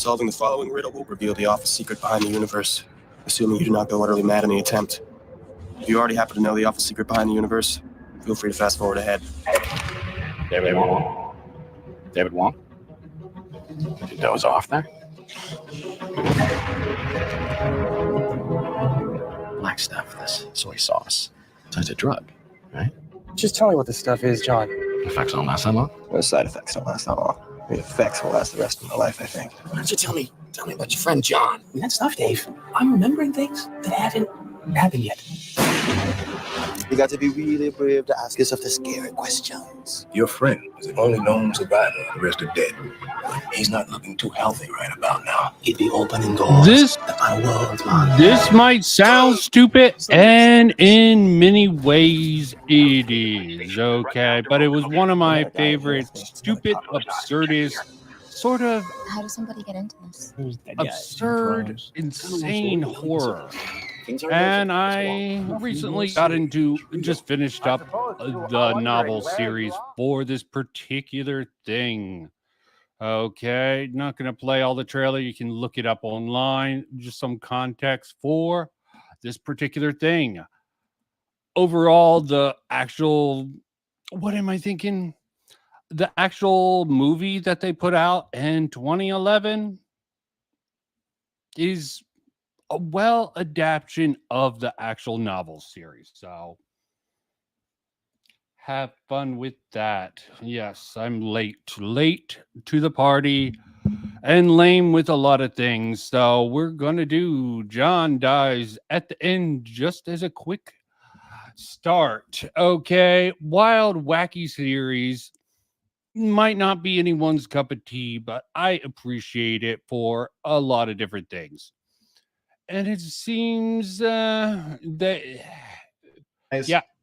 Solving the following riddle will reveal the office secret behind the universe, assuming you do not go utterly mad in the attempt. If you already happen to know the office secret behind the universe, feel free to fast forward ahead. David Wong? David Wong? Did you doze off there? Black stuff, this soy sauce. So it's a drug, right? Just tell me what this stuff is, John. Effects don't last that long? Those side effects don't last that long. The effects will last the rest of my life, I think. Why don't you tell me about your friend John? That stuff, Dave. I'm remembering things that haven't happened yet. You got to be really brave to ask yourself the scary questions. Your friend is the only known survivor. The rest are dead. He's not looking too healthy right about now. He'd be opening doors. This might sound stupid, and in many ways it is, okay? But it was one of my favorite stupid, absurdist, sort of How does somebody get into this? absurd, insane horror. And I recently just finished up the novel series for this particular thing. Okay, not going to play all the trailer. You can look it up online. Just some context for this particular thing. Overall, the actual movie that they put out in 2011 is a well adaptation of the actual novel series. So have fun with that. Yes, I'm late to the party and lame with a lot of things. So we're going to do John Dies at the end just as a quick start. Okay, wild, wacky series. Might not be anyone's cup of tea, but I appreciate it for a lot of different things. And it seems that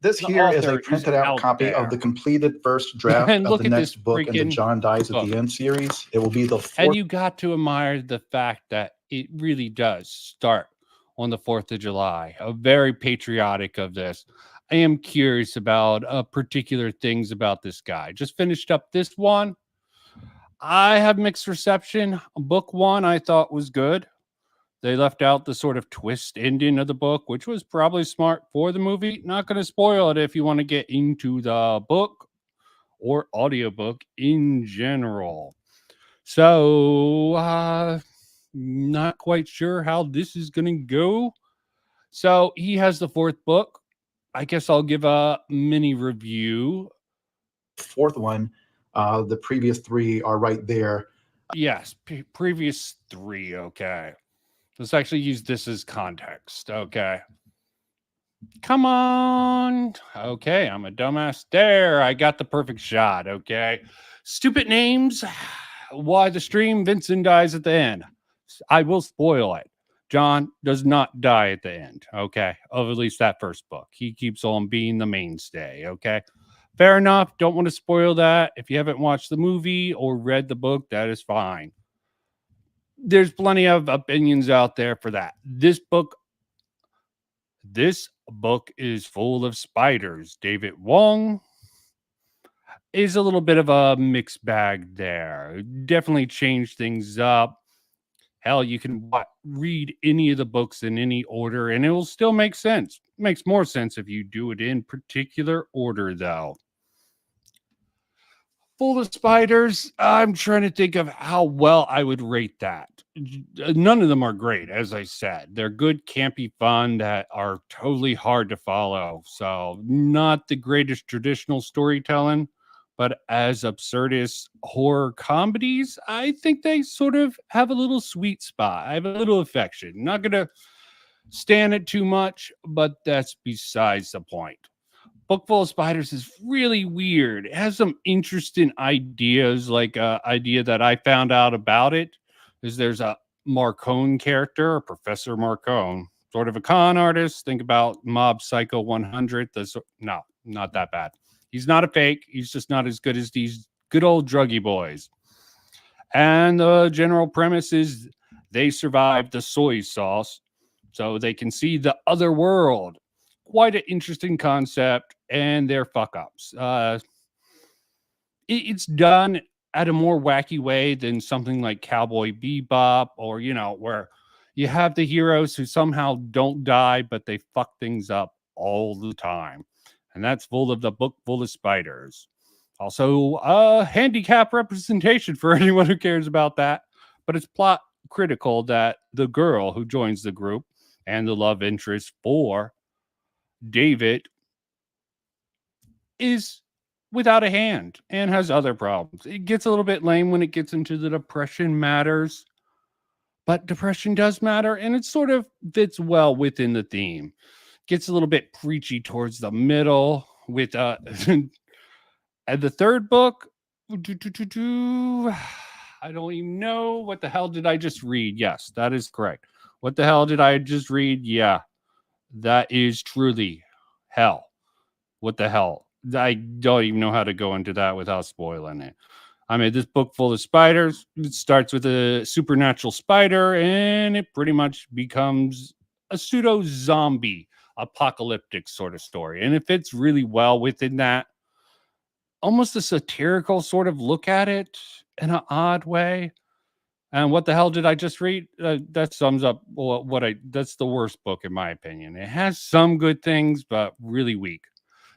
this here is a printed out copy of the completed first draft of the next book in the John Dies at the End series. It will be the fourth. And you got to admire the fact that it really does start on the 4th of July. Very patriotic of this. I am curious about particular things about this guy. Just finished up this one. I have mixed reception. Book one I thought was good. They left out the sort of twist ending of the book, which was probably smart for the movie. Not going to spoil it if you want to get into the book or audiobook in general. So, not quite sure how this is going to go. So, he has the 4th book. I guess I'll give a mini review. 4th one, the previous 3 are right there. Yes, previous 3, okay. Let's actually use this as context. Okay. Come on. Okay, I'm a dumbass. There, I got the perfect shot. Okay. Stupid names. Why the stream? Vincent dies at the end. I will spoil it. John does not die at the end. Okay. Of at least that first book. He keeps on being the mainstay. Okay. Fair enough. Don't want to spoil that. If you haven't watched the movie or read the book, that is fine. There's plenty of opinions out there for that. This book is full of spiders. David Wong is a little bit of a mixed bag there. Definitely changed things up. Hell, you can read any of the books in any order, and it will still make sense. Makes more sense if you do it in particular order, though. Full of spiders. I'm trying to think of how well I would rate that. None of them are great, as I said. They're good, campy fun that are totally hard to follow. So not the greatest traditional storytelling, but as absurdist horror comedies, I think they sort of have a little sweet spot. I have a little affection. Not going to stand it too much, but that's besides the point. Book Full of Spiders is really weird. It has some interesting ideas, like an idea that I found out about it is there's a Marcone character, Professor Marcone, sort of a con artist. Think about Mob Psycho 100. No, not that bad. He's not a fake. He's just not as good as these good old druggy boys. And the general premise is they survive the soy sauce so they can see the other world. Quite an interesting concept, and they're fuck-ups. It's done at a more wacky way than something like Cowboy Bebop, or, where you have the heroes who somehow don't die, but they fuck things up all the time. And that's full of the book full of spiders. Also, handicap representation for anyone who cares about that. But it's plot critical that the girl who joins the group and the love interest for David is without a hand and has other problems. It gets a little bit lame when it gets into the depression matters, but depression does matter, and it sort of fits well within the theme. Gets a little bit preachy towards the middle with and the third book. I don't even know. What the hell did I just read? Yes, that is correct. What the hell did I just read? Yeah, that is truly hell. What the hell? I don't even know how to go into that without spoiling it. I mean, this book full of spiders. It starts with a supernatural spider, and it pretty much becomes a pseudo zombie apocalyptic sort of story. And it fits really well within that. Almost a satirical sort of look at it in an odd way. And what the hell did I just read? That sums up that's the worst book in my opinion. It has some good things, but really weak.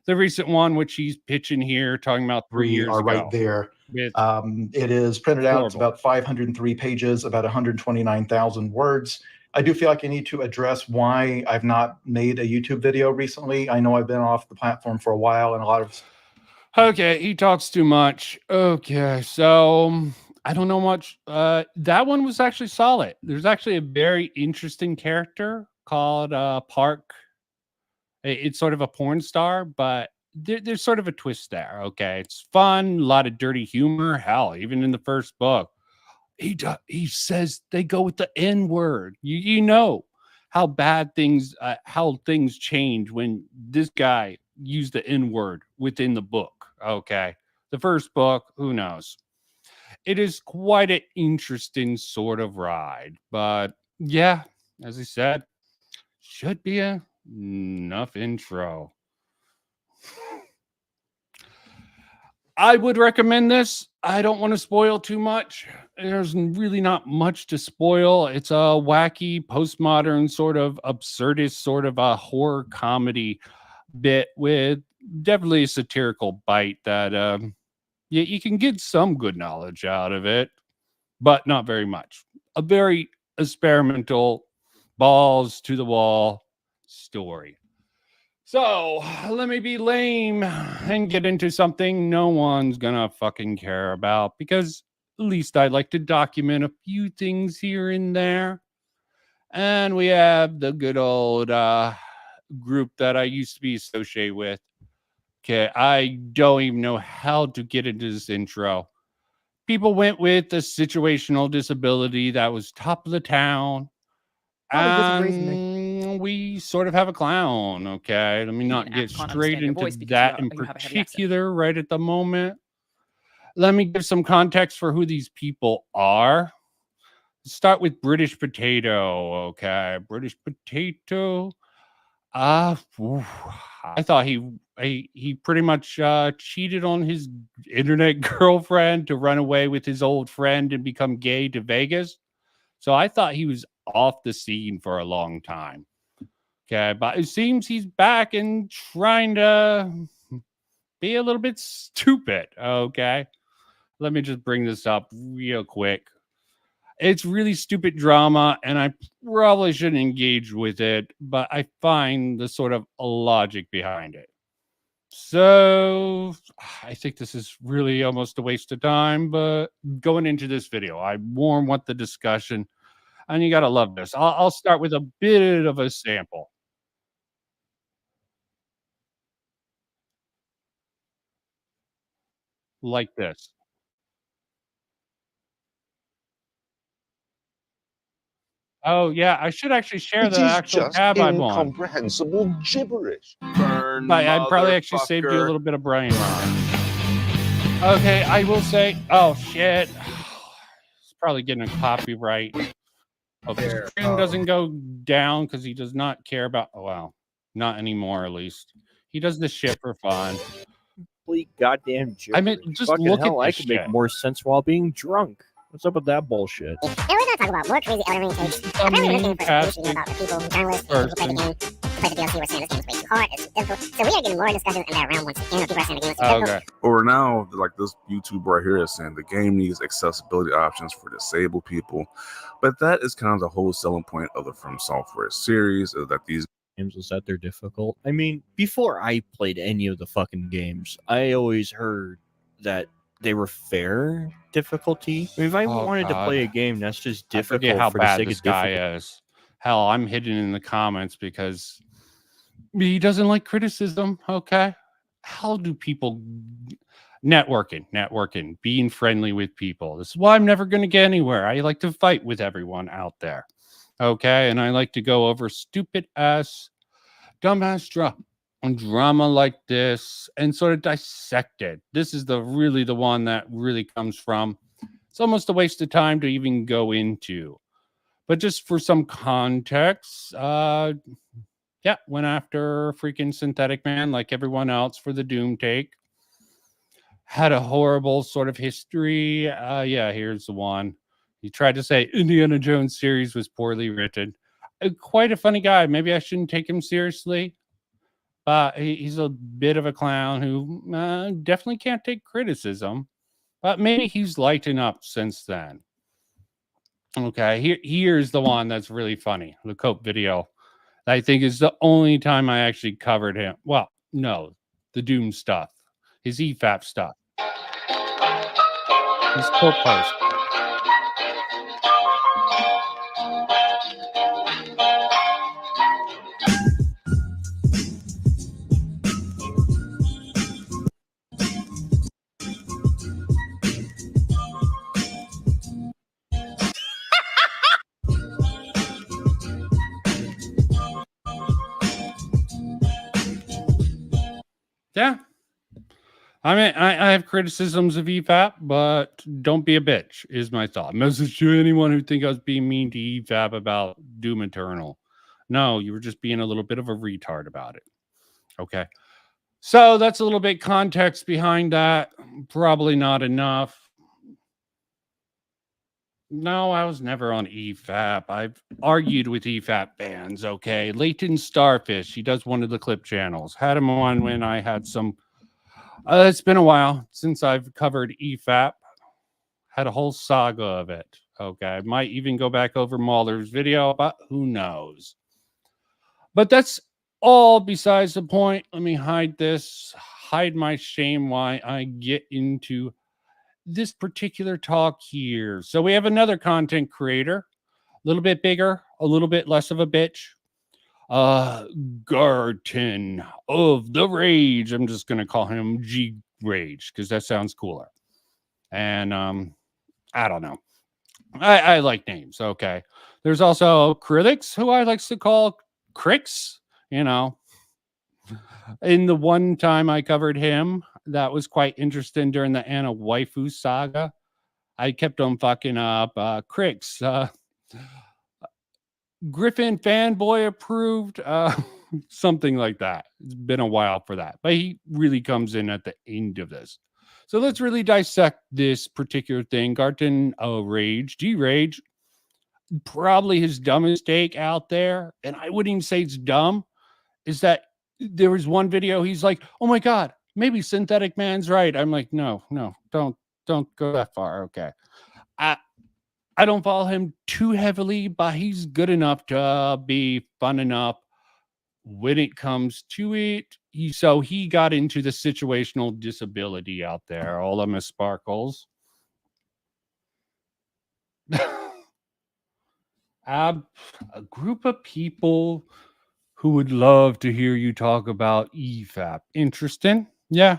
The recent one, which he's pitching here, talking about 3 years are ago. right there. It is printed out. It's about 503 pages, about 129,000 words. I do feel like I need to address why I've not made a YouTube video recently. I know I've been off the platform for a while, and a lot of... Okay, he talks too much. Okay, so I don't know much. That one was actually solid. There's actually a very interesting character called Park. It's sort of a porn star, but there's sort of a twist there. Okay, it's fun, a lot of dirty humor. Hell, even in the first book, he says they go with the N word. You know how bad things, how things change when this guy used the N word within the book. Okay, the first book, who knows? It is quite an interesting sort of ride, but yeah, as I said, should be enough intro. I would recommend this. I don't want to spoil too much. There's really not much to spoil. It's a wacky, postmodern, sort of absurdist, sort of a horror comedy bit with definitely a satirical bite that you can get some good knowledge out of it, but not very much. A very experimental, balls to the wall story. So let me be lame and get into something no one's gonna fucking care about, because at least I like to document a few things here and there. And we have the good old group that I used to be associated with. Okay, I don't even know how to get into this intro. People went with a situational disability that was top of the town. And we sort of have a clown. Okay, let me not get straight into that in particular right at the moment. Let me give some context for who these people are. Start with British Potato. Okay, British Potato. I thought he pretty much cheated on his internet girlfriend to run away with his old friend and become gay to Vegas. So I thought he was off the scene for a long time. Okay, but it seems he's back and trying to be a little bit stupid. Okay, let me just bring this up real quick. It's really stupid drama, and I probably shouldn't engage with it, but I find the sort of logic behind it. So I think this is really almost a waste of time, but going into this video, I warm want the discussion, and you got to love this. I'll start with a bit of a sample. Like this. Oh, yeah, I should actually share the actual tab I'm on. Incomprehensible gibberish. But I'd probably actually saved you a little bit of brain rot. Okay, I will say, oh shit, it's probably getting a copyright. Okay, his stream doesn't go down because he does not care about. Oh wow, not anymore at least. He does this shit for fun. complete goddamn gibberish. I mean, just fucking look hell, at I this could make shit. more sense while being drunk. What's up with that bullshit? And we're going to talk about more crazy Elden Ring takes. Apparently, we're listening for information about the people, journalists, people who play the game, who play the DLC, were saying this game is way too hard, it's too difficult. So we are getting more discussion in that realm once again. People are saying the game is too difficult. Okay. Or now, like this YouTube right here is saying the game needs accessibility options for disabled people, but that is kind of the whole selling point of the From Software series, is that these games was that they're difficult. I mean, before I played any of the fucking games, I always heard that they were fair difficulty. I mean, if I wanted to play a game that's just difficult, I forget how for bad the sake this of guy is. Hell, I'm hidden in the comments because he doesn't like criticism. Okay, how do people networking, being friendly with people? This is why I'm never going to get anywhere. I like to fight with everyone out there. Okay, and I like to go over stupid ass, dumbass drama like this and sort of dissect it. This is really the one that really comes from. It's almost a waste of time to even go into. But just for some context, went after freaking Synthetic Man like everyone else for the Doom take. Had a horrible sort of history. Here's the one. He tried to say Indiana Jones series was poorly written. Quite a funny guy. Maybe I shouldn't take him seriously. But he's a bit of a clown who definitely can't take criticism. But maybe he's lightened up since then. Okay, here's the one that's really funny. The Cope video. I think is the only time I actually covered him. Well, no, the Doom stuff. His EFAP stuff. His Cope post. Yeah. I mean, I have criticisms of EFAP, but don't be a bitch, is my thought. Message to anyone who think I was being mean to EFAP about Doom Eternal. No, you were just being a little bit of a retard about it. Okay. So that's a little bit context behind that. Probably not enough. No, I was never on EFAP. I've argued with EFAP fans, okay? Leighton Starfish, he does one of the clip channels. Had him on when I had some... it's been a while since I've covered EFAP. Had a whole saga of it, okay? I might even go back over Mahler's video, but who knows? But that's all besides the point. Let me hide this. Hide my shame while I get into this particular talk here. So we have another content creator, a little bit bigger, a little bit less of a bitch. Garten of the Rage. I'm just going to call him G Rage because that sounds cooler. And I don't know. I like names. Okay. There's also Critics, who I like to call Cricks, you know. In the one time I covered him, that was quite interesting during the Anna Waifu saga. I kept on fucking up. Cricks. Griffin fanboy approved. Something like that. It's been a while for that. But he really comes in at the end of this. So let's really dissect this particular thing. Garten Rage. G-Rage. Probably his dumbest take out there. And I wouldn't even say it's dumb. Is that there was one video, he's like, oh my God, maybe Synthetic Man's right. I'm like, no, don't go that far. Okay. I don't follow him too heavily, but he's good enough to be fun enough when it comes to it. He got into the situational disability out there. All of Miss Sparkles. A group of people who would love to hear you talk about EFAP. Interesting? Yeah.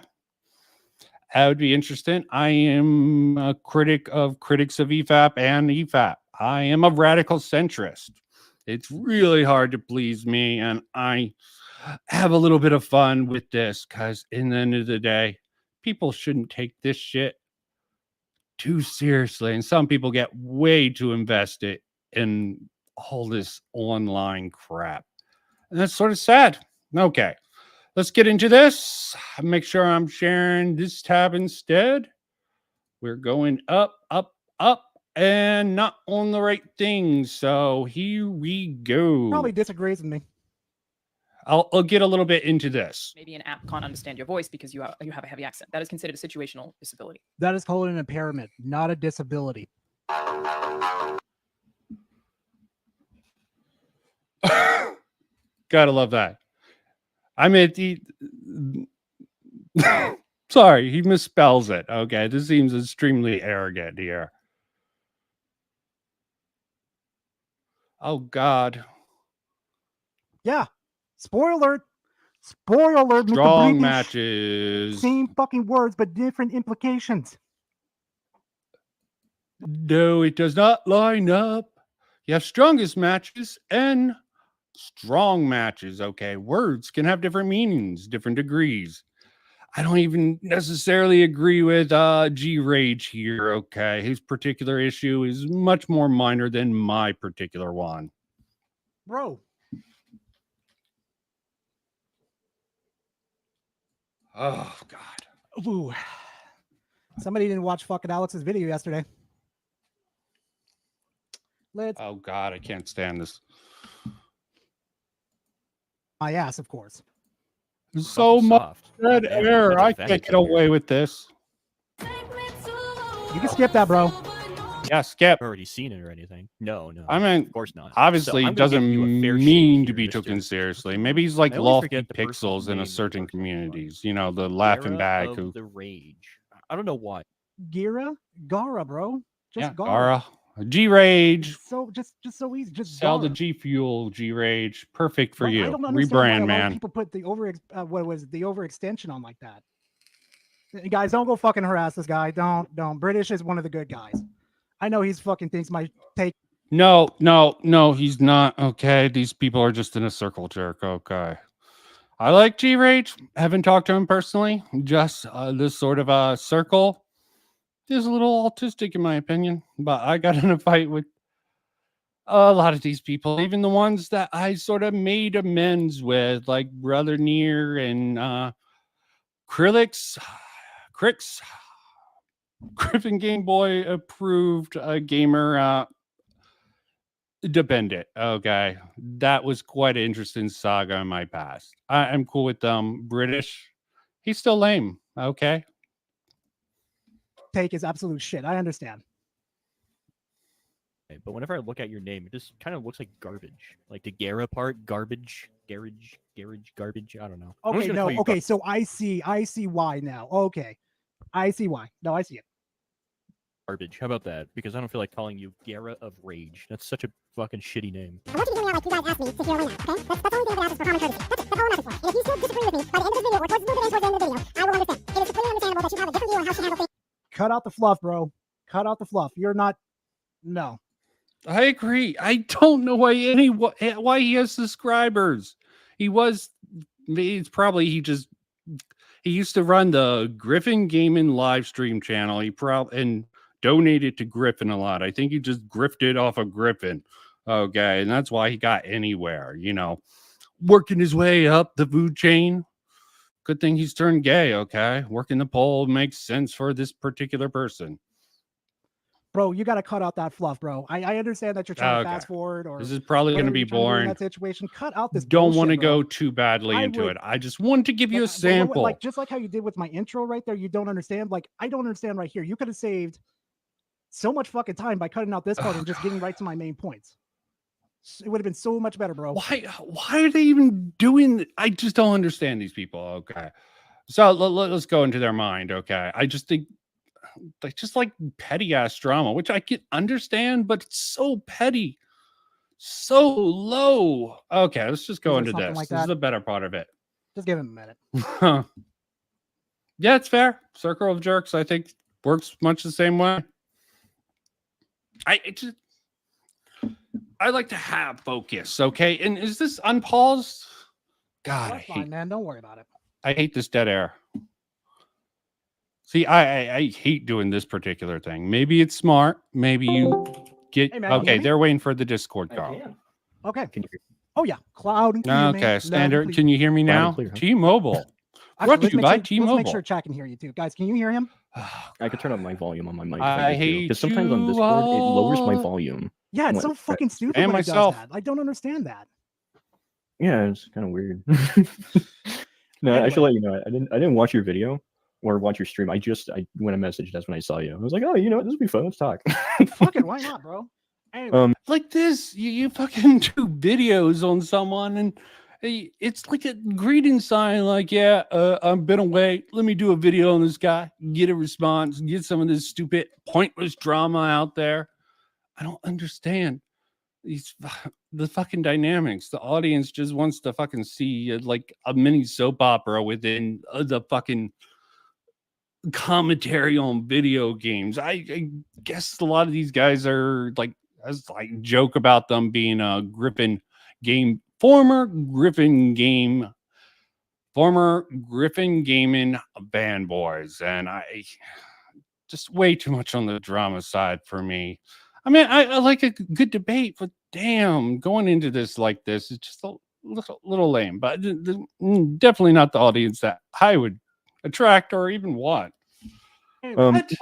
That would be interesting. I am a critic of critics of EFAP and EFAP. I am a radical centrist. It's really hard to please me, and I have a little bit of fun with this because in the end of the day, people shouldn't take this shit too seriously. And some people get way too invested in all this online crap. And that's sort of sad. Okay. let's get into this. Make sure I'm sharing this tab instead. We're going up, up, up, and not on the right thing. So here we go. Probably disagrees with me. I'll get a little bit into this. Maybe an app can't understand your voice because you have a heavy accent. That is considered a situational disability. That is called an impairment, not a disability. Gotta love that. I mean, sorry, he misspells it. Okay, this seems extremely arrogant here. Oh, God. Yeah. Spoiler alert. Spoiler alert. Strong matches. Same fucking words, but different implications. No, it does not line up. You have strongest matches and strong matches. Okay, words can have different meanings, different degrees. I don't even necessarily agree with G Rage here. Okay, his particular issue is much more minor than my particular one. Bro. Oh, God. Ooh. Somebody didn't watch fucking Alex's video yesterday. Oh, God, I can't stand this. My ass, of course. So much dead air. I can't get away with this. You can skip that, bro. Yeah, skip. I've already seen it or anything. No. I mean, of course not. Obviously, So doesn't mean to be taken Mr. seriously. Maybe he's like I always lofty forget the person's pixels in name a in certain the communities. You know, the laughing bag Of who. the rage. I don't know why. Gara, bro. Just Yeah, Gara. G Rage. So just so easy. Just Sell the Gara. G Fuel, G Rage. Perfect for Like, you. I don't understand why a Rebrand, lot of man. people put the overextension on like that. You guys, don't go fucking harass this guy. Don't. British is one of the good guys. I know he's fucking thinks my take. No, he's not. Okay, these people are just in a circle jerk. Okay. I like G Rage. Haven't talked to him personally. Just this sort of a circle. He's a little autistic in my opinion, but I got in a fight with a lot of these people, even the ones that I sort of made amends with, like Brother Near and Krillix, Griffin Game Boy approved gamer dependent. Okay, that was quite an interesting saga in my past. I'm cool with British. He's still lame. Okay. Take is absolute shit. I understand. But whenever I look at your name, it just kind of looks like garbage. Like the Gara part, garbage, garage, garbage. I don't know. Okay, no. Okay, so I see why now. Okay, I see why. No, I see it. Garbage. How about that? Because I don't feel like calling you Gara of Rage. That's such a fucking shitty name. I want you to hear me out like you guys asked me to hear right now, okay? That's the only thing I've been asking for common courtesy. That's all I'm asking for. And if you still disagree with me by the end of this video or towards the end of the video, I will understand. It is completely understandable that you have a different view on how she handles things. Cut out the fluff, bro. Cut out the fluff. You're not. No. I agree. I don't know why he has subscribers. It's probably he used to run the Griffin Gaming live stream channel. He probably and donated to Griffin a lot. I think he just grifted off of Griffin. Okay, and that's why he got anywhere, you know, working his way up the food chain. Good thing he's turned gay, okay? Working the pole makes sense for this particular person. Bro, you got to cut out that fluff, bro. I understand that you're trying to fast forward, or this is probably going to be boring. In that situation, cut out this. Don't want to bro. go too badly into it. I just wanted to give you a You know what, sample. like just like how you did with my intro right there. You don't understand. Like I don't understand right here. You could have saved so much fucking time by cutting out this part and just getting right to my main points. It would have been so much better, bro. Why are they even doing? I just don't understand these people. Okay, so let's go into their mind. Okay, I just think. Just like petty ass drama, which I can understand, but it's so petty, so low. Okay, let's just go into this. This is the better part of it. Just give him a minute. Yeah, it's fair. Circle of Jerks, I think, works much the same way. I like to have focus. Okay, and is this unpaused? God, That's fine, man. Don't worry about it. I hate this dead air. See, I hate doing this particular thing. Maybe it's smart. Maybe you get... Hey, man, okay, they're waiting for the Discord call. Okay. Oh yeah, cloud and clear. Okay, man. standard. Can you hear me Loud and now? clear, huh? T-Mobile. Actually, Brought to you by let's make T-Mobile. sure chat can hear you too, guys. Can you hear him? I could turn up my volume on my mic. I Because hate sometimes on you Discord it lowers my all. volume. Yeah, it's What- so fucking stupid And when myself. it does that. I don't understand that. Yeah, it's kind of weird. No, I should Anyway. let you know. I didn't watch your video or watch your stream. When I messaged, that's when I saw you. I was like, oh, you know what? This would be fun. Let's talk. Fuck it, why not, bro? Anyway, Like this, you fucking do videos on someone and it's like a greeting sign, like, yeah, I've been away. Let me do a video on this guy, get a response, get some of this stupid, pointless drama out there. I don't understand the fucking dynamics. The audience just wants to fucking see like a mini soap opera within the fucking commentary on video games. I guess a lot of these guys are like, as like joke about them being a former Griffin Gaming band boys, and I just way too much on the drama side for me. I mean, I like a good debate, but damn, going into this like this is just a little lame. But definitely not the audience that I would attract or even want. The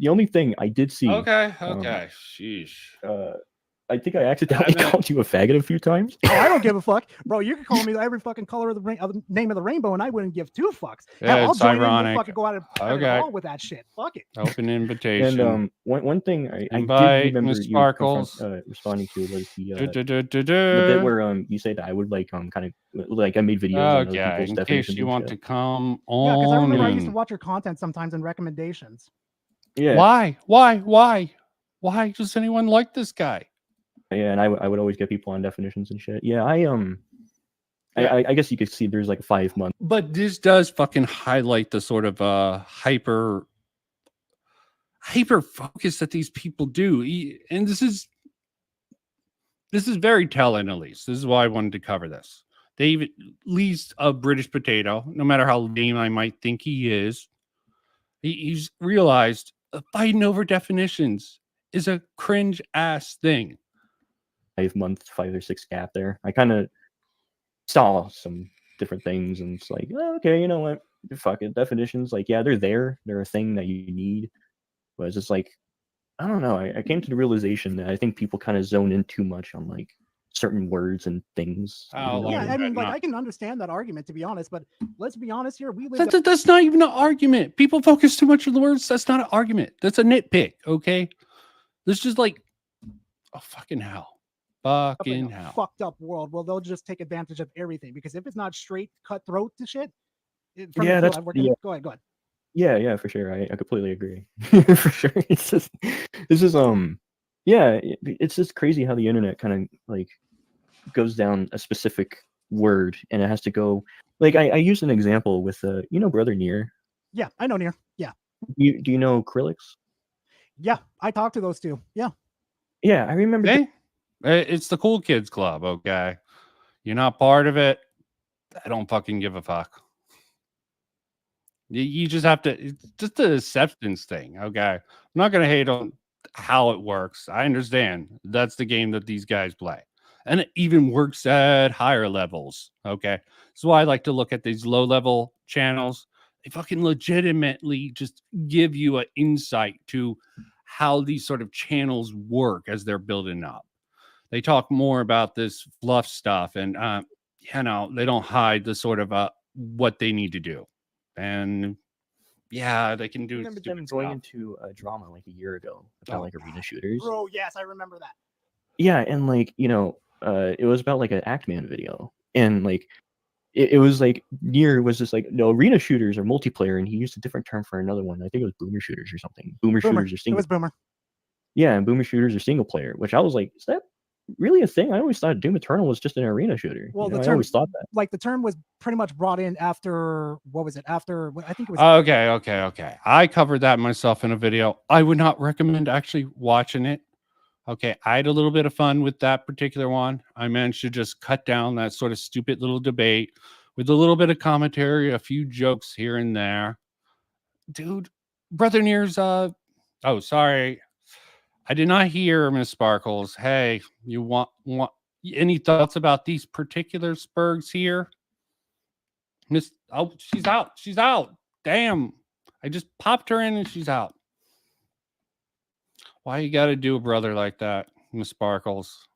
only thing I did see. Okay. Sheesh. I think I accidentally called you a faggot a few times. oh, I don't give a fuck, bro. You can call me every fucking color of the name of the rainbow, and I wouldn't give two fucks. Yeah, Hell, I'll it's join in ironic. and fucking go out and Okay. all with that shit. Fuck it. Open invitation. And one thing I Invite did remember Miss you Sparkles. responding to was the bit where you say that I would like kind of like I made videos on other Okay, people's in definitions. case you and want shit. to come Yeah, because I on. remember I used to in. watch your content sometimes and recommendations. Yeah. Why does anyone like this guy? Yeah, and I would always get people on definitions and shit. Yeah, I guess you could see there's like 5 months. But this does fucking highlight the sort of hyper focus that these people do. And this is very telling, at least. This is why I wanted to cover this. David, at least a British potato, no matter how lame I might think he is, he's realized fighting over definitions is a cringe ass thing. 5 month, 5 or 6 gap there. I kind of saw some different things, and it's like, oh, okay, you know what? Fuck it. Definitions, like, yeah, they're there. They're a thing that you need. But it's just like, I don't know. I came to the realization that I think people kind of zone in too much on like certain words and things. Yeah, I mean, like I can understand that argument, to be honest, but let's be honest here. We live. That's not even an argument. People focus too much on the words. That's not an argument. That's a nitpick. Okay, this just like, oh fucking hell. Fucking hell. Fucked up world. Well, they'll just take advantage of everything because if it's not straight cutthroat to shit, yeah, that's yeah. Go ahead. Yeah, for sure. I completely agree. For sure. It's just it's just crazy how the internet kind of like goes down a specific word and it has to go like I used an example with Brother Near. Yeah, I know Near. Yeah. Do you know Krillix? Yeah, I talked to those two. Yeah. Yeah, I remember. Hey, it's the cool kids club. Okay, you're not part of it. I don't fucking give a fuck. You just have to. It's just an acceptance thing. Okay, I'm not gonna hate on how it works. I understand that's the game that these guys play, and it even works at higher levels. Okay, so I like to look at these low level channels. They fucking legitimately just give you an insight to how these sort of channels work as they're building up. They talk more about this fluff stuff, and they don't hide the sort of what they need to do. And yeah, they can do. I remember them going into a drama like a year ago about like arena shooters. Bro, yes, I remember that. Yeah, and like it was about like an Actman video, and like it was like Near was just like, no, arena shooters are multiplayer, and he used a different term for another one. I think it was boomer shooters or something. Boomer shooters are single. It was boomer. Yeah, and boomer shooters are single player, which I was like, is that really a thing? I always thought Doom Eternal was just an arena shooter. Well, I always thought that. Like the term was pretty much brought in after what was it? After I think it was. Okay. I covered that myself in a video. I would not recommend actually watching it. Okay, I had a little bit of fun with that particular one. I managed to just cut down that sort of stupid little debate with a little bit of commentary, a few jokes here and there. Dude, Brother Near's oh, sorry. I did not hear Miss Sparkles. Hey, you Any thoughts about these particular Spurgs here? Oh, she's out. She's out. Damn. I just popped her in and she's out. Why you got to do a brother like that, Miss Sparkles?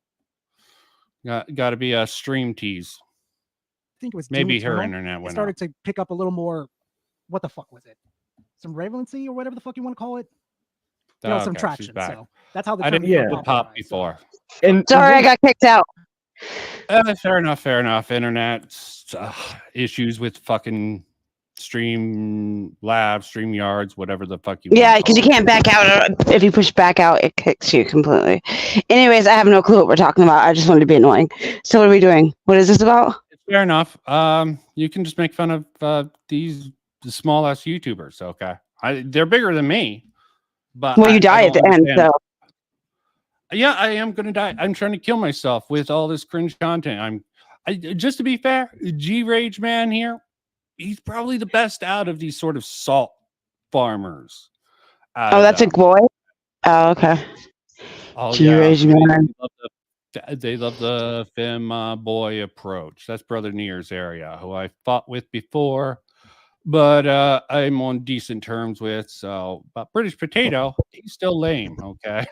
Got to be a stream tease. I think it was maybe Doom her Eternal. internet It went started out. to pick up a little more. What the fuck was it? Some relevancy or whatever the fuck you want to call it. You know, some Okay, she's traction. back. So that's how the I term didn't became pop popularized, before. And sorry, I got kicked out. Fair enough. Fair enough. Internet issues with fucking stream labs, stream yards, whatever the fuck you. Yeah, because you can't back out. If you push back out, it kicks you completely. Anyways, I have no clue what we're talking about. I just wanted to be annoying. So what are we doing? What is this about? Fair enough. You can just make fun of the small ass YouTubers. Okay, they're bigger than me, but Well, you die at the end, so. Yeah, I am gonna die. I'm trying to kill myself with all this cringe content. Just to be fair, G Rage man here, he's probably the best out of these sort of salt farmers. Oh, that's a boy. Oh, okay. Oh, G-Rage man. They love the fem boy approach. That's Brother Near's area, who I fought with before, but I'm on decent terms with. So, but British Potato, he's still lame. Okay.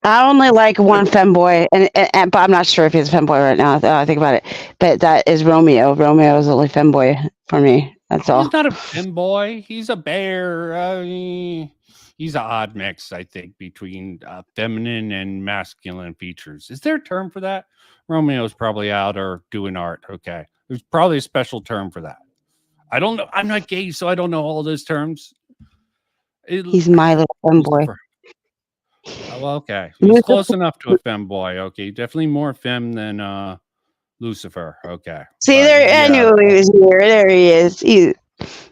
I only like one femboy, and but I'm not sure if he's a femboy right now. I think about it, but that is Romeo. Romeo is the only femboy for me. That's all. He's not a femboy. He's a bear. He's an odd mix, I think, between feminine and masculine features. Is there a term for that? Romeo's probably out or doing art. Okay, there's probably a special term for that. I don't know. I'm not gay, so I don't know all those terms. He's my little femboy. Oh, well, okay. He's close enough to a femboy. Okay, definitely more femme than Lucifer. Okay. See, I knew he was here. There he is.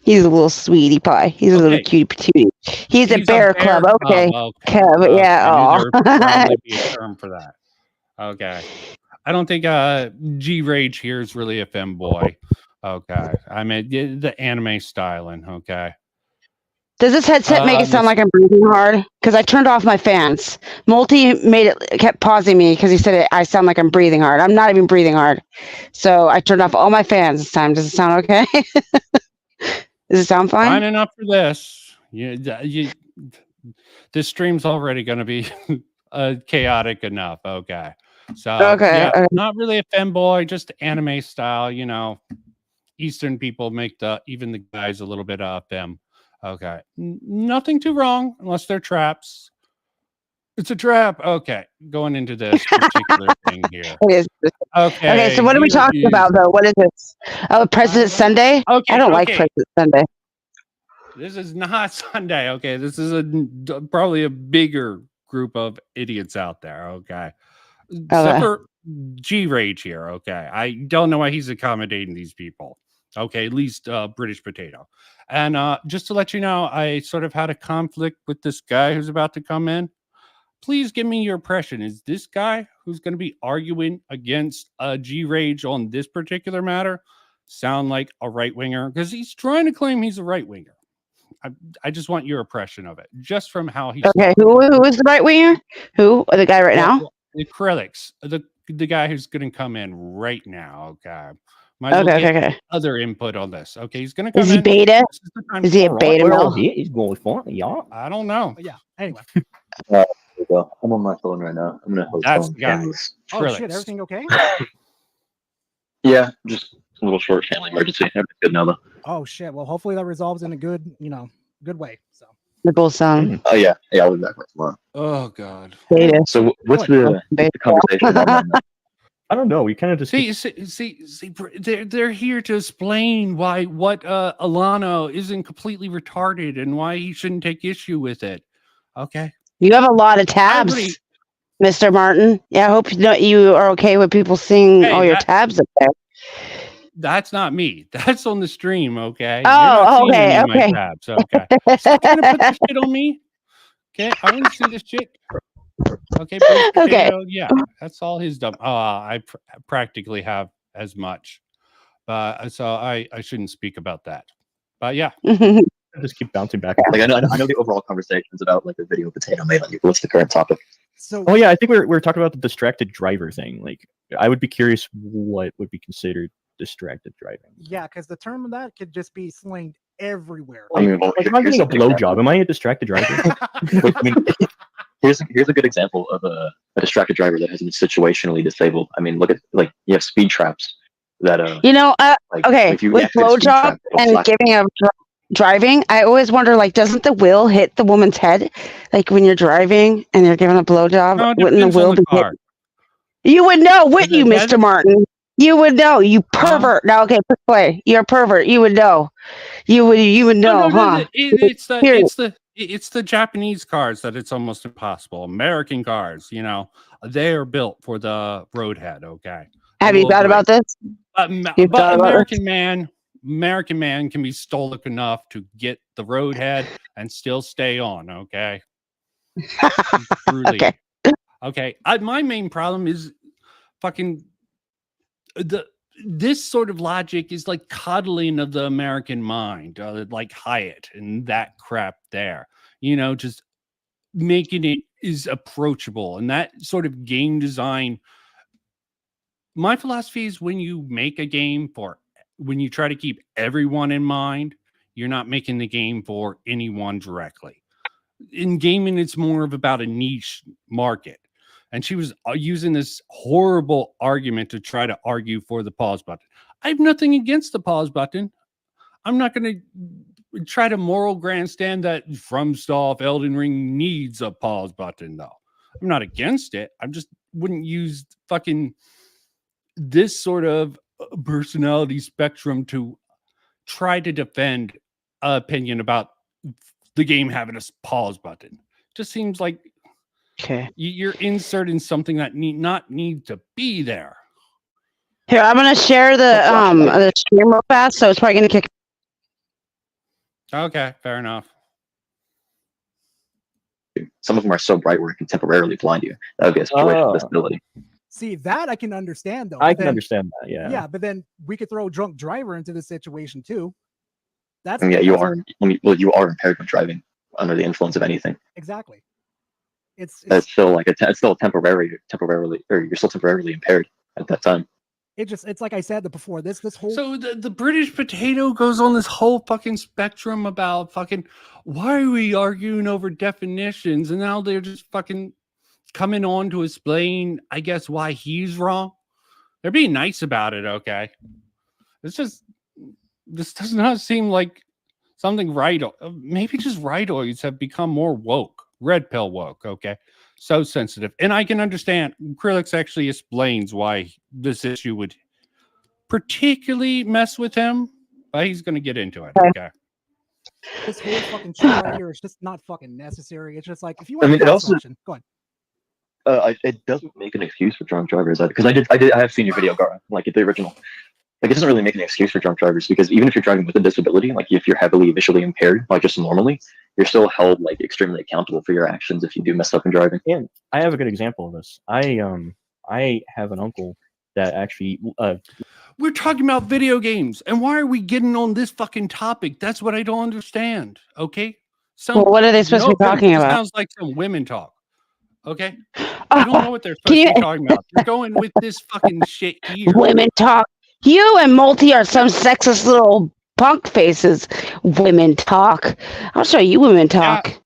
He's a little sweetie pie. He's a little cutie patootie. He's a bear club. Okay. But yeah. There would probably be a term for that. Okay. I don't think G Rage here is really a femboy. Okay. I mean the anime styling. Okay. Does this headset make it sound like I'm breathing hard? Because I turned off my fans. Multi kept pausing me because he said I sound like I'm breathing hard. I'm not even breathing hard. So I turned off all my fans this time. Does it sound okay? Does it sound fine? Fine enough for this. This stream's already going to be chaotic enough. Okay. So okay. Not really a femboy, just anime style. You know, Eastern people make even the guys a little bit femme. Okay. Nothing too wrong unless they're traps. It's a trap. Okay. Going into this particular thing here. It is. Okay. Okay. So what are we talking about, though? What is this? Oh, President Sunday? Okay. I don't like President Sunday. This is not Sunday. Okay. This is probably a bigger group of idiots out there. Okay. Except for G Rage here. Okay. I don't know why he's accommodating these people. Okay. At least British Potato. And just to let you know, I sort of had a conflict with this guy who's about to come in. Please give me your impression. Is this guy who's going to be arguing against G Rage on this particular matter sound like a right winger? Because he's trying to claim he's a right winger. I just want your impression of it, just from how he's okay. Who is the right winger? Who? The guy right now? The Acrylics, the guy who's going to come in right now. Okay. Okay. Other input on this. Okay, he's going to come in. Is he beta? Is he a beta male? He's going for it, y'all. I don't know. Yeah. Anyway. There we go. I'm on my phone right now. I'm gonna host That's on the guy. Oh shit! Everything okay? Yeah, just a little short family emergency. Everything's good now though. Oh shit! Well, hopefully that resolves in a good, good way. So. The bull sound. Oh yeah, I'll be back tomorrow. Oh god. Beta. So what's the conversation? I don't know. We kind of just see. They're here to explain what Alano isn't completely retarded and why he shouldn't take issue with it. Okay. You have a lot of tabs, Mr. Martin. Yeah, I hope you are okay with people seeing all your tabs up there. That's not me. That's on the stream. Okay. Oh, okay. My tabs, okay. Stop trying to put this shit on me. Okay. I want to see this shit. Okay. Okay. Yeah, that's all his dumb. I practically have as much, so I shouldn't speak about that. But yeah, just keep bouncing back. Like I know the overall conversation is about like a video potato made. Like, what's the current topic? So oh yeah, I think we're talking about the distracted driver thing. Like, I would be curious what would be considered distracted driving. yeah, because the term of that could just be slinged everywhere. Like, like if I'm getting a blowjob, am I a distracted driver? I mean, here's a good example of a distracted driver that has been situationally disabled. I mean, look at like you have speed traps that like, okay, if you with activate a speed blowjob trap, it'll and flash. giving a driving, I always wonder, like, doesn't the wheel hit the woman's head? Like when you're driving and you're giving a blowjob, No, it wouldn't the depends on wheel the be hit? car. You would know, wouldn't you, That- Mr. Martin? You would know, you pervert. Now, okay, push play. You're a pervert. You would know. You would know, huh? It's the Japanese cars that it's almost impossible. American cars, you know, they are built for the roadhead. Okay. Have you thought about this? But American man can be stoic enough to get the roadhead and still stay on. Okay. Truly. Okay. My main problem is fucking this sort of logic is like coddling of the American mind, like Hyatt and that crap there, you know, just making it is approachable and that sort of game design. My philosophy is when you make a game when you try to keep everyone in mind, you're not making the game for anyone directly. In gaming, it's more of about a niche market. And she was using this horrible argument to try to argue for the pause button. I have nothing against the pause button. I'm not going to try to moral grandstand that FromSoft Elden Ring needs a pause button, though. I'm not against it. I just wouldn't use fucking this sort of personality spectrum to try to defend an opinion about the game having a pause button. Just seems like you're inserting something that not need to be there. Here, I'm gonna share the stream real fast, so it's probably gonna kick. Okay, fair enough. Some of them are so bright where it can temporarily blind you. That would be a situational disability. See, that I can understand though. I can understand that, yeah. Yeah, but then we could throw a drunk driver into this situation too. That's you are. You are impaired when driving under the influence of anything. Exactly. It's still like it's still temporarily, or you're still temporarily impaired at that time. It's like I said before. This whole so the British potato goes on this whole fucking spectrum about fucking why are we arguing over definitions, and now they're just fucking coming on to explain, I guess, why he's wrong. They're being nice about it. Okay, it's just this does not seem like something right. Maybe just rightoids have become more woke. Red pill woke, okay? So sensitive. And I can understand. Krillix actually explains why this issue would particularly mess with him, but he's going to get into it, okay? This whole fucking shit right here is just not fucking necessary. It's just like, if you want I mean, to it also, go on. It doesn't make an excuse for drunk drivers, because I have seen your video, Gara, like the original. Like, it doesn't really make an excuse for drunk drivers, because even if you're driving with a disability, like if you're heavily visually impaired, like just normally, you're still held like extremely accountable for your actions if you do mess up in driving. And I have a good example of this. I have an uncle that actually we're talking about video games, and why are we getting on this fucking topic? That's what I don't understand. Okay, Well, what are they supposed to be talking about? Sounds like some women talk. Okay, I don't know what they're supposed to be talking about. They're going with this fucking shit here. Women talk. You and Multi are some sexist little punk faces. Women talk. I'll show you women talk.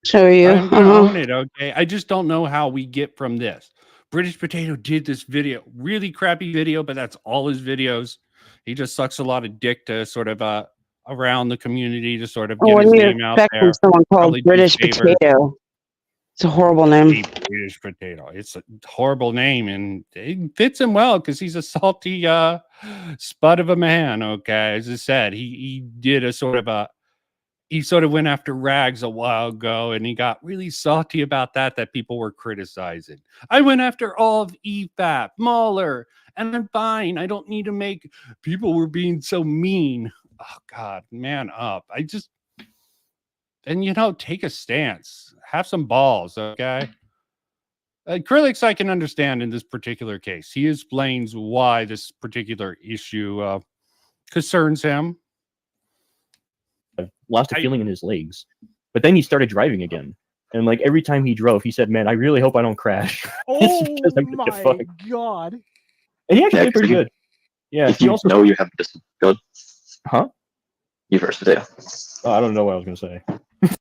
Show you. I'm gonna own it, okay? I just don't know how we get from this. British Potato did this video, really crappy video, but that's all his videos. He just sucks a lot of dick to sort of around the community to sort of get his name out there. Someone called British Potato. It's a horrible name. British Potato. It's a horrible name, and it fits him well because he's a salty spud of a man. Okay, as I said, he did a sort of he sort of went after Rags a while ago, and he got really salty about that people were criticizing. I went after all of EFAP, Mahler, and I'm fine. I don't need to make people were being so mean. Oh God, man up. And take a stance. Have some balls, okay? Krillix, I can understand in this particular case. He explains why this particular issue concerns him. Lost a feeling in his legs, but then he started driving again. And like every time he drove, he said, "Man, I really hope I don't crash." Oh I'm gonna get my fucked." god! And he actually Yeah, did pretty good. Yeah, if he you also know you have a disability, huh? You first, Mateo. Oh, I don't know what I was gonna say.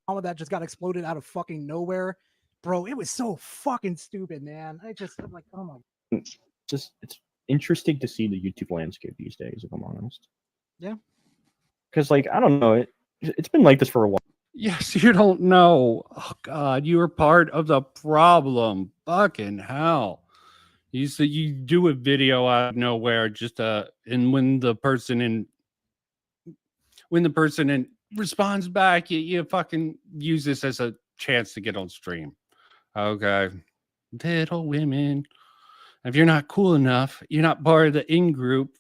All of that just got exploded out of fucking nowhere, bro. It was so fucking stupid, man. I'm like, oh my. It's interesting to see the YouTube landscape these days, if I'm honest. Yeah. Because like I don't know, it's been like this for a while. Yes, you don't know. Oh God, you are part of the problem. Fucking hell. You said you do a video out of nowhere, just and when the person responds back, you fucking use this as a chance to get on stream. Okay. Little women. If you're not cool enough, you're not part of the in group.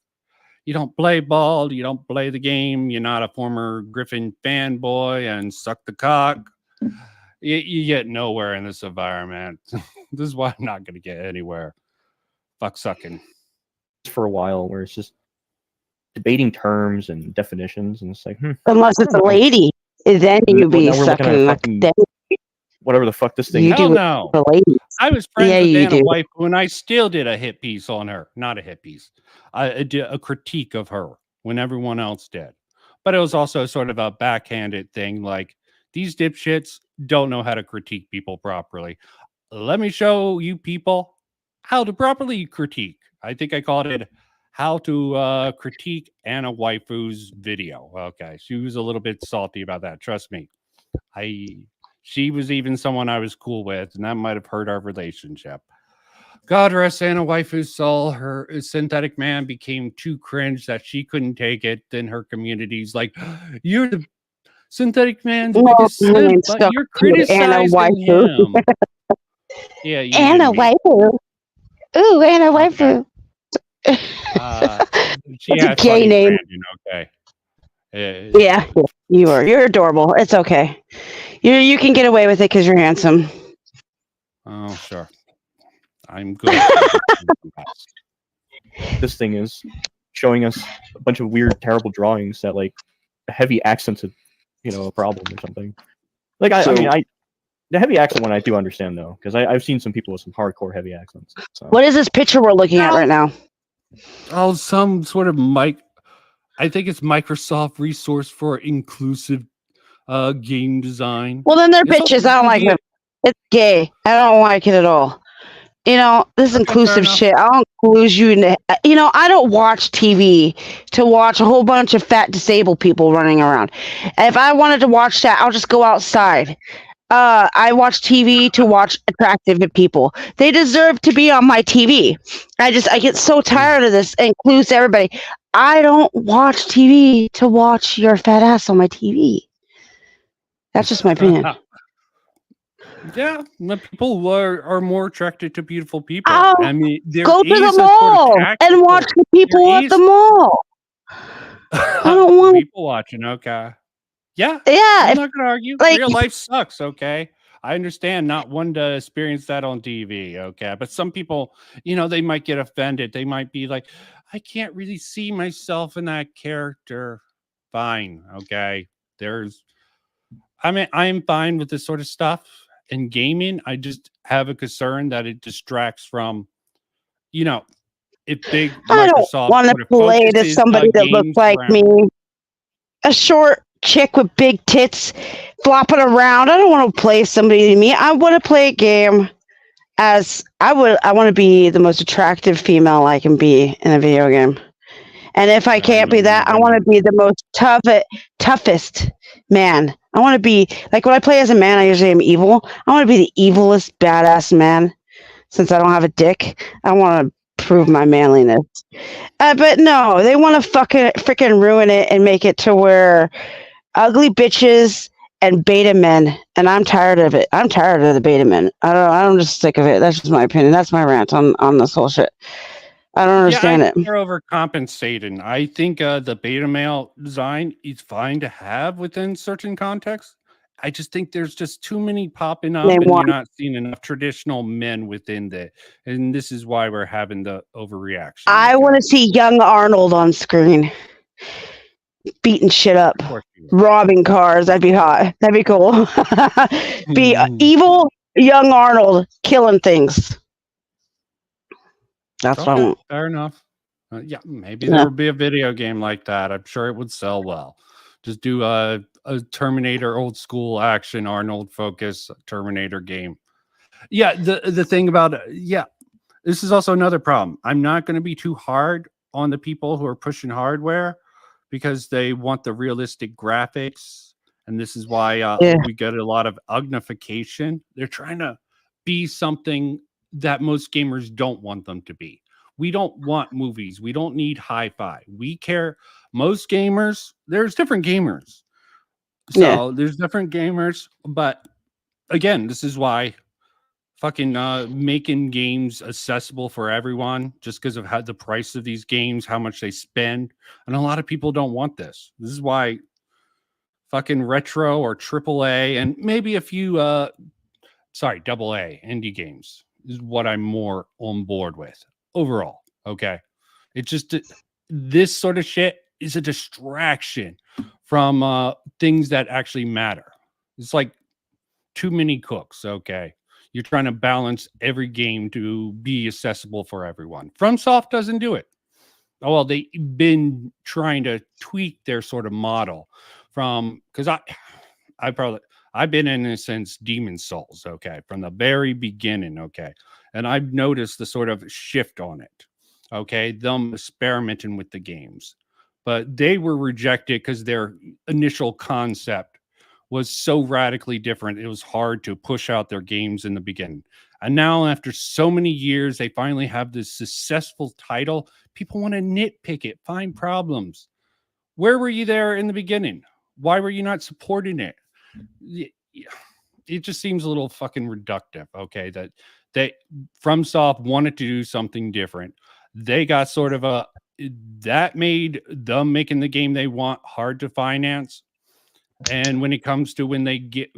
You don't play ball. You don't play the game. You're not a former Griffin fanboy and suck the cock. You get nowhere in this environment. This is why I'm not going to get anywhere. Fuck sucking. For a while, where it's just debating terms and definitions, and it's like, unless it's a lady, then you be sucking whatever the fuck this thing. Hell no. I was friends with Anna do. Wife when I still did a hit piece on her. Not a hit piece. I did a critique of her when everyone else did. But it was also sort of a backhanded thing. Like, these dipshits don't know how to critique people properly. Let me show you people how to properly critique. I think I called it how to critique Anna Waifu's video. Okay. She was a little bit salty about that. Trust me. She was even someone I was cool with, and that might have hurt our relationship. God rest Anna Waifu's soul. Her synthetic man became too cringe that she couldn't take it. Then her community's like, you're the synthetic man's biggest simp, but you're criticizing him. Yeah, Anna Waifu. Ooh, Anna Waifu. She That's had a gay funny name. branding, okay. Yeah, you are. You're adorable. It's okay. You can get away with it because you're handsome. Oh, sure. I'm good. This thing is showing us a bunch of weird, terrible drawings that like a heavy accent's a problem or something. Like I mean, the heavy accent one I do understand though, because I've seen some people with some hardcore heavy accents. So. What is this picture we're looking at right now? Oh, some sort of I think it's Microsoft resource for inclusive game design. Well, then they're bitches. I don't like them. It's gay. I don't like it at all. This inclusive shit. I don't include you in I don't watch TV to watch a whole bunch of fat disabled people running around. If I wanted to watch that, I'll just go outside. I watch TV to watch attractive people. They deserve to be on my TV. I get so tired of this. It includes everybody. I don't watch TV to watch your fat ass on my TV. That's just my opinion. Yeah, people are more attracted to beautiful people. Oh, I mean, go to the mall and watch the people at the mall. I don't want people watching. Okay. Yeah. I'm not gonna argue. Real life sucks. Okay. I understand not one to experience that on TV. Okay. But some people, they might get offended. They might be like, I can't really see myself in that character. Fine. Okay. I'm fine with this sort of stuff. In gaming, I just have a concern that it distracts from, if big Microsoft. I don't want to play to somebody that looks like me. A short chick with big tits flopping around. I don't want to play somebody to me. I want to play a game as I want to be the most attractive female I can be in a video game. And if I can't be that, I want to be the most toughest man. I want to be like when I play as a man, I usually am evil. I want to be the evilest, badass man. Since I don't have a dick, I want to prove my manliness. But no, they want to freaking ruin it and make it to where ugly bitches and beta men. And I'm tired of it. I'm tired of the beta men. I'm just sick of it. That's just my opinion. That's my rant on this whole shit. I don't understand it. They're overcompensating. I think the beta male design is fine to have within certain contexts. I just think there's just too many popping up, and you're not seeing enough traditional men within and this is why we're having the overreaction. I want to see young Arnold on screen. beating shit up, robbing cars. That'd be hot. That'd be cool. Be evil young Arnold killing things. That's what I want. Fair enough. Yeah, maybe Yeah. there would be a video game like that. I'm sure it would sell well. Just do a Terminator old school action Arnold focus Terminator game. Yeah, the thing about this is also another problem. I'm not going to be too hard on the people who are pushing hardware because they want the realistic graphics, and this is why we get a lot of ugnification. They're trying to be something that most gamers don't want them to be. We don't want movies. We don't need hi-fi. We care. Most gamers, there's different gamers. So there's different gamers, but again, this is why fucking making games accessible for everyone just because of how the price of these games, how much they spend. And a lot of people don't want this. This is why fucking retro or AAA and maybe a few AA indie games is what I'm more on board with overall. Okay. It's just this sort of shit is a distraction from things that actually matter. It's like too many cooks. Okay. You're trying to balance every game to be accessible for everyone. FromSoft doesn't do it. Oh, well, they've been trying to tweak their sort of model from, because I've been in this since Demon's Souls, okay, from the very beginning, okay, and I've noticed the sort of shift on it, okay, them experimenting with the games, but they were rejected because their initial concept was so radically different. It was hard to push out their games in the beginning. And now after so many years, they finally have this successful title. People want to nitpick it, find problems. Where were you there in the beginning? Why were you not supporting it? It just seems a little fucking reductive, okay, that FromSoft wanted to do something different. They got sort of that made them making the game they want hard to finance. And when it comes to when they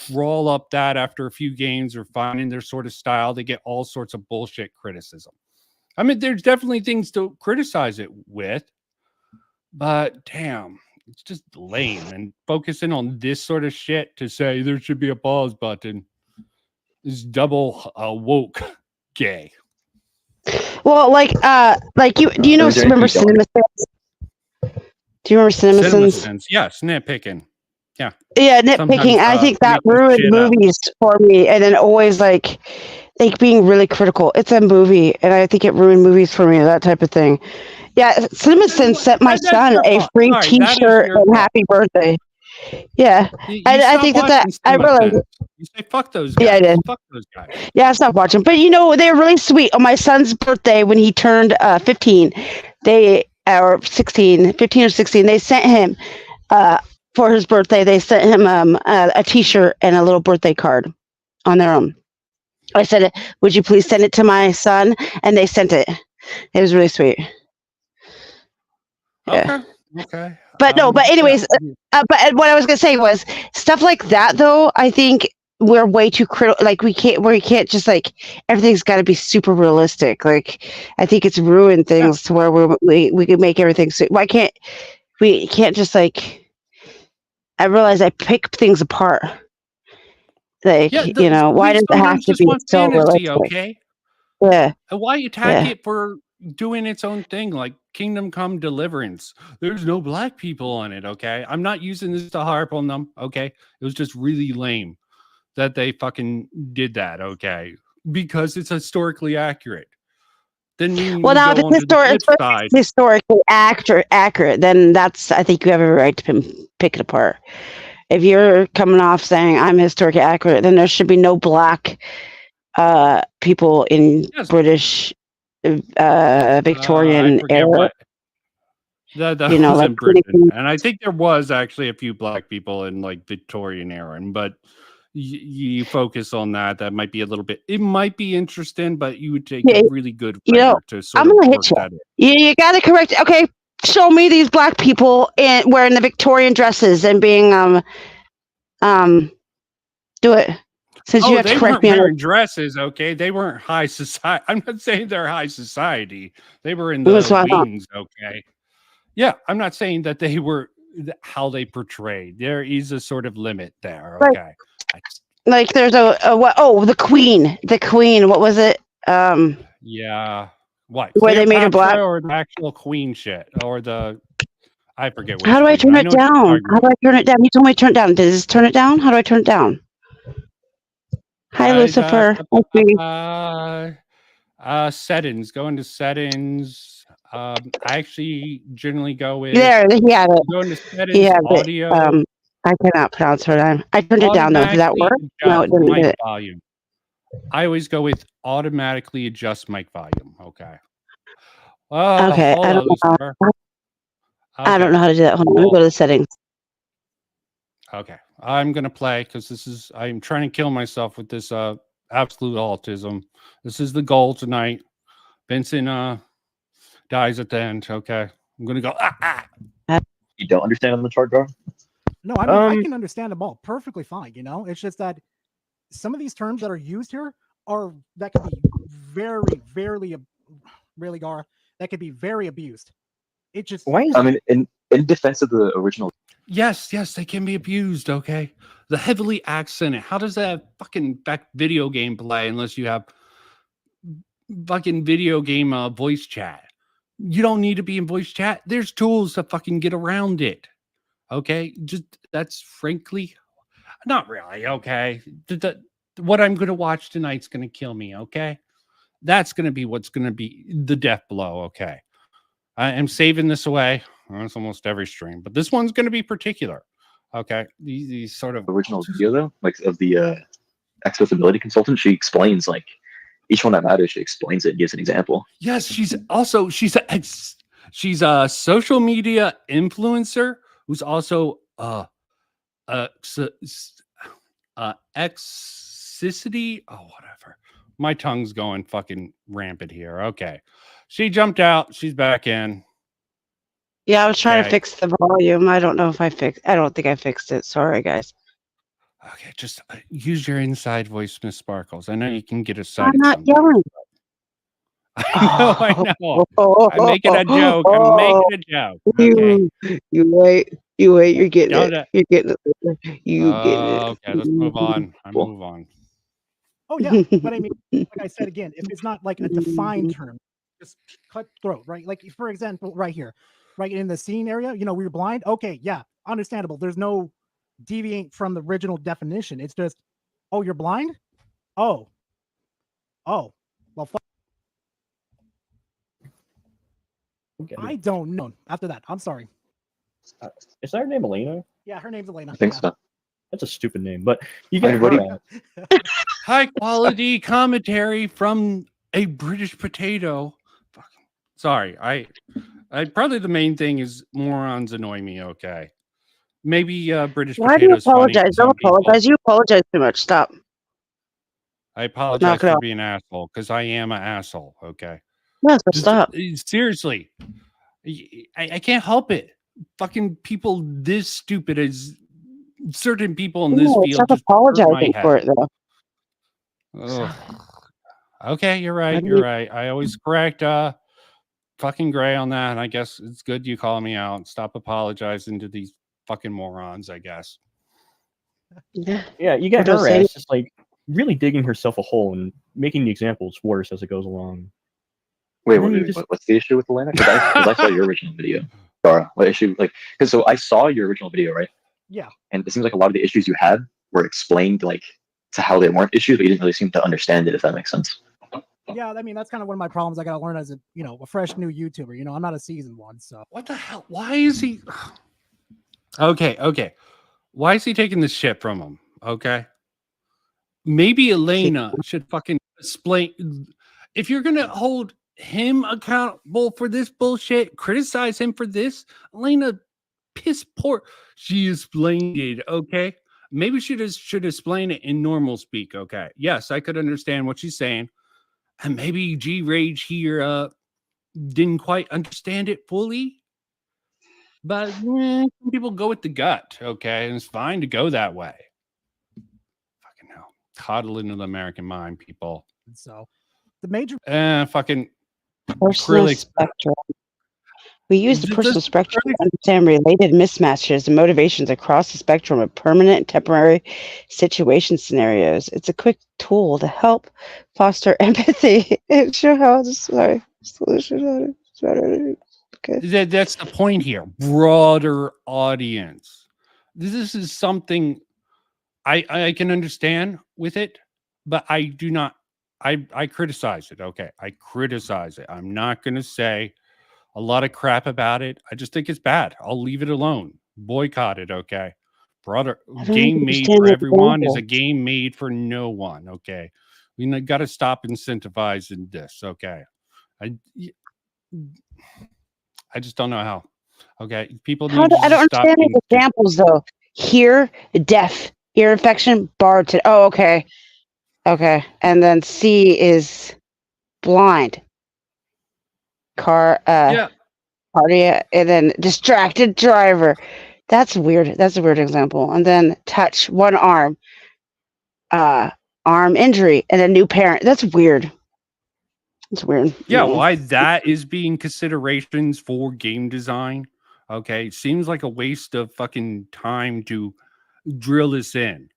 crawl up that after a few games or finding their sort of style, they get all sorts of bullshit criticism. I mean, there's definitely things to criticize it with, but damn, it's just lame. And focusing on this sort of shit to say there should be a pause button is double woke gay. Well, like you, do you know? Remember CinemaSins? Do you remember CinemaSins? Yes, nitpicking. Yeah. Yeah, nitpicking. I think that ruined movies for me, and then always like being really critical. It's a movie, and I think it ruined movies for me. That type of thing. Yeah, CinemaSins sent my son a free T-shirt and happy birthday. Yeah, I think that I realized. You say fuck those guys. Yeah, I did. Fuck those guys. Yeah, I stopped watching, but you know they're really sweet. On my son's birthday, when he turned 15, or 16, 15 or 16, they sent him for his birthday. They sent him a T-shirt and a little birthday card on their own. I said, "Would you please send it to my son?" And they sent it. It was really sweet. Yeah. Okay. But anyways, but what I was gonna say was stuff like that. Though I think we're way too critical. Like we can't just like everything's got to be super realistic. Like I think it's ruined things to where we can make everything. Why can't we can't just like? I realize I pick things apart. Like why does it have to be so realistic? Okay. Yeah. And why attack it for doing its own thing, like Kingdom Come Deliverance? There's no black people on it. Okay, I'm not using this to harp on them. Okay, it was just really lame that they fucking did that. Okay, because it's historically accurate. Then well, now if it's historically accurate, then that's I think you have a right to pick it apart. If you're coming off saying I'm historically accurate, then there should be no black people in British Victorian era. That was in Britain, and I think there was actually a few black people in like Victorian era, but you focus on that might be a little bit. It might be interesting, but you would take a really good writer to sort of work that in. You got to correct. Okay, show me these black people wearing the Victorian dresses and being do it. Since you have to correct me on wearing dresses, okay? They weren't high society. I'm not saying they're high society. They were in the wings, okay? Yeah, I'm not saying that they were how they portrayed. There is a sort of limit there. Right. Okay. Like there's a what? Oh, the Queen. The Queen. What was it? Yeah. What? Where they made her black. Cleopatra or the actual Queen shit or the I forget which. How do I Queen. turn it down? How do I turn it down? You told me to turn it down. Did this turn it down? How do I turn it down? Hi, Lucifer. Settings. Go into settings. I actually generally go with There. He had it. Go into settings. He had Audio. it. I cannot pronounce her name. I turned it down though. Does that work? No, it didn't. Mic Did it? volume. I always go with automatically adjust mic volume. Okay. Okay. Hold I on, don't know. Lucifer. I don't know how to do that. Hold on. Let me go to the settings. Okay, I'm gonna play because I'm trying to kill myself with this absolute autism. This is the goal tonight. Vincent dies at the end. Okay, I'm gonna go. You don't understand on the chart, Gar? No, I mean I can understand them all perfectly fine. You know, it's just that some of these terms that are used here are that could be very, really Gar, that could be very abused. It just I mean, in defense of the original. Yes, they can be abused. Okay, the heavily accented. How does that fucking affect video game play unless you have fucking video game voice chat? You don't need to be in voice chat. There's tools to fucking get around it. Okay, just that's frankly not really okay. What I'm gonna watch tonight's gonna kill me. Okay, that's gonna be what's gonna be the death blow. Okay, I am saving this away. It's almost every stream, but this one's going to be particular. Okay, these sort of original video though, like of the accessibility consultant, she explains like each one that matters. She explains it and gives an example. Yes, she's a social media influencer who's also exicity. Oh, whatever. My tongue's going fucking rampant here. Okay, she jumped out. She's back in. Yeah, I was trying to fix the volume. I don't know if I fixed. I don't think I fixed it. Sorry, guys. Okay, just use your inside voice, Miss Sparkles. I know you can get a side. I'm not yelling. I know. I'm making a joke. I'm making a joke. Okay. You wait. You're getting it. You're getting it. You getting it. Okay, let's move on. Move on. Oh yeah, but I mean, like I said again, if it's not like a defined term, just cut throat, right? Like for example, right here. Right in the scene area, you know, we were blind. Okay, yeah, understandable. There's no deviate from the original definition. It's just, oh, you're blind? Oh, well, I don't know. After that, I'm sorry. Is that her name Elena? Yeah, her name's Elena. I think so. That's a stupid name, but you get her. High quality commentary from a British potato. Sorry, I probably the main thing is morons annoy me. Okay, maybe British. Why do you apologize? Don't apologize. You apologize too much. Stop. I apologize for being an asshole because I am an asshole. Okay. No, stop. Seriously, I can't help it. Fucking people this stupid as certain people in this field. Stop apologizing for it though. Ugh. Okay, you're right. You're right. I always correct. Fucking Gray on that. I guess it's good you call me out. Stop apologizing to these fucking morons, I guess. Yeah, you get her ass just like really digging herself a hole and making the examples worse as it goes along. Wait, what's the issue with Elena? Because I saw your original video. Dara, what issue? Like, because so I saw your original video, right? Yeah. And it seems like a lot of the issues you had were explained like to how they weren't issues, but you didn't really seem to understand it, if that makes sense. Yeah, I mean that's kind of one of my problems. I got to learn as a fresh new YouTuber. You know, I'm not a seasoned one. So what the hell? Why is he? Okay. Why is he taking this shit from him? Okay. Maybe Elena should fucking explain. If you're gonna hold him accountable for this bullshit, criticize him for this, Elena, piss poor. She explained it. Okay. Maybe she should explain it in normal speak. Okay. Yes, I could understand what she's saying. And maybe G Rage here didn't quite understand it fully. But some people go with the gut, okay? And it's fine to go that way. Fucking hell. Coddle into the American mind, people. So the major fucking acrylic. We use the personal spectrum to understand related mismatches and motivations across the spectrum of permanent and temporary situation scenarios. It's a quick tool to help foster empathy and show how the solution. Okay. That's the point here. Broader audience. This is something I can understand with it, but I do not. I criticize it. Okay, I criticize it. I'm not going to say a lot of crap about it. I just think it's bad. I'll leave it alone. Boycott it. Okay. Broader game made for everyone is a game made for no one. Okay. We got to stop incentivizing this. Okay. I just don't know how. Okay. People need I don't understand the examples though. Hear, deaf, ear infection, barred. Oh, okay. Okay. And then C is blind. Cardiac, and then distracted driver. That's weird. That's a weird example. And then touch, one arm, arm injury, and a new parent. That's weird. It's weird. Yeah, why that is being considerations for game design. Okay, seems like a waste of fucking time to drill this in.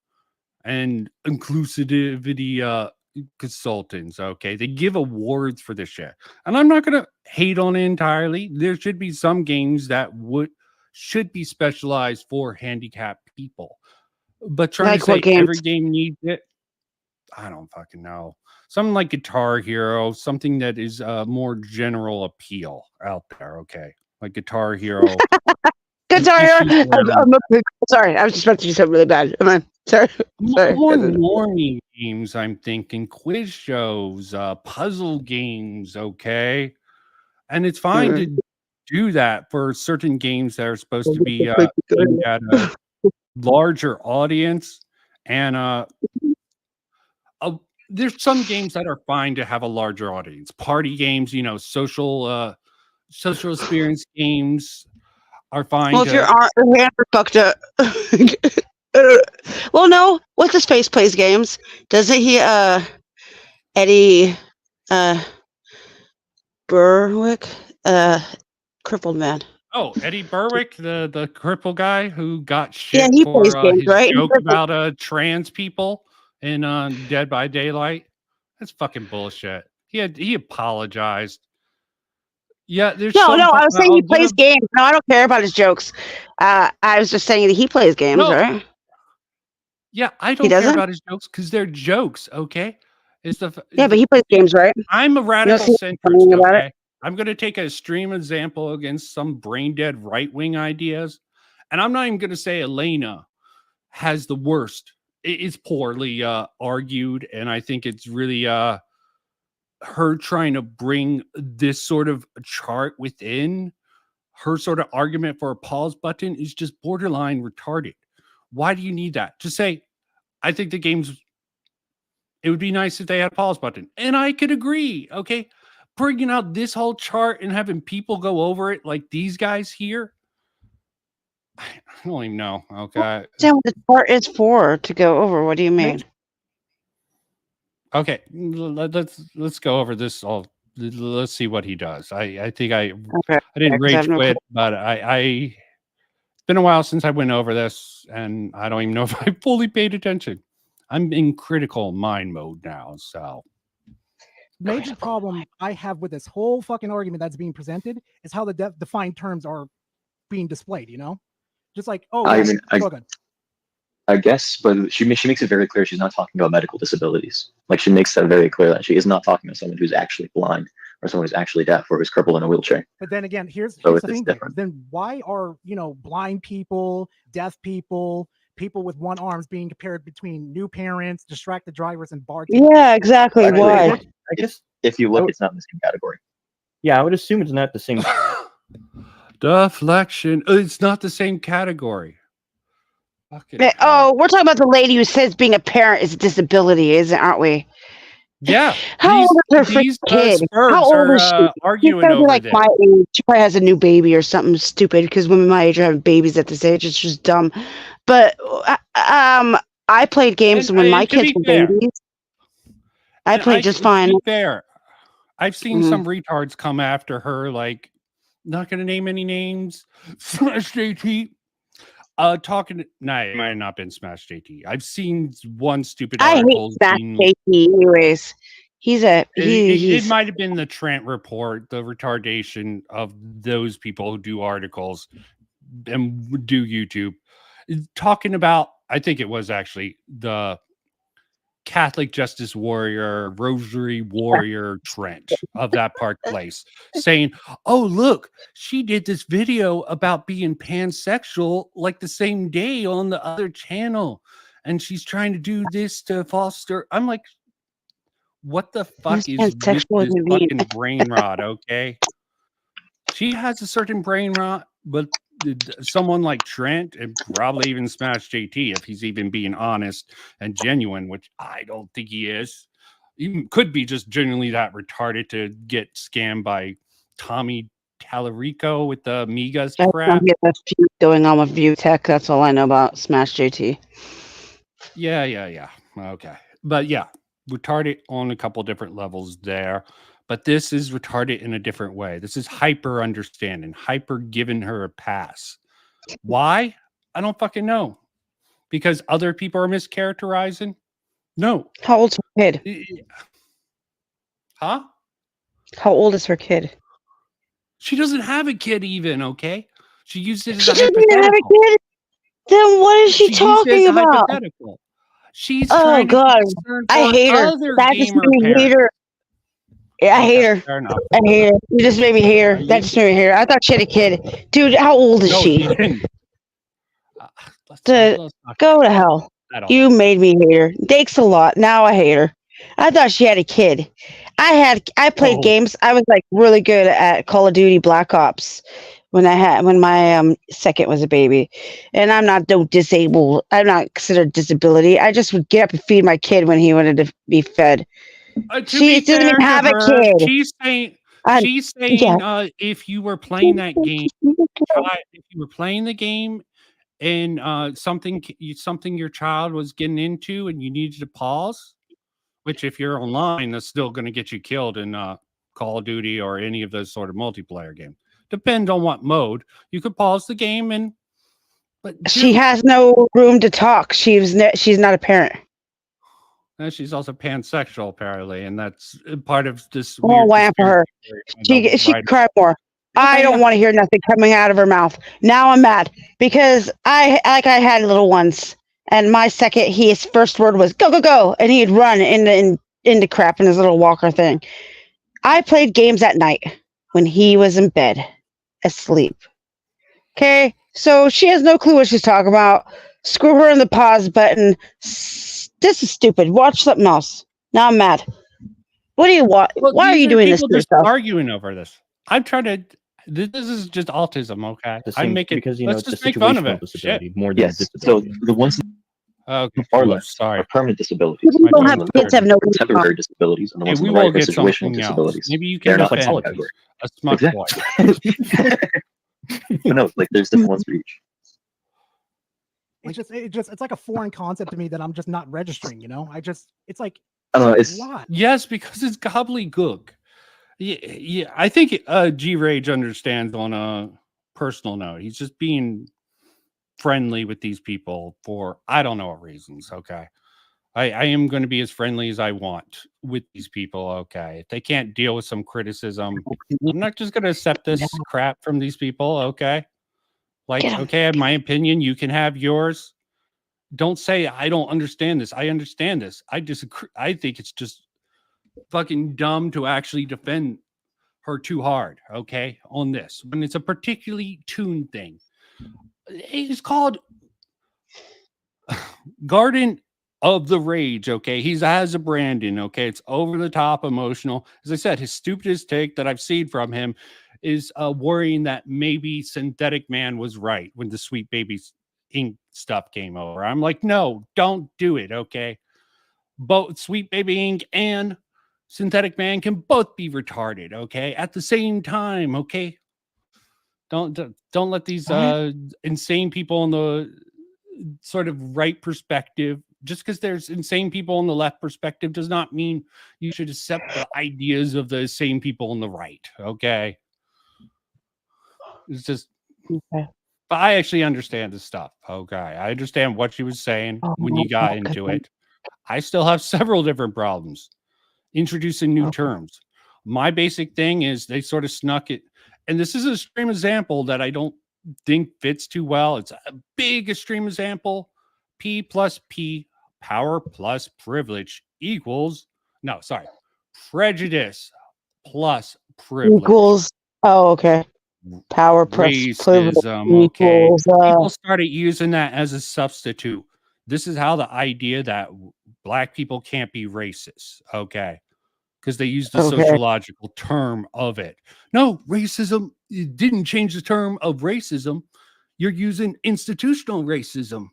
And inclusivity consultants, okay, they give awards for this shit, and I'm not gonna hate on it entirely. There should be some games that should be specialized for handicapped people, but trying to say every game needs it, I don't fucking know. Something like Guitar Hero, something that is more general appeal out there. Okay, like Guitar Hero. Guitar Hero. Sorry, I was just about to do something really bad. Am I? Sorry. More warning games, I'm thinking quiz shows, puzzle games, okay? And it's fine to do that for certain games that are supposed to be aimed at a larger audience. And there's some games that are fine to have a larger audience. Party games, social experience games are fine. Well, if your hands are fucked up. Well, no. What's his face plays games? Doesn't he? Eddie Berwick, crippled man. Oh, Eddie Berwick, the crippled guy who got shit yeah, he for plays games, his right? joke about trans people in Dead by Daylight. That's fucking bullshit. He apologized. Yeah, there's no. I was saying he plays games. No, I don't care about his jokes. I was just saying that he plays games, right? Yeah, I don't care about his jokes because they're jokes. Okay, yeah, but he plays games, right? I'm a radical centrist. Okay, I'm going to take an extreme example against some brain dead right wing ideas, and I'm not even going to say Elena has the worst. It's poorly argued, and I think it's really her trying to bring this sort of chart within her sort of argument for a pause button is just borderline retarded. Why do you need that? Just say, I think the games, it would be nice if they had a pause button. And I could agree, okay? Bringing out this whole chart and having people go over it like these guys here, I don't even know, okay? What the chart is for to go over. What do you mean? Okay, let's go over this all. Let's see what he does. I think I didn't rage quit, but it's been a while since I went over this, and I don't even know if I fully paid attention. I'm in critical mind mode now, so. Major problem I have with this whole fucking argument that's being presented is how the defined terms are being displayed, Just like, I guess, but she makes it very clear she's not talking about medical disabilities. Like, she makes that very clear that she is not talking about someone who's actually blind or someone who's actually deaf or who's crippled in a wheelchair. But then again, here's the thing. Then why are, blind people, deaf people, people with one arms being compared between new parents, distracted drivers, and bartenders? Yeah, exactly. Actually, why? I guess if you look, it's not in the same category. Yeah, I would assume it's not the same. Deflection. It's not the same category. We're talking about the lady who says being a parent is a disability, aren't we? Yeah. How old is her kid? How old is she? Arguing over like my age. She probably has a new baby or something stupid because women my age are having babies at this age. It's just dumb. But I played games when my kids were babies. I played just fine. Fair. I've seen some retards come after her, like not going to name any names. Smash JT. Talking. No, it might have not been Smash JT. I've seen one stupid I hate article. Smash JT. Anyways, It might have been the Trent report, the retardation of those people who do articles and do YouTube, talking about. I think it was actually the Catholic Justice Warrior, Rosary Warrior Trent of that Park Place, saying, "Oh, look, she did this video about being pansexual like the same day on the other channel, and she's trying to do this to foster." I'm like, what the fuck is with this fucking brain rot? Okay, she has a certain brain rot, but someone like Trent and probably even Smash JT, if he's even being honest and genuine, which I don't think he is, he could be just genuinely that retarded to get scammed by Tommy Tallarico with the Migas crap. That's going on with View Tech. That's all I know about Smash JT. Yeah. Okay, but yeah, retarded on a couple different levels there. But this is retarded in a different way. This is hyper understanding, hyper giving her a pass. Why? I don't fucking know. Because other people are mischaracterizing? No. How old's her kid? Huh? How old is her kid? She doesn't have a kid even, okay? She used it as She a doesn't hypothetical. have a kid? Then what is she used it talking as a about? hypothetical. She's Oh trying to God, be concerned I for hate her. other That just gamer made me hate parents. her. Yeah, I hate her. Fair enough. I hate her. You just made me hate her. That just made me hate her. I thought she had a kid. Dude, how old is No, she? he didn't. Go to hell. You made me hate her. Thanks a lot. Now I hate her. I thought she had a kid. I played games. I was like really good at Call of Duty Black Ops when my second was a baby. And I'm not disabled. I'm not considered disability. I just would get up and feed my kid when he wanted to be fed. She doesn't even have a kid. She's saying if you were playing that game, if you were playing the game and something your child was getting into and you needed to pause, which if you're online, that's still going to get you killed in Call of Duty or any of those sort of multiplayer games. Depends on what mode. You could pause the game but she has no room to talk. She's not a parent. And she's also pansexual, apparently, and that's part of this. Oh, wham for her. She cried more. I don't want to hear nothing coming out of her mouth. Now I'm mad because I had little ones, and my second, his first word was go go go, and he'd run into crap in his little walker thing. I played games at night when he was in bed, asleep. Okay, so she has no clue what she's talking about. Screw her in the pause button. This is stupid. Watch something else. Now I'm mad. What do you want? Why are you doing this to just yourself? arguing over this. I'm trying to. This is just autism, okay? I'm making because let's just make fun of it. Shit. More than So the ones far left are permanent disabilities. People don't have kids have no temporary disabilities, and the ones we on the will right are get situational something else. disabilities. Maybe you can They're not like defend category. a smart boy. But no, like there's different ones for each. It's like a foreign concept to me that I'm just not registering. It's like I don't know. It's what? Yes, because it's gobbledygook. Yeah. I think G Rage understands on a personal note. He's just being friendly with these people for I don't know what reasons. Okay, I am going to be as friendly as I want with these people. Okay, if they can't deal with some criticism, I'm not just going to accept this crap from these people. Okay. Like, okay, I have my opinion. You can have yours. Don't say I don't understand this. I understand this. I disagree. I think it's just fucking dumb to actually defend her too hard. Okay, on this when it's a particularly tuned thing. It's called Garden of the Rage. Okay, he has a branding. Okay, it's over the top emotional. As I said, his stupidest take that I've seen from him is worrying that maybe Synthetic Man was right when the Sweet Baby Inc. stuff came over. I'm like, no, don't do it, okay? Both Sweet Baby Inc. and Synthetic Man can both be retarded, okay? At the same time, okay? Don't let these insane people in the sort of right perspective, just because there's insane people in the left perspective does not mean you should accept the ideas of the same people on the right, okay? It's just, Okay. but I actually understand the stuff. Okay. I understand what she was saying when you got into it. I still have several different problems introducing new terms. My basic thing is they sort of snuck it. And this is a extreme example that I don't think fits too well. It's a big extreme example. P plus P, power plus privilege equals, no, sorry, prejudice plus privilege. Equals, oh, okay. Power plus privilege Racism. Okay. equals, People started using that as a substitute. This is how the idea that black people can't be racist. Okay. Because they used the okay. sociological term of it. No, racism, it didn't change the term of racism. You're using institutional racism,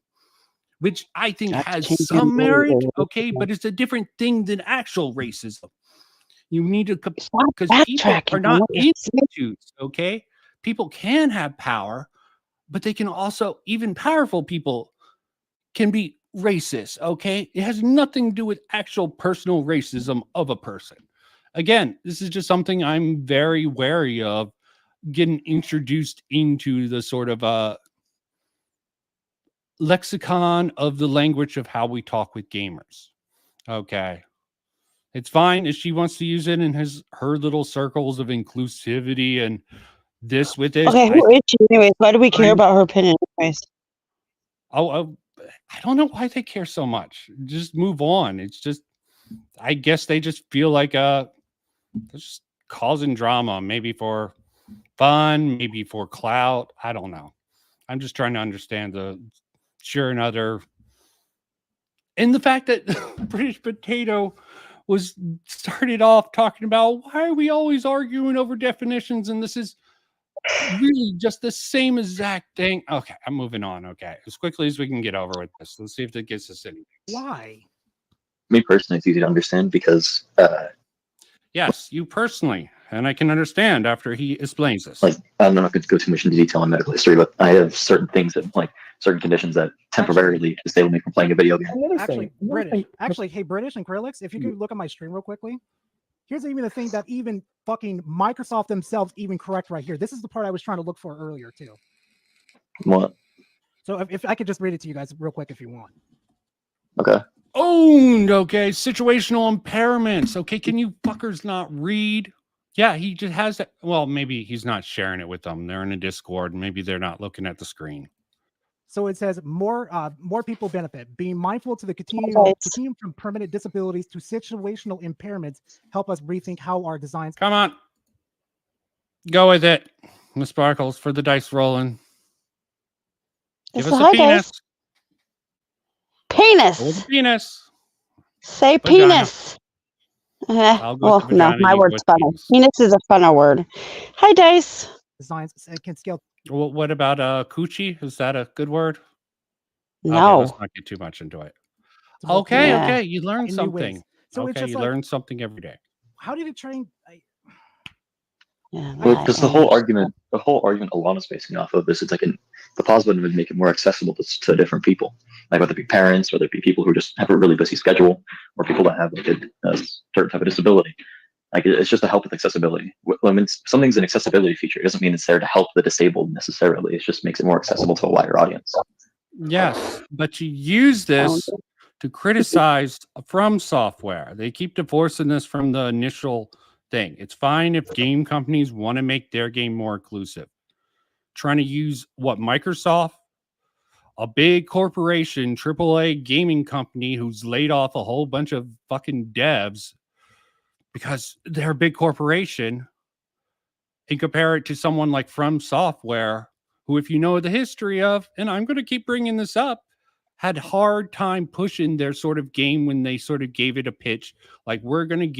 which I think has some merit, okay, but it's a different thing than actual racism. You need to, because people are not institutes, okay? People can have power, but they can also, even powerful people can be racist, okay? It has nothing to do with actual personal racism of a person. Again, this is just something I'm very wary of getting introduced into the sort of lexicon of the language of how we talk with gamers. Okay. It's fine if she wants to use it in her little circles of inclusivity and this with it. Okay, who is she anyways? Why do we care about her opinion anyways? Oh, I don't know why they care so much. Just move on. It's just, I guess they just feel like they're just causing drama, maybe for fun, maybe for clout. I don't know. I'm just trying to understand the sure and other. And the fact that British Potato was started off talking about why are we always arguing over definitions, and this is really just the same exact thing. Okay, I'm moving on. Okay, as quickly as we can get over with this. Let's see if that gets us anything. Why? Me personally, it's easy to understand because yes, you personally, and I can understand after he explains this. Like, I'm not going to go too much into detail on medical history, but I have certain things that, like, certain conditions that temporarily disable me from playing a video game. Actually, British. Actually, hey, British and Krillix, if you could look at my stream real quickly. Here's even the thing that even fucking Microsoft themselves even correct right here. This is the part I was trying to look for earlier too. What? So if I could just read it to you guys real quick if you want. Okay. Owned. Okay, situational impairments. Okay, can you fuckers not read? Yeah, he just has that. Well, maybe he's not sharing it with them. They're in a Discord. Maybe they're not looking at the screen. So it says more people benefit. Being mindful to the continuum from permanent disabilities to situational impairments help us rethink how our designs. Come on, go with it, Miss Sparkles, for the dice rolling. Give us a penis. Penis. Penis. Say Vagina. penis. I'll go with no, vagina, my you word's go with funner. Penis is a funner word. Hi, Dice. Designs can scale. Well, what about coochie? Is that a good word? No. Okay, let's not get too much into it. Okay, Yeah. okay, you learned In new something. ways. So it's Okay, just you like, learn something every day. how did it train? Because the whole argument alone is basing off of this. It's like the positive would make it more accessible to different people, like whether it be parents, whether it be people who just have a really busy schedule, or people that have like a certain type of disability. Like it's just to help with accessibility. When something's an accessibility feature, it doesn't mean it's there to help the disabled necessarily. It just makes it more accessible to a wider audience. Yes, but you use this to criticize From Software. They keep divorcing this from the initial thing. It's fine if game companies want to make their game more inclusive. Trying to use what Microsoft, a big corporation, AAA gaming company who's laid off a whole bunch of fucking devs because they're a big corporation, and compare it to someone like From Software, who, if you know the history of, and I'm going to keep bringing this up, had hard time pushing their sort of game when they sort of gave it a pitch. Like, we're not going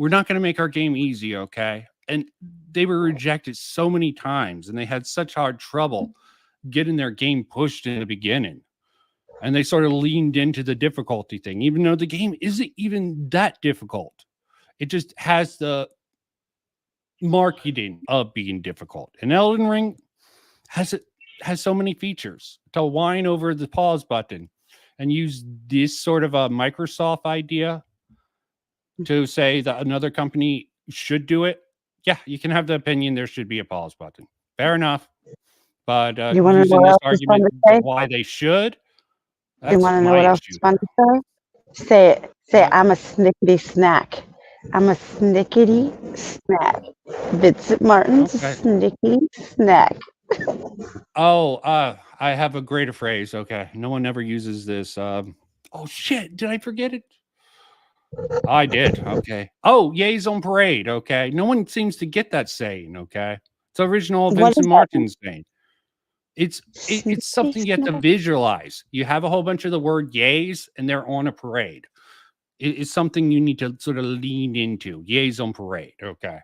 to make our game easy, okay? And they were rejected so many times, and they had such hard trouble getting their game pushed in the beginning. And they sort of leaned into the difficulty thing, even though the game isn't even that difficult. It just has the marketing of being difficult. And Elden Ring has so many features to whine over the pause button and use this sort of a Microsoft idea to say that another company should do it. yeah, you can have the opinion there should be a pause button. Fair enough. But You want to know using what this else is fun argument to for say? why they should, You that's want to know my what else issue. is fun to say? Say it. Say it. I'm a snickety snack. I'm a snickety snack. Vincent Martin's Okay. snickety snack. Oh, I have a greater phrase. Okay. No one ever uses this. Oh shit, did I forget it? I did. Okay. Oh, yays on parade. Okay. No one seems to get that saying. Okay. It's original What Vincent is that? Martin's saying. It's something you have to visualize. You have a whole bunch of the word yays and they're on a parade. It's something you need to sort of lean into. Yays on parade. Okay.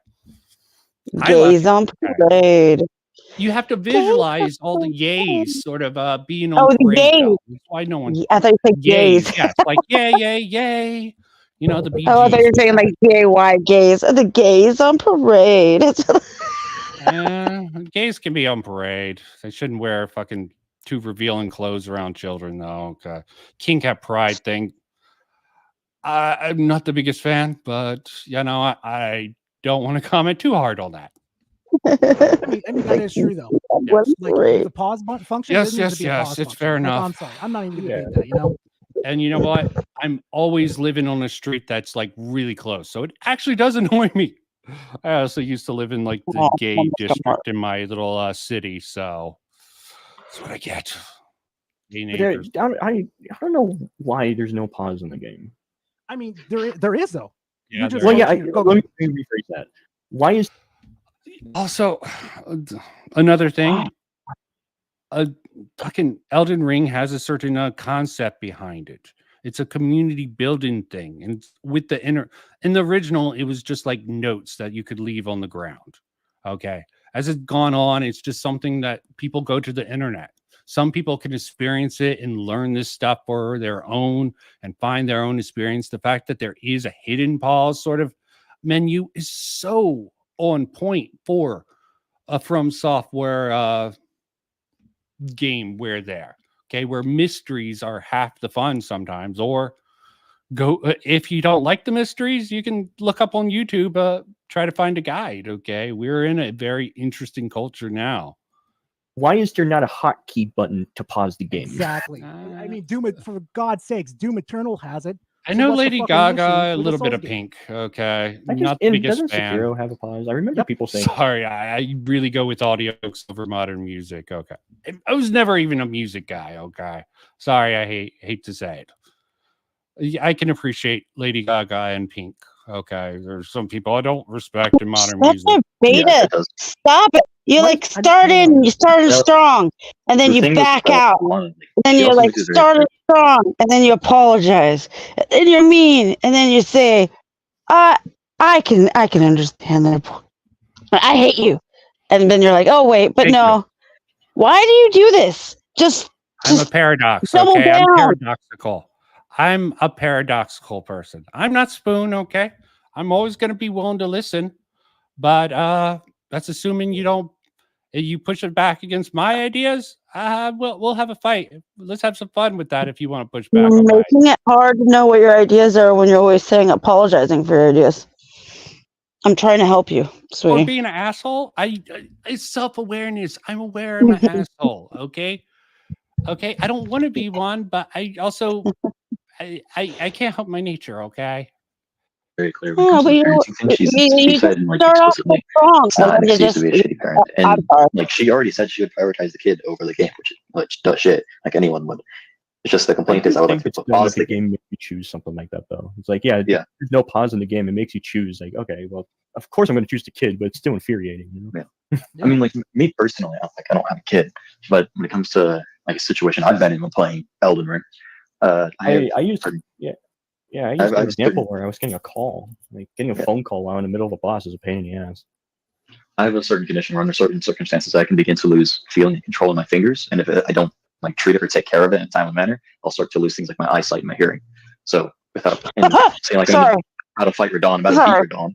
Gays on parade. You have to visualize all the yays sort of being on Oh, the parade. gays. Though. That's why no one. I thought you said gays. Yeah, it's like yay, yay, yay. You know the BGs. Oh, I thought you were saying like G-A-Y gays. The gays on parade. Gays can be on parade. They shouldn't wear fucking too revealing clothes around children, though. Okay. King Cat Pride thing. I'm not the biggest fan, but I don't want to comment too hard on that. I mean that is true though. Yes. Like the pause button function. Yes, there needs to be a pause it's function. fair Like, enough. I'm sorry, I'm not even gonna debate that. You know. And you know what? I'm always living on a street that's like really close, so it actually does annoy me. I also used to live in like the gay district in my little city, so that's what I get. I don't know why there's no pause in the game. I mean, there is though. Yeah, let me rephrase that. Why is also another thing? Fucking Elden Ring has a certain concept behind it. It's a community building thing, and with in the original, it was just like notes that you could leave on the ground. Okay, as it's gone on, it's just something that people go to the internet. Some people can experience it and learn this stuff for their own and find their own experience. The fact that there is a hidden pause sort of menu is so on point for a From Software game where mysteries are half the fun sometimes. Or go if you don't like the mysteries, you can look up on YouTube, try to find a guide. Okay, we're in a very interesting culture now. Why is there not a hotkey button to pause the game? Exactly. I mean, Doom. For God's sakes, Doom Eternal has it. I know Lady Gaga, a little bit of Pink. Okay, not the biggest doesn't fan. Sekiro have a pause? I remember people saying. Sorry, I really go with audio over modern music. Okay, I was never even a music guy. Okay, sorry, I hate to say it. I can appreciate Lady Gaga and Pink. Okay, there's some people I don't respect in modern music. Beta. Stop it. You you started strong, and then you back out. And then you're like started strong, and then you apologize. And then you're mean, and then you say, I can understand that. I hate you. And then you're like, oh wait, but no. Why do you do this? I'm a paradox. Double Okay, down. I'm paradoxical. I'm a paradoxical person. I'm not Spoon. Okay, I'm always going to be willing to listen, but that's assuming you push it back against my ideas. We'll have a fight. Let's have some fun with that if you want to push back. You're making it hard to know what your ideas are when you're always saying apologizing for your ideas. I'm trying to help you, sweetie. Or being an asshole. It's self-awareness. I'm aware I'm an asshole. Okay. I don't want to be one, but I also I can't help my nature. Okay. Very clear when it comes to the parenting thing. She said like explicitly it's not an excuse to be a shitty parent, and like she already said she would prioritize the kid over the game, which does shit like anyone would. It's just the complaint is I would like to pause the game. Make you choose something like that though. It's like there's no pause in the game. It makes you choose like okay, well of course I'm going to choose the kid, but it's still infuriating. You know? Yeah. I mean like me personally, I don't have a kid, but when it comes to like a situation I've been in when playing Elden Ring, I used an example where I was getting a call, like getting a phone call while in the middle of a boss is a pain in the ass. I have a certain condition where under certain circumstances I can begin to lose feeling and control of my fingers, and if I don't like treat it or take care of it in a timely manner, I'll start to lose things like my eyesight and my hearing. So without saying like how to fight Radon, about to beat Radon.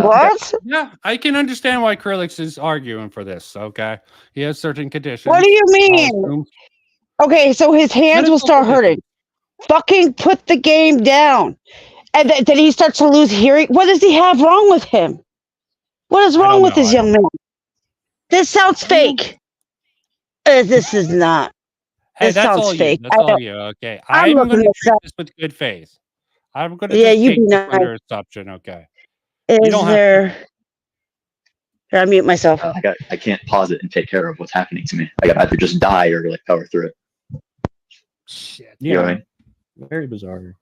What? Yeah, I can understand why Krillix is arguing for this. Okay, he has certain conditions. What do you mean? Okay, so his hands will start hurting. Fucking put the game down, and then he starts to lose hearing. What does he have wrong with him? What is wrong with this young man? This sounds fake. This is not. Hey, this that's sounds all fake. you. That's all you. Okay. I'm I'm going looking to this treat up. this with good faith. I'm going to Yeah, just you take be this nice. under assumption. Okay. Is there? Here, I mute myself. I can't pause it and take care of what's happening to me. I gotta either just die or like power through it. Shit. You know what I mean? Very bizarre.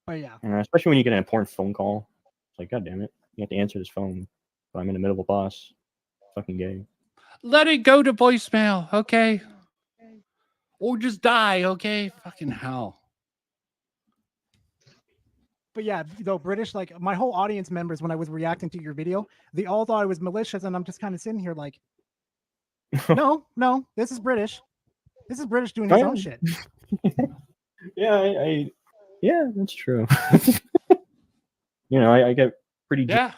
Oh yeah. Especially when you get an important phone call. It's like, God damn it, you have to answer this phone. But I'm in the middle of a boss. Fucking gay. Let it go to voicemail. Okay. Or just die. Okay. Fucking hell. But yeah, though British, like my whole audience members, when I was reacting to your video, they all thought I was malicious, and I'm just kind of sitting here like, no, this is British. This is British doing his own shit. Yeah, yeah, that's true. I get pretty. Yeah.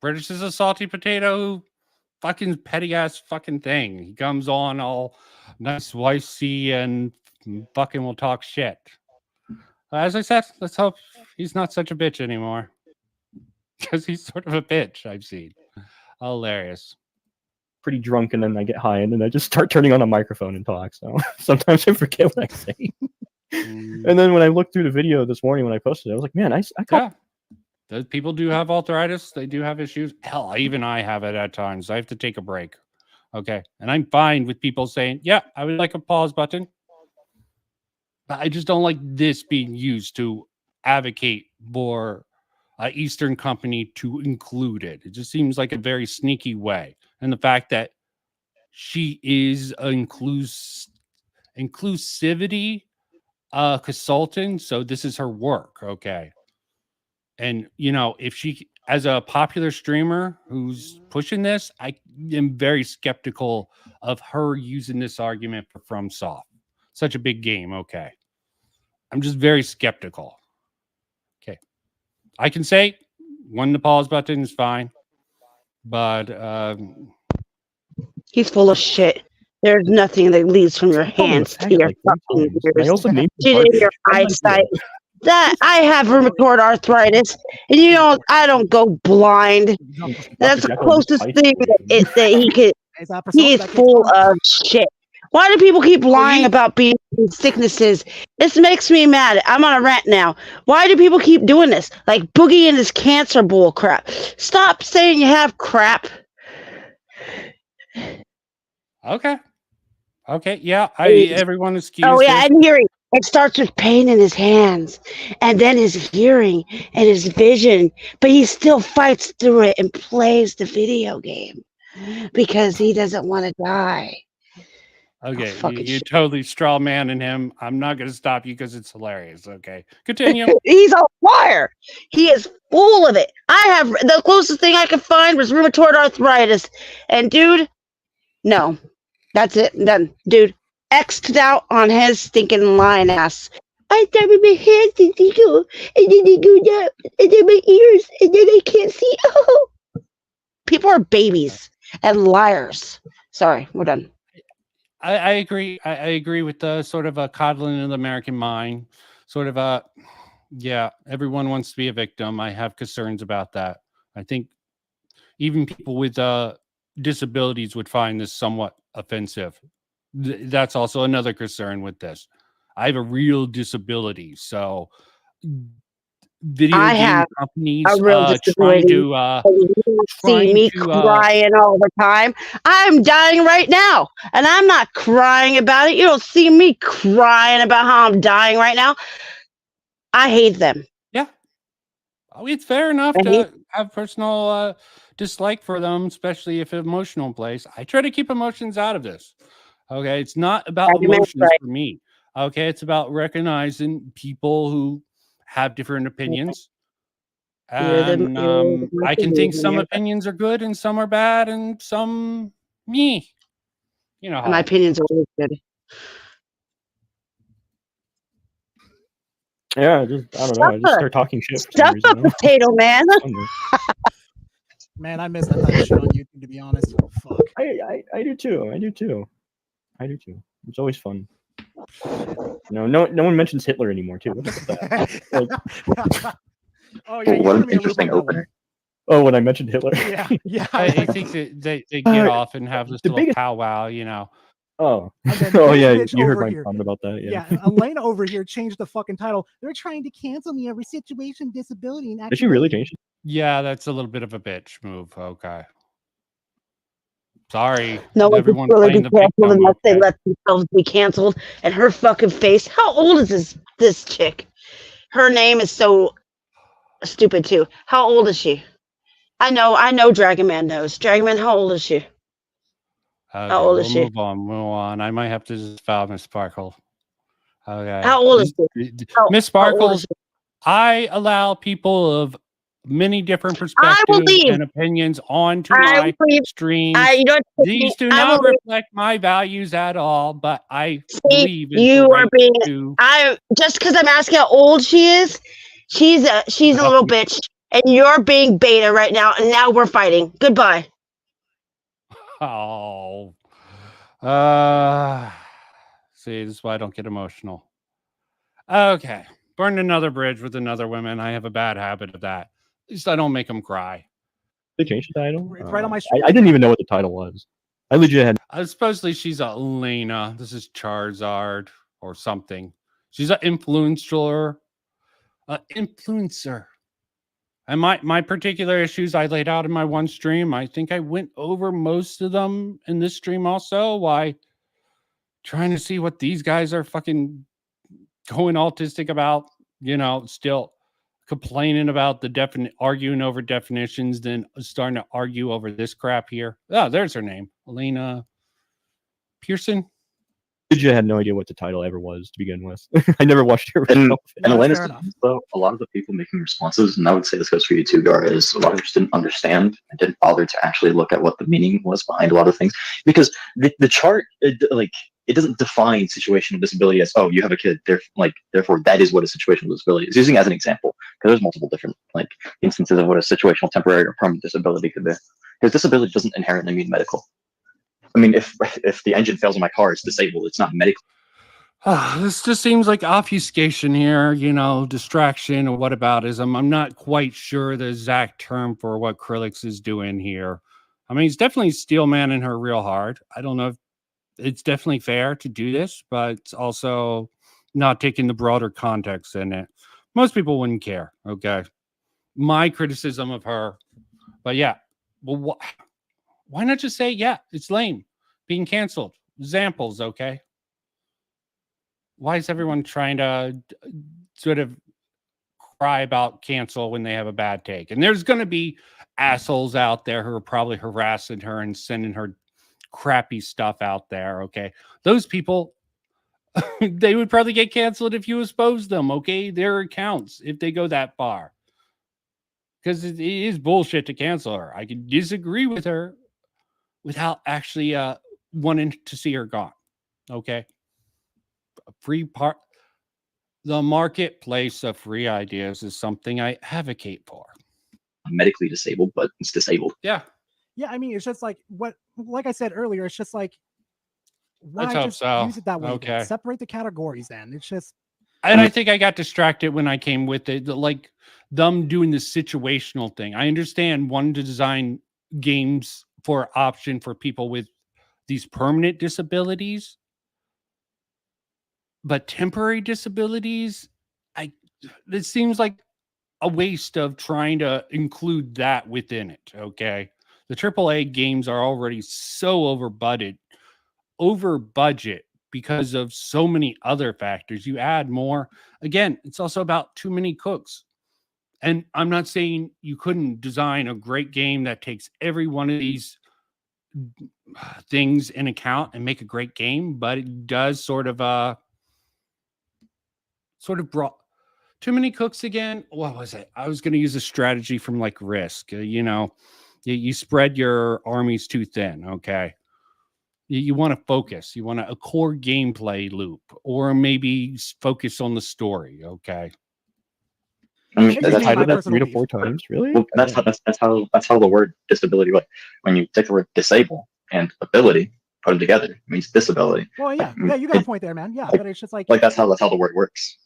British is a salty potato who fucking petty ass fucking thing. He comes on all nice wifey and fucking will talk shit. As I said, let's hope he's not such a bitch anymore. Because he's sort of a bitch, I've seen. Hilarious. Pretty drunk, and then I get high, and then I just start turning on a microphone and talk. So sometimes I forget what I say. And then when I looked through the video this morning when I posted it, I was like, man, I caught. Those people do have arthritis. They do have issues. Hell, even I have it at times. I have to take a break. Okay. And I'm fine with people saying, yeah, I would like a pause button. But I just don't like this being used to advocate for an Eastern company to include it. It just seems like a very sneaky way. And the fact that she is an inclusivity consultant, so this is her work, okay? And, if she, as a popular streamer who's pushing this, I am very skeptical of her using this argument for FromSoft. Such a big game, okay? I'm just very skeptical. Okay. I can say when the pause button is fine, but He's full of shit. There's nothing that leads from your hands to your fucking ears to your eyesight. That I have rheumatoid arthritis, and I don't go blind. That's the closest thing that he could. He is full of shit. Why do people keep lying about being sicknesses? This makes me mad. I'm on a rant now. Why do people keep doing this? Like Boogie and his cancer bull crap. Stop saying you have crap. okay. Yeah, everyone excused. Oh yeah, and hearing. It starts with pain in his hands, and then his hearing and his vision. But he still fights through it and plays the video game because he doesn't want to die. Okay, you totally straw man in him. I'm not going to stop you because it's hilarious. Okay, continue. He's a liar. He is full of it. I have the closest thing I could find was rheumatoid arthritis, and dude, no, that's it. Done, dude. X'd out on his stinking lying ass. I thought my hands didn't go, and then they go down, and then my ears, and then I can't see. Oh, people are babies and liars. Sorry, we're done. I agree. I agree with the sort of a coddling of the American mind. Sort of a, yeah, everyone wants to be a victim. I have concerns about that. I think even people with disabilities would find this somewhat offensive. That's also another concern with this. I have a real disability, so video game companies trying to see me crying all the time. I'm dying right now, and I'm not crying about it. You don't see me crying about how I'm dying right now. I hate them. Yeah, it's fair enough to have personal dislike for them, especially if emotional plays. I try to keep emotions out of this. Okay, it's not about emotions for me. Okay, it's about recognizing people who have different opinions. And I can think some opinions are good and some are bad and some me. You know how my opinions are always good. Yeah, I don't know. I just start talking shit. Stuff a potato, man. Man, I miss that type of shit on YouTube, to be honest. Oh, fuck. I do too. It's always fun. No one mentions Hitler anymore too. What's up with that? Oh yeah, what an interesting opener. Oh, when I mentioned Hitler. Yeah, yeah. I think that they get off and have this little powwow, you know. Oh, And then oh this yeah, bitch you heard over my here. comment about that. Yeah. Yeah, Elena over here changed the fucking title. They're trying to cancel me every situation, disability, and Did she really change it? Yeah, that's a little bit of a bitch move. Okay. Sorry. No one can Everyone really be playing the canceled victim. unless they Okay. let themselves be canceled. And her fucking face. How old is this chick? Her name is so stupid too. How old is she? I know Dragon Man knows. Dragon Man, how old is she? Okay, How old we'll is she? move on. I might have to just foul Miss Sparkle. Okay. How old is she? Miss How old is Sparkles, she? I allow people of many different I will perspectives leave. and opinions onto I my will leave. streams. You don't These do I not will leave. reflect my values at all, but I See, believe in the you are right being. to. I just because I'm asking how old she is. She's a little bitch, and you're being beta right now. And now we're fighting. Goodbye. Oh. See, this is why I don't get emotional. Okay. Burned another bridge with another woman. I have a bad habit of that. At least I don't make them cry. They changed the title. It's right on my stream. I didn't even know what the title was. I legit had. Supposedly she's a Elena. This is Charizard or something. She's an influencer. And my particular issues I laid out in my one stream, I think I went over most of them in this stream also. Why? Trying to see what these guys are fucking going autistic about, still complaining about arguing over definitions, then starting to argue over this crap here. Oh, there's her name. Elena Pearson. Legit had no idea what the title ever was to begin with. I never watched it. And Elena's though, a lot of the people making responses, and I would say this goes for you too, Gar, is a lot of us didn't understand and didn't bother to actually look at what the meaning was behind a lot of things. Because the chart, it doesn't define situational disability as, oh, you have a kid, therefore that is what a situational disability is. Using it as an example, because there's multiple different instances of what a situational, temporary, or permanent disability could be. Because disability doesn't inherently mean medical. I mean, if the engine fails on my car, it's disabled. It's not medical. This just seems like obfuscation here, distraction or whataboutism. I'm not quite sure the exact term for what Krillix is doing here. I mean, he's definitely steel manning her real hard. I don't know if it's definitely fair to do this, but it's also not taking the broader context in it. Most people wouldn't care, okay? My criticism of her, but yeah, well, why not just say, yeah, it's lame, being canceled? Examples, okay? Why is everyone trying to sort of cry about cancel when they have a bad take? And there's going to be assholes out there who are probably harassing her and sending her crappy stuff out there, okay? Those people, they would probably get canceled if you expose them, okay? Their accounts, if they go that far. Because it is bullshit to cancel her. I can disagree with her without actually wanting to see her gone, okay? The marketplace of free ideas is something I advocate for. Medically disabled, but it's disabled. Yeah. Yeah, I mean, it's just like I said earlier, it's just like, why Let's hope just so. use it that way? Okay. Separate the categories then. It's just. And I think I got distracted when I came with it, like them doing the situational thing. I understand wanting to design games for option for people with these permanent disabilities, but temporary disabilities, it seems like a waste of trying to include that within it. Okay. The AAA games are already so over budget because of so many other factors. You add more. Again, it's also about too many cooks. And I'm not saying you couldn't design a great game that takes every one of these things in account and make a great game, but it does sort of brought too many cooks again. What was it? I was going to use a strategy from like Risk. You spread your armies too thin. Okay. You want to focus. You want a core gameplay loop, or maybe focus on the story. Okay. I mean, that's that 3 to 4 times, really? Well, that's how the word disability, like when you take the word disable and ability, put them together, it means disability. Well, yeah, you got a point there, man. Yeah, but it's just like that's how the word works.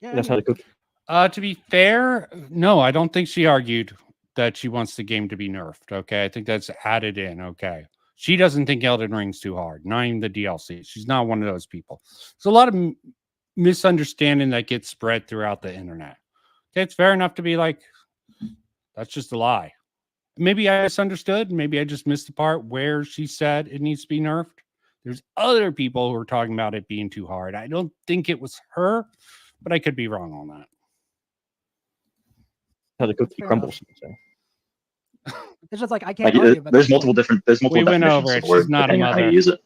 Yeah, that's how the cookie. To be fair, no, I don't think she argued that she wants the game to be nerfed. Okay, I think that's added in. Okay, she doesn't think Elden Ring's too hard, not even the DLC. She's not one of those people. There's a lot of misunderstanding that gets spread throughout the internet. Okay, it's fair enough to be like, that's just a lie. Maybe I misunderstood. Maybe I just missed the part where she said it needs to be nerfed. There's other people who are talking about it being too hard. I don't think it was her, but I could be wrong on that. How the cookie crumbles. It's just like I can't argue. There's multiple different. There's multiple. We went over it. She's not a depending on how mother. you use it.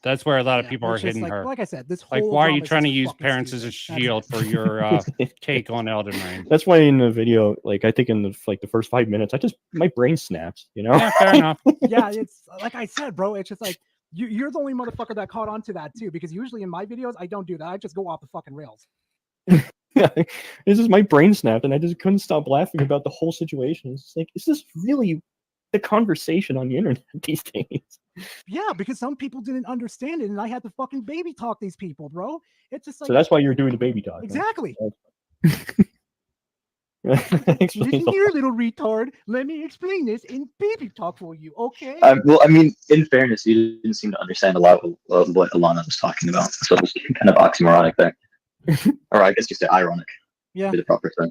That's where a lot of people are it's just hitting her. like I said, this Like, whole why are you drama is trying to just use fucking parents as a stupid. shield for your take on Elden Ring? That's why in the video, like I think in the first 5 minutes, my brain snaps. You know. Yeah, fair enough. Yeah, it's like I said, bro. It's just like you're the only motherfucker that caught on to that too. Because usually in my videos, I don't do that. I just go off the fucking rails. This is my brain snapped, and I just couldn't stop laughing about the whole situation. It's like, is this really the conversation on the internet these days? Yeah, because some people didn't understand it, and I had to fucking baby talk these people, bro. It's just like So that's why you're doing the baby talk. exactly. Explains Listen a here, little retard. Let me explain this in baby talk for you, okay? Well, I mean, in fairness, you didn't seem to understand a lot of what Alana was talking about, so it was kind of oxymoronic there. Or I guess you say ironic. Yeah. Be the proper term.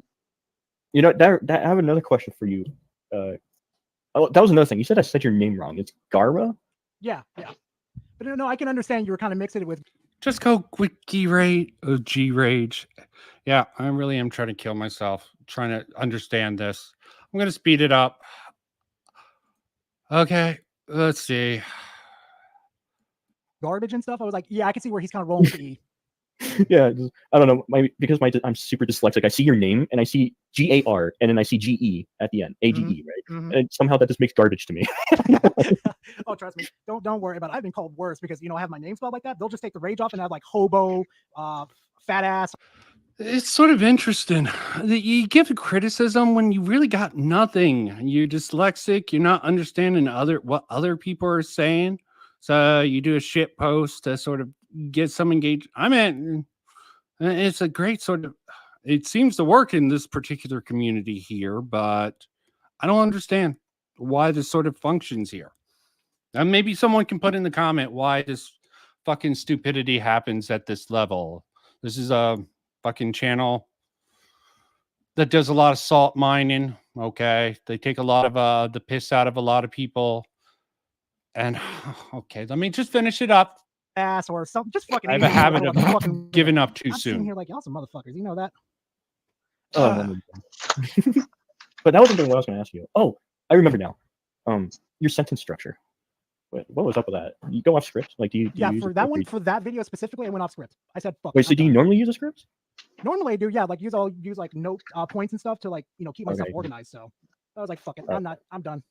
You know, that I have another question for you. That was another thing. You said I said your name wrong. It's Gara? Yeah. But no, I can understand you were kind of mixing it with. Just go G rage. Yeah, I really am trying to kill myself, trying to understand this. I'm going to speed it up. Okay, let's see. Garbage and stuff. I was like, yeah, I can see where he's kind of rolling with the E. Yeah, I don't know. Because I'm super dyslexic. I see your name and I see GAR and then I see GE at the end, AGE, right? And somehow that just makes garbage to me. Oh, trust me. Don't worry about it. I've been called worse because I have my name spelled like that. They'll just take the rage off and have like hobo, fat ass. It's sort of interesting that you give criticism when you really got nothing. You're dyslexic. You're not understanding what other people are saying. So you do a shit post to sort of get some engagement. I mean, it's a great sort of. It seems to work in this particular community here, but I don't understand why this sort of functions here. And maybe someone can put in the comment why this fucking stupidity happens at this level. This is a fucking channel that does a lot of salt mining. Okay, they take a lot of the piss out of a lot of people. And okay, let me just finish it up. Ass or something. Just fucking. I have a habit of fucking giving up too I'm sitting soon. here like y'all some motherfuckers. You know that. But that wasn't what I was going to ask you. Oh, I remember now. Your sentence structure. Wait, what was up with that? You go off script? Like, do you use For that one, for that video specifically, I went off script. I said, "Fuck." Wait, so do you normally use a script? Normally I do, yeah. Like use like note points and stuff to like keep myself Okay. organized. So I was like, "Fuck it, I'm done."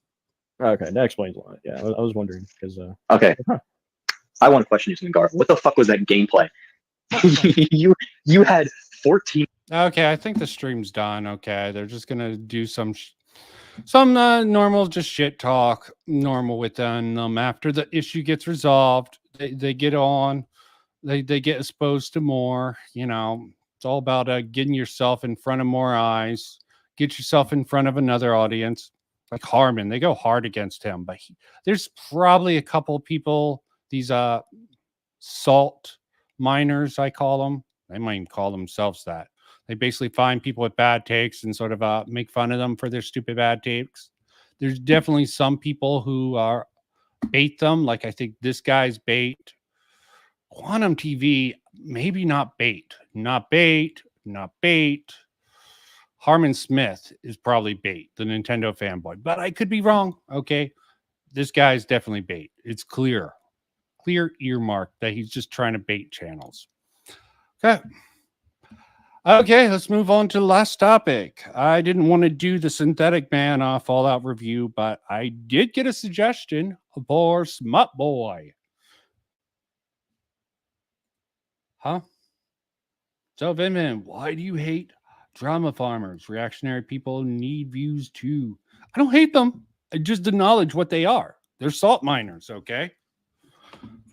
Okay, that explains a lot. Yeah, I was wondering because. Okay. I want to question you something, Gar. What the fuck was that gameplay? you had 14. Okay, I think the stream's done. Okay, they're just gonna do some normal just shit talk, normal within them. After the issue gets resolved, they get on, they get exposed to more. It's all about getting yourself in front of more eyes, get yourself in front of another audience. Like Harmon, they go hard against him, but there's probably a couple people, these salt miners, I call them. They might even call themselves that. They basically find people with bad takes and sort of make fun of them for their stupid bad takes. There's definitely some people who are bait them. Like I think this guy's bait. Quantum TV, maybe not bait. Not bait. Harmon Smith is probably bait, the Nintendo fanboy. But I could be wrong. Okay. This guy's definitely bait. It's clear earmark that he's just trying to bait channels. Okay, let's move on to the last topic. I didn't want to do the Synthetic Man Fallout review, but I did get a suggestion for Smut Boy. Huh? So, Vin, why do you hate drama farmers? Reactionary people need views too. I don't hate them. I just acknowledge what they are. They're salt miners, okay?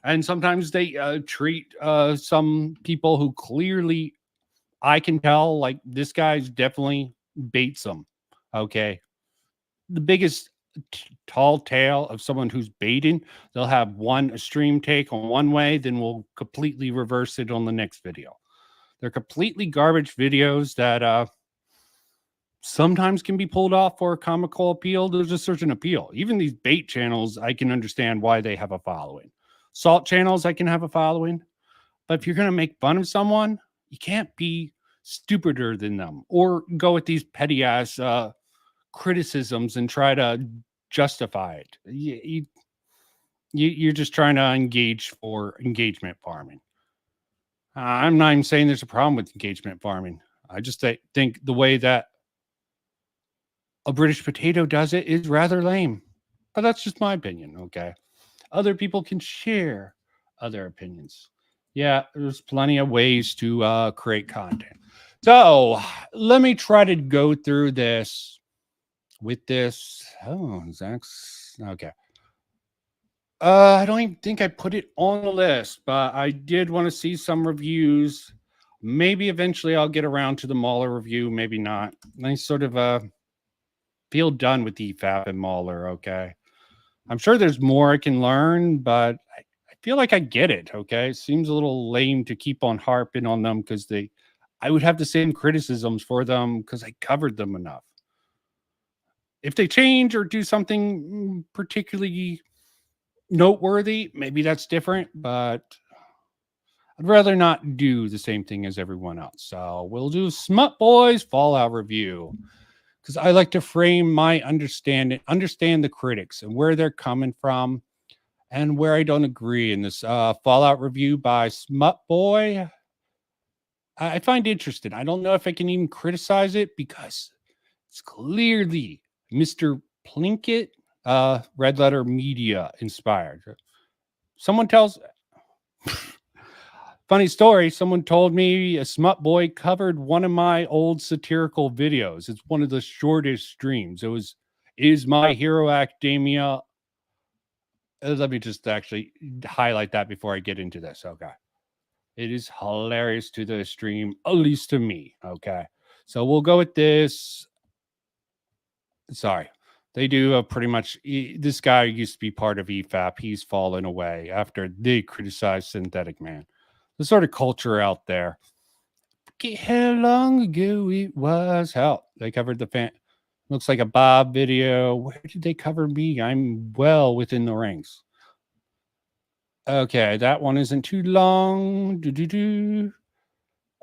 And sometimes they treat some people who clearly I can tell, like, this guy's definitely baits them. Okay. The biggest tall tale of someone who's baiting, they'll have one stream take on one way, then we'll completely reverse it on the next video. They're completely garbage videos that sometimes can be pulled off for a comical appeal. There's a certain appeal. Even these bait channels, I can understand why they have a following. Salt channels, I can have a following. But if you're going to make fun of someone, you can't be stupider than them or go with these petty ass criticisms and try to justify it. You're just trying to engage for engagement farming. I'm not even saying there's a problem with engagement farming. I just think the way that a British potato does it is rather lame. But that's just my opinion, okay? Other people can share other opinions. Yeah, there's plenty of ways to create content. So let me try to go through this with this. Oh, Zach's okay. I don't even think I put it on the list, but I did want to see some reviews. Maybe eventually I'll get around to the Mauler review. Maybe not. I sort of feel done with EFAP and Mauler. Okay. I'm sure there's more I can learn, but I feel like I get it. Okay. It seems a little lame to keep on harping on them because I would have the same criticisms for them because I covered them enough. If they change or do something particularly noteworthy, maybe that's different, but I'd rather not do the same thing as everyone else. So we'll do Smut Boys Fallout review because I like to frame my understand the critics and where they're coming from and where I don't agree in this Fallout review by Smut Boy. I find interesting. I don't know if I can even criticize it because it's clearly Mr. Plinkett, Red Letter Media inspired. Someone tells funny story. Someone told me a Smut Boy covered one of my old satirical videos. It's one of the shortest streams. It was Is My Hero Academia. Let me just actually highlight that before I get into this. Okay. It is hilarious to the stream, at least to me. Okay. So we'll go with this. Sorry. They do pretty much. This guy used to be part of EFAP. He's fallen away after they criticized Synthetic Man. The sort of culture out there. Forget how long ago it was. Hell, they covered the fan. Looks like a Bob video. Where did they cover me? I'm well within the ranks. Okay, that one isn't too long.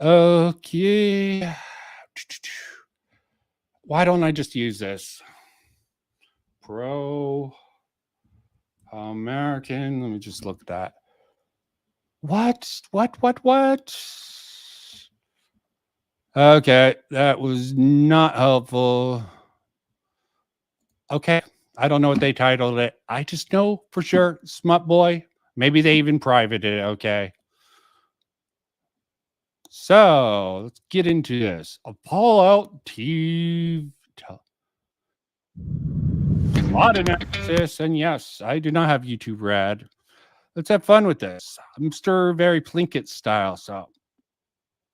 Okay. Why don't I just use this? Pro American. Let me just look at that. What? Okay, that was not helpful. Okay, I don't know what they titled it. I just know for sure, Smut Boy. Maybe they even privated it. Okay. So let's get into this. A Fallout TV. Plot analysis, and yes, I do not have YouTube Red. Let's have fun with this. I'm Mr. Very Plinkett style, so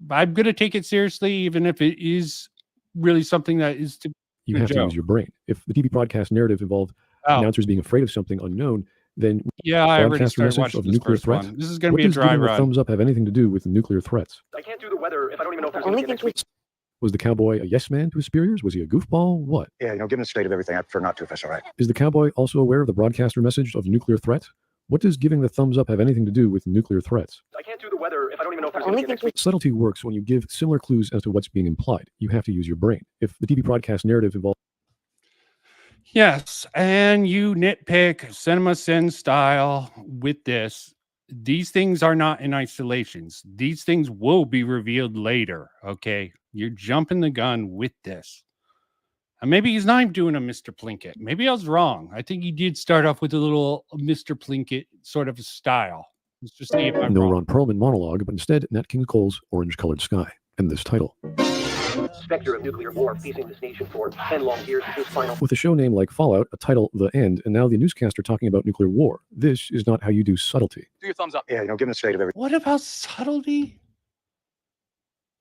I'm going to take it seriously, even if it is really something that is to. You have to use your brain. If the TV broadcast narrative involved announcers being afraid of something unknown, then yeah, I already started message watching of this nuclear first threats. one. This is going to What be a does dry giving the run. thumbs up have anything to do with nuclear threats? I can't do the weather if I don't even know if there's anything next week. Was the cowboy a yes man to his superiors? Was he a goofball? What? Yeah, given the state of everything, I prefer not to if that's all right. Is the cowboy also aware of the broadcaster message of nuclear threats? What does giving the thumbs up have anything to do with nuclear threats? I can't do the weather if I don't even know if there's anything next week. Subtlety works when you give similar clues as to what's being implied. You have to use your brain. If the TV broadcast narrative involved. Yes, and you nitpick Cinema Sin style with this. These things are not in isolations. These things will be revealed later. Okay, you're jumping the gun with this. And maybe he's not even doing a Mr. Plinkett. Maybe I was wrong. I think he did start off with a little Mr. Plinkett sort of style. Let's just see if I'm No wrong. Ron Perlman monologue, but instead Nat King Cole's Orange-Colored Sky. And this title. Spectre of nuclear war facing this nation for 10 long years is his final. With a show name like Fallout, a title, The End, and now the newscaster talking about nuclear war. This is not how you do subtlety. Do your thumbs up. Yeah, given the state of everything. What about subtlety?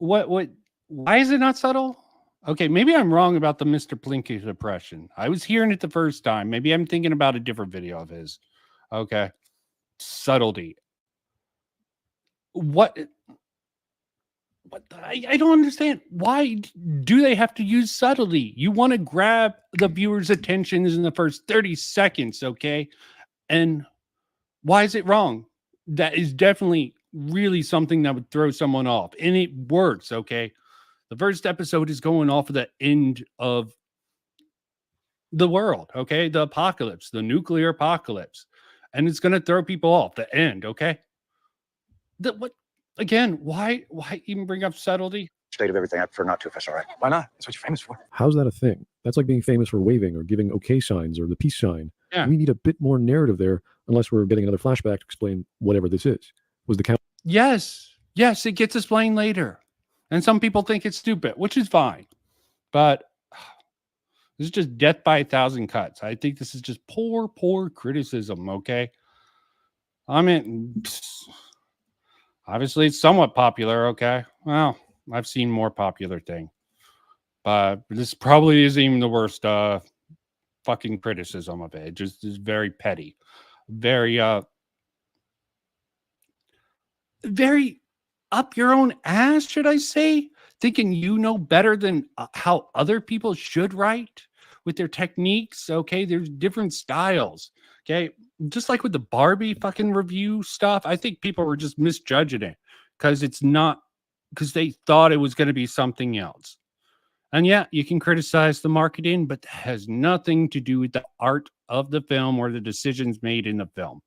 why is it not subtle? Okay, maybe I'm wrong about the Mr. Plinky depression. I was hearing it the first time. Maybe I'm thinking about a different video of his. Okay. Subtlety. What I don't understand. Why do they have to use subtlety? You want to grab the viewer's attention in the first 30 seconds, okay? And why is it wrong? That is definitely really something that would throw someone off. And it works, okay? The first episode is going off of the end of the world, okay? The apocalypse, the nuclear apocalypse. And it's going to throw people off the end, okay? Again, why even bring up subtlety? State of everything, I prefer not to, if that's all right. Why not? That's what you're famous for. How's that a thing? That's like being famous for waving or giving okay signs or the peace sign. Yeah. We need a bit more narrative there, unless we're getting another flashback to explain whatever this is. Was the count? Yes, it gets explained later. And some people think it's stupid, which is fine. But this is just death by 1,000 cuts. I think this is just poor criticism, okay? I mean, obviously it's somewhat popular, okay? Well, I've seen more popular thing. But this probably isn't even the worst fucking criticism of it. It just is very petty. Very up your own ass, should I say? Thinking you know better than how other people should write with their techniques. Okay, there's different styles. Okay, just like with the Barbie fucking review stuff, I think people were just misjudging it because they thought it was going to be something else. And yeah, you can criticize the marketing, but that has nothing to do with the art of the film or the decisions made in the film.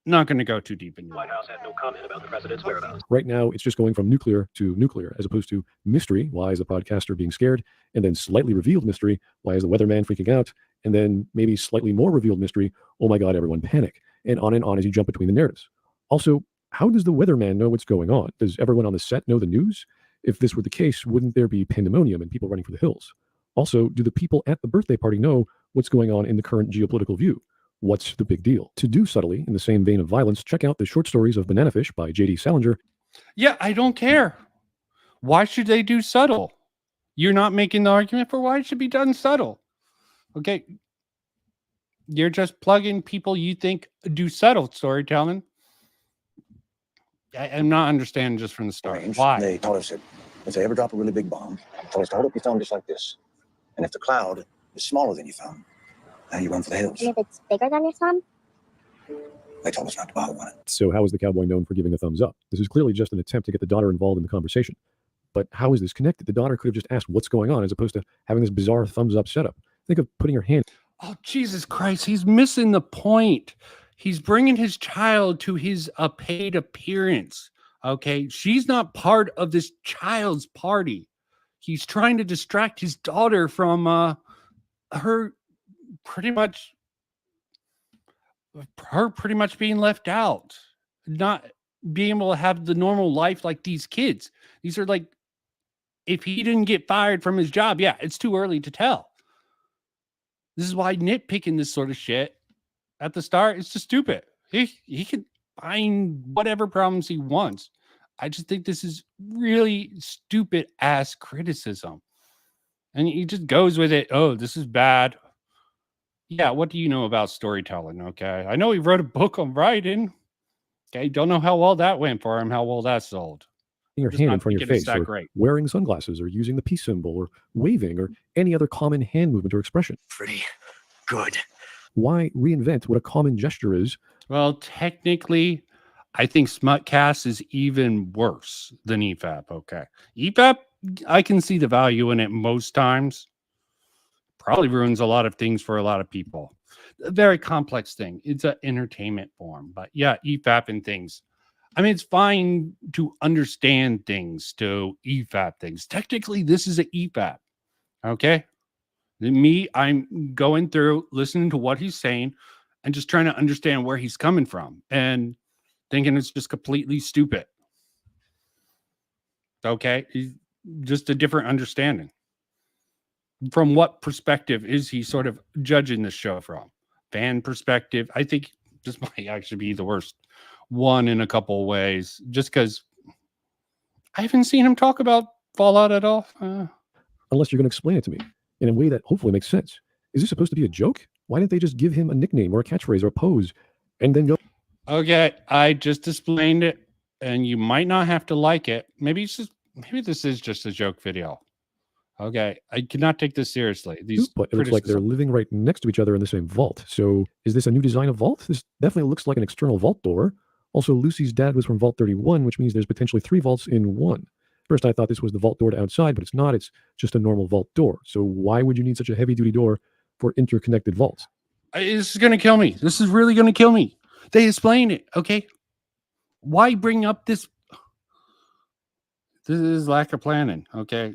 Not going to go too deep into it. White House had no comment about the president's whereabouts. Right now, it's just going from nuclear to nuclear, as opposed to mystery, why is the podcaster being scared, and then slightly revealed mystery, why is the weatherman freaking out, and then maybe slightly more revealed mystery, oh my god, everyone panic, and on as you jump between the narratives. Also, how does the weatherman know what's going on? Does everyone on the set know the news? If this were the case, wouldn't there be pandemonium and people running for the hills? Also, do the people at the birthday party know what's going on in the current geopolitical view? What's the big deal? To do subtly, in the same vein of violence, check out the short stories of Banana Fish by J.D. Salinger. Yeah, I don't care. Why should they do subtle? You're not making the argument for why it should be done subtle. Okay. You're just plugging people you think do subtle storytelling. I'm not understanding just from the start. Why? They told us that if they ever drop a really big bomb, they told us to hold up your thumb just like this. And if the cloud is smaller than your thumb, now you run for the hills. And if it's bigger than your thumb? They told us not to bother with it. So how is the cowboy known for giving a thumbs up? This is clearly just an attempt to get the daughter involved in the conversation. But how is this connected? The daughter could have just asked what's going on as opposed to having this bizarre thumbs up setup. Think of putting your hand. Oh, Jesus Christ. He's missing the point. He's bringing his child to his paid appearance. Okay. She's not part of this child's party. He's trying to distract his daughter from her pretty much being left out, not being able to have the normal life like these kids. These are like, if he didn't get fired from his job, yeah, it's too early to tell. This is why nitpicking this sort of shit at the start is just stupid. He can find whatever problems he wants. I just think this is really stupid ass criticism. And he just goes with it. Oh, this is bad. Yeah, what do you know about storytelling? Okay. I know he wrote a book on writing. Okay. Don't know how well that went for him, how well that sold. Your hand in front of your face, or wearing sunglasses, or using the peace symbol, or waving, or any other common hand movement or expression. Pretty good. Why reinvent what a common gesture is? Well, technically, I think Smutcast is even worse than EFAP. Okay. EFAP, I can see the value in it most times. Probably ruins a lot of things for a lot of people. A very complex thing. It's an entertainment form. But yeah, EFAP and things. I mean, it's fine to understand things, to EFAP things. Technically, this is an EFAP. Okay? Me, I'm going through, listening to what he's saying, and just trying to understand where he's coming from, and thinking it's just completely stupid. Okay? Just a different understanding. From what perspective is he sort of judging the show from? Fan perspective? I think this might actually be the worst one in a couple of ways, just because I haven't seen him talk about Fallout at all. Unless you're going to explain it to me in a way that hopefully makes sense. Is this supposed to be a joke? Why didn't they just give him a nickname or a catchphrase or a pose and then go? Okay, I just explained it, and you might not have to like it. Maybe this is just a joke video. Okay, I cannot take this seriously. But it looks like they're living right next to each other in the same vault. So is this a new design of vault? This definitely looks like an external vault door. Also, Lucy's dad was from Vault 31, which means there's potentially 3 vaults in one. First, I thought this was the vault door to outside, but it's not. It's just a normal vault door. So why would you need such a heavy-duty door for interconnected vaults? This is going to kill me. This is really going to kill me. They explain it, okay? Why bring up this? This is lack of planning, okay?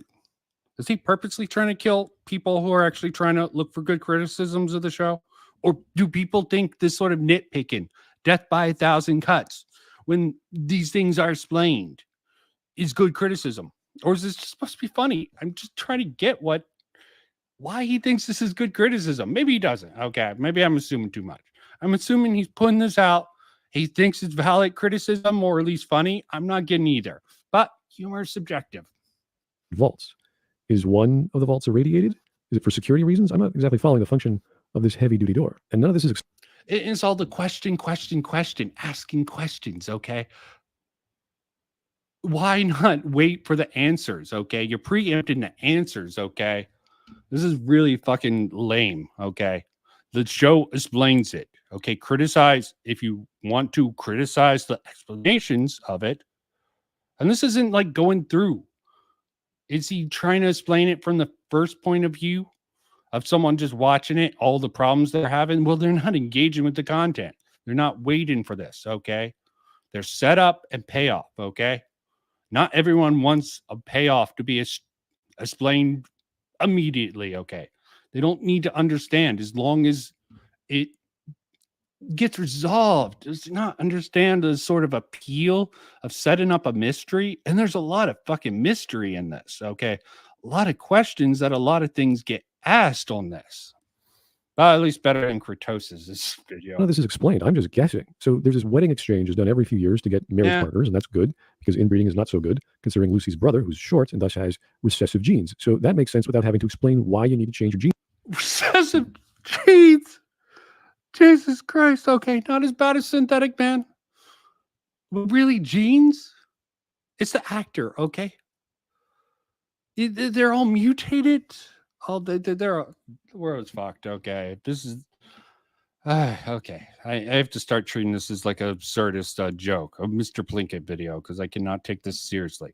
Is he purposely trying to kill people who are actually trying to look for good criticisms of the show? Or do people think this sort of nitpicking, death by 1,000 cuts, when these things are explained, is good criticism? Or is this just supposed to be funny? I'm just trying to get why he thinks this is good criticism. Maybe he doesn't. Okay, maybe I'm assuming too much. I'm assuming he's putting this out. He thinks it's valid criticism or at least funny. I'm not getting either. But humor is subjective. Vaults. Is one of the vaults irradiated? Is it for security reasons? I'm not exactly following the function of this heavy-duty door. And none of this is... It's all the question, asking questions, okay? Why not wait for the answers, okay? You're preempting the answers, okay? This is really fucking lame, okay? The show explains it, okay? Criticize, if you want to criticize the explanations of it. And this isn't like going through. Is he trying to explain it from the first point of view of someone just watching it, all the problems they're having? Well, they're not engaging with the content. They're not waiting for this, okay? They're set up and payoff, okay? Not everyone wants a payoff to be explained immediately, okay? They don't need to understand as long as it gets resolved. Does not understand the sort of appeal of setting up a mystery. And there's a lot of fucking mystery in this, okay? A lot of questions that a lot of things get asked on this. At least better than Kratos' video. No, this is explained. I'm just guessing. So there's this wedding exchange is done every few years to get marriage partners, and that's good because inbreeding is not so good, considering Lucy's brother, who's short and thus has recessive genes. So that makes sense without having to explain why you need to change your genes. Recessive genes? Jesus Christ. Okay, not as bad as Synthetic Man. Really, genes? It's the actor, okay? They're all mutated. Oh, they're world's fucked. Okay, this is okay. I have to start treating this as like a absurdist joke, a Mr. Plinkett video, because I cannot take this seriously.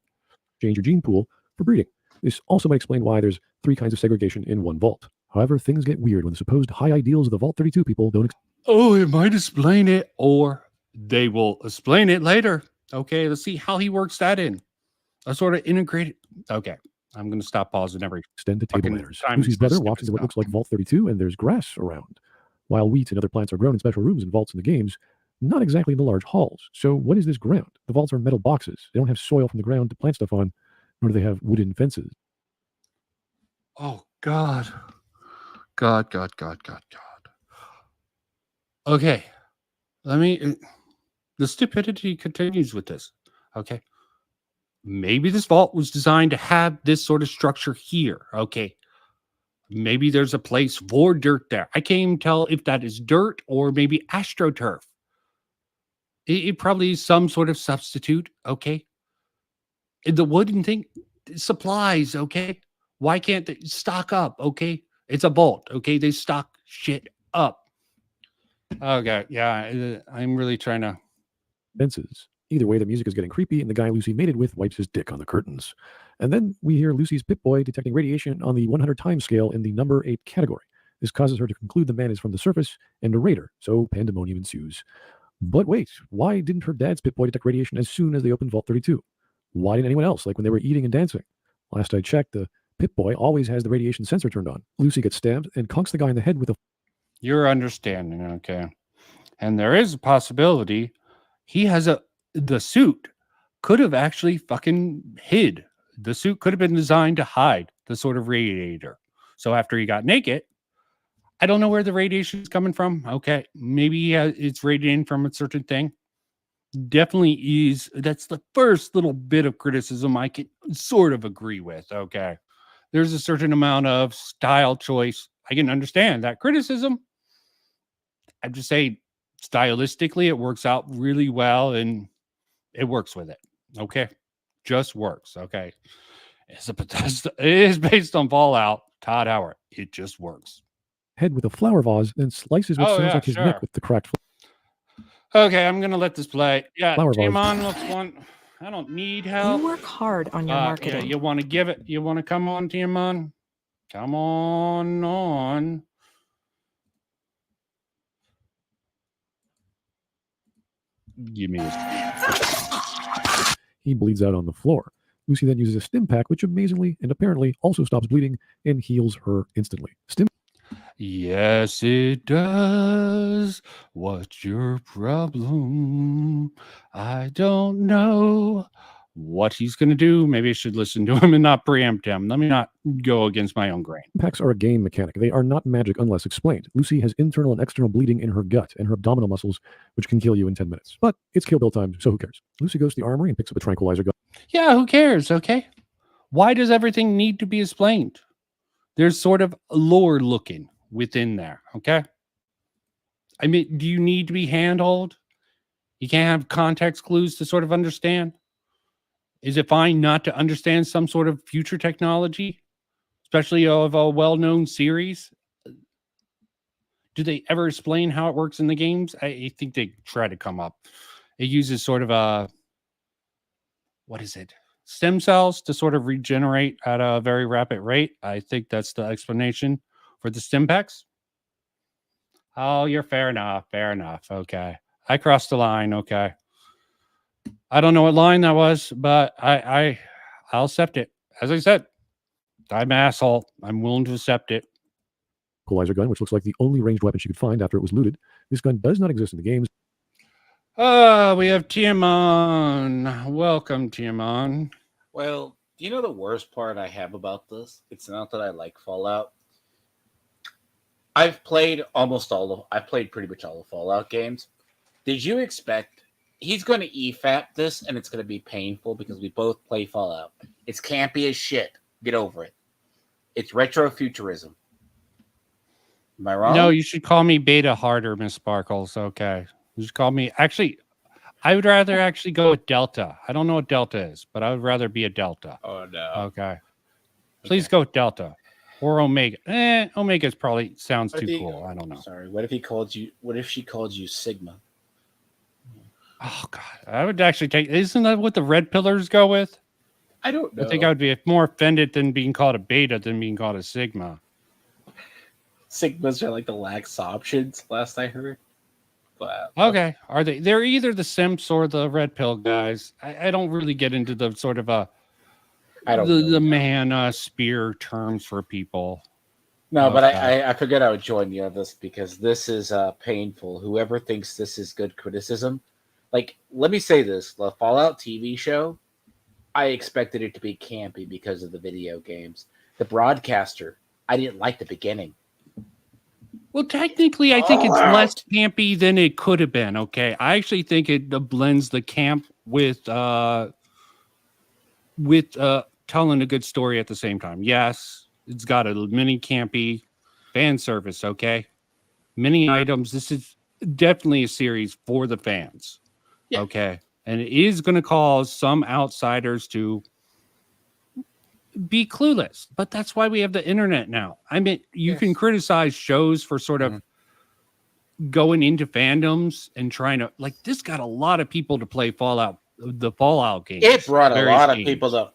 Change your gene pool for breeding. This also might explain why there's 3 kinds of segregation in one vault. However, things get weird when the supposed high ideals of the Vault 32 people don't. Oh, it might explain it, or they will explain it later. Okay, let's see how he works that in. A sort of integrated. Okay. I'm going to stop pausing every extend to table ladders. Lucy's brother walks into what looks like Vault 32, and there's grass around, while wheat and other plants are grown in special rooms and vaults in the games, not exactly in the large halls. So what is this ground? The vaults are metal boxes. They don't have soil from the ground to plant stuff on, nor do they have wooden fences. Oh, God. God. Okay. The stupidity continues with this. Okay. Maybe this vault was designed to have this sort of structure here. Okay. Maybe there's a place for dirt there. I can't even tell if that is dirt or maybe astroturf. It probably is some sort of substitute. Okay. The wooden thing, supplies. Okay. Why can't they stock up? Okay. It's a vault. Okay. They stock shit up. Okay. Yeah. I'm really trying to. Fences. Either way, the music is getting creepy, and the guy Lucy mated with wipes his dick on the curtains. And then we hear Lucy's Pip-Boy detecting radiation on the 100 times scale in the number 8 category. This causes her to conclude the man is from the surface and a raider, so pandemonium ensues. But wait, why didn't her dad's Pip-Boy detect radiation as soon as they opened Vault 32? Why didn't anyone else, like when they were eating and dancing? Last I checked, the Pip-Boy always has the radiation sensor turned on. Lucy gets stabbed and conks the guy in the head with a... You're understanding, okay. And there is a possibility he has the suit could have actually fucking hid. The suit could have been designed to hide the sort of radiator. So after he got naked, I don't know where the radiation is coming from. Okay, maybe it's radiating from a certain thing. definitely is. That's the first little bit of criticism I can sort of agree with. Okay. There's a certain amount of style choice. I can understand that criticism. I'm just saying, stylistically, it works out really well and it works with it. Okay. Just works. Okay. It's a Bethesda. It is based on Fallout. Todd Howard. It just works. Head with a flower vase, then slices what Oh, sounds yeah, like his sure. neck with the cracked Okay, I'm gonna let this play. Yeah, flower vase. Timon, let's one. I don't need help. You work hard on your Yeah, marketing. you want to give it? You want to come on, Timon? Come on. Give me a... He bleeds out on the floor. Lucy then uses a stim pack, which amazingly and apparently also stops bleeding and heals her instantly. Stim. Yes, it does. What's your problem? I don't know what he's going to do. Maybe I should listen to him and not preempt him. Let me not go against my own grain. Packs are a game mechanic. They are not magic unless explained. Lucy has internal and external bleeding in her gut and her abdominal muscles, which can kill you in 10 minutes. But it's Kill Bill time, so who cares? Lucy goes to the armory and picks up a tranquilizer gun. Yeah, who cares? Okay. Why does everything need to be explained? There's sort of lore looking within there. Okay. I mean, do you need to be handheld? You can't have context clues to sort of understand. Is it fine not to understand some sort of future technology, especially of a well-known series? Do they ever explain how it works in the games? I think they try to come up. It uses sort of a, what is it? Stem cells to sort of regenerate at a very rapid rate. I think that's the explanation for the stim packs. Oh, you're fair enough. Fair enough. Okay. I crossed the line. Okay. I don't know what line that was, but I'll accept it. As I said, I'm an asshole. I'm willing to accept it. Tranquilizer gun, which looks like the only ranged weapon she could find after it was looted. This gun does not exist in the games. We have Tiamon. Welcome, Tiamon. Well, do you know the worst part I have about this? It's not that I like Fallout. I've played pretty much all the Fallout games. Did you expect he's going to EFAP this and it's going to be painful because we both play Fallout? It's campy as shit. Get over it. It's retrofuturism. Am I wrong? No, you should call me Beta Harder, Miss Sparkles. Okay. You should call me. Actually, I would rather actually go with Delta. I don't know what Delta is, but I would rather be a Delta. Oh, no. Okay. Please go with Delta. Or Omega. Omega's probably sounds too cool. I don't know. Sorry. What if she called you Sigma? Oh God. I would actually take, isn't that what the red pillars go with? I don't know. I think I would be more offended than being called a beta than being called a Sigma. Sigmas are like the lax options, last I heard. But okay. Are they? They're either the simps or the red pill guys. I don't really get into the sort of the man spear terms for people. No, okay. But I figured I would join you on this because this is painful. Whoever thinks this is good criticism, like, let me say this: the Fallout TV show, I expected it to be campy because of the video games. The broadcaster, I didn't like the beginning. Well, technically, I think it's less campy than it could have been. Okay, I actually think it blends the camp with telling a good story at the same time. Yes, it's got a mini campy fan service. Okay, many items. This is definitely a series for the fans. Yeah. Okay, and it is going to cause some outsiders to be clueless, but that's why we have the internet now. I mean, you can criticize shows for sort of going into fandoms and trying to, like, this got a lot of people to play the Fallout games. It brought a lot of people to.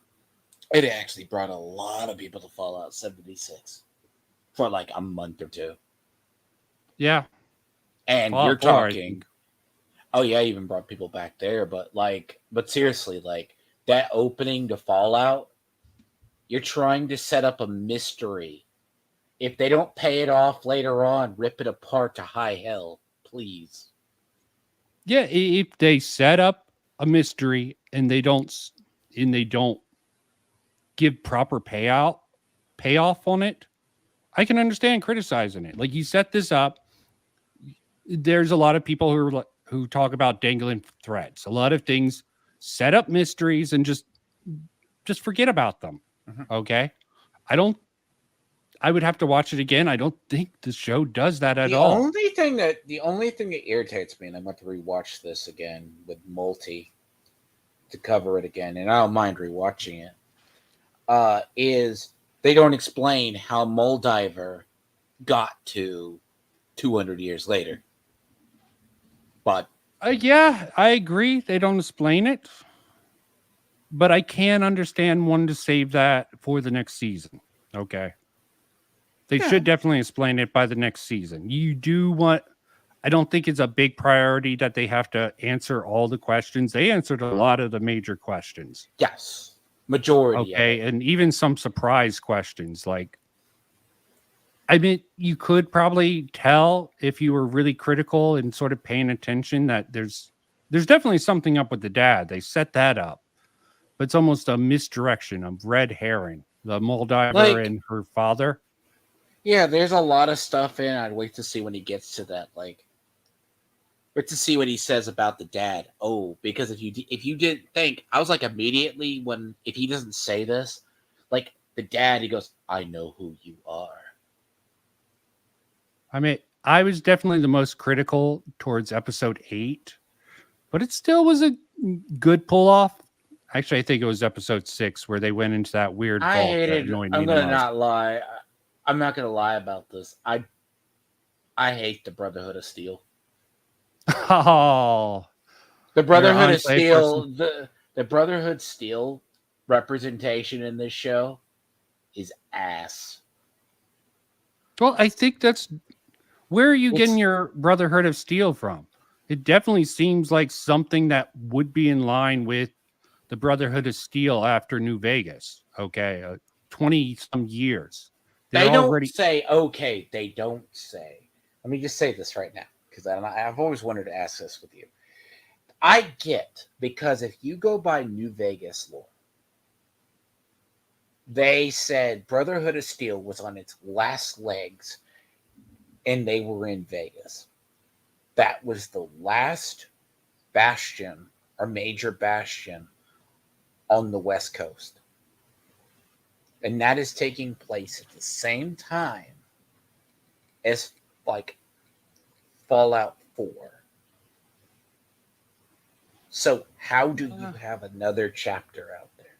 It actually brought a lot of people to Fallout 76 for like a month or two. Yeah, and Fallout you're talking. Oh yeah, I even brought people back there, but seriously, like that opening to Fallout. You're trying to set up a mystery. If they don't pay it off later on, rip it apart to high hell, please. Yeah, if they set up a mystery and they don't give proper payoff on it, I can understand criticizing it. Like, you set this up, there's a lot of people who talk about dangling threads. A lot of things set up mysteries and just forget about them. Okay. I would have to watch it again. I don't think the show does that at all. The only thing that irritates me, and I'm going to rewatch this again with Multi to cover it again, and I don't mind rewatching it, is they don't explain how Moldiver got to 200 years later. But yeah, I agree. They don't explain it. But I can understand wanting to save that for the next season. Okay. They should definitely explain it by the next season. I don't think it's a big priority that they have to answer all the questions. They answered a lot of the major questions. Yes. Majority. Okay. And even some surprise questions. Like, I mean, you could probably tell if you were really critical and sort of paying attention that there's definitely something up with the dad. They set that up. But it's almost a misdirection of red herring. The Moldiver and her father. Yeah, there's a lot of stuff in. I'd wait to see when he gets to that. Like, wait to see what he says about the dad. Oh, because if you didn't think, I was like immediately if he doesn't say this, like the dad, he goes, "I know who you are." I mean, I was definitely the most critical towards episode 8, but it still was a good pull off. Actually, I think it was episode 6 where they went into that weird vault. I'm gonna not lie. I'm not gonna lie about this. I hate the Brotherhood of Steel. Oh, the Brotherhood of Steel. The Brotherhood Steel representation in this show is ass. Well, I think that's where are you getting your Brotherhood of Steel from? It definitely seems like something that would be in line with the Brotherhood of Steel after New Vegas. Okay, 20 some years. They don't say. Okay, they don't say. Let me just say this right now because I've always wanted to ask this with you. I get because if you go by New Vegas lore, they said Brotherhood of Steel was on its last legs, and they were in Vegas. That was the last bastion or major bastion on the West Coast. And that is taking place at the same time as like Fallout 4. So how do you have another chapter out there?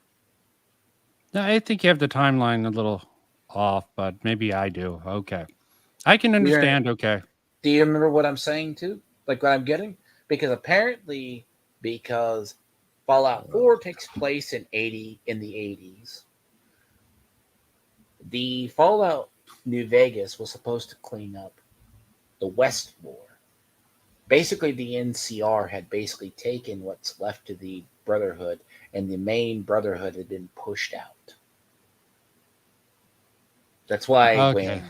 No, I think you have the timeline a little off, but maybe I do. Okay. I can understand. Okay. Do you remember what I'm saying too? Like what I'm getting? Because Fallout 4 takes place in the 80s. The Fallout New Vegas was supposed to clean up the West lore. Basically, the NCR had basically taken what's left of the Brotherhood, and the main Brotherhood had been pushed out. That's why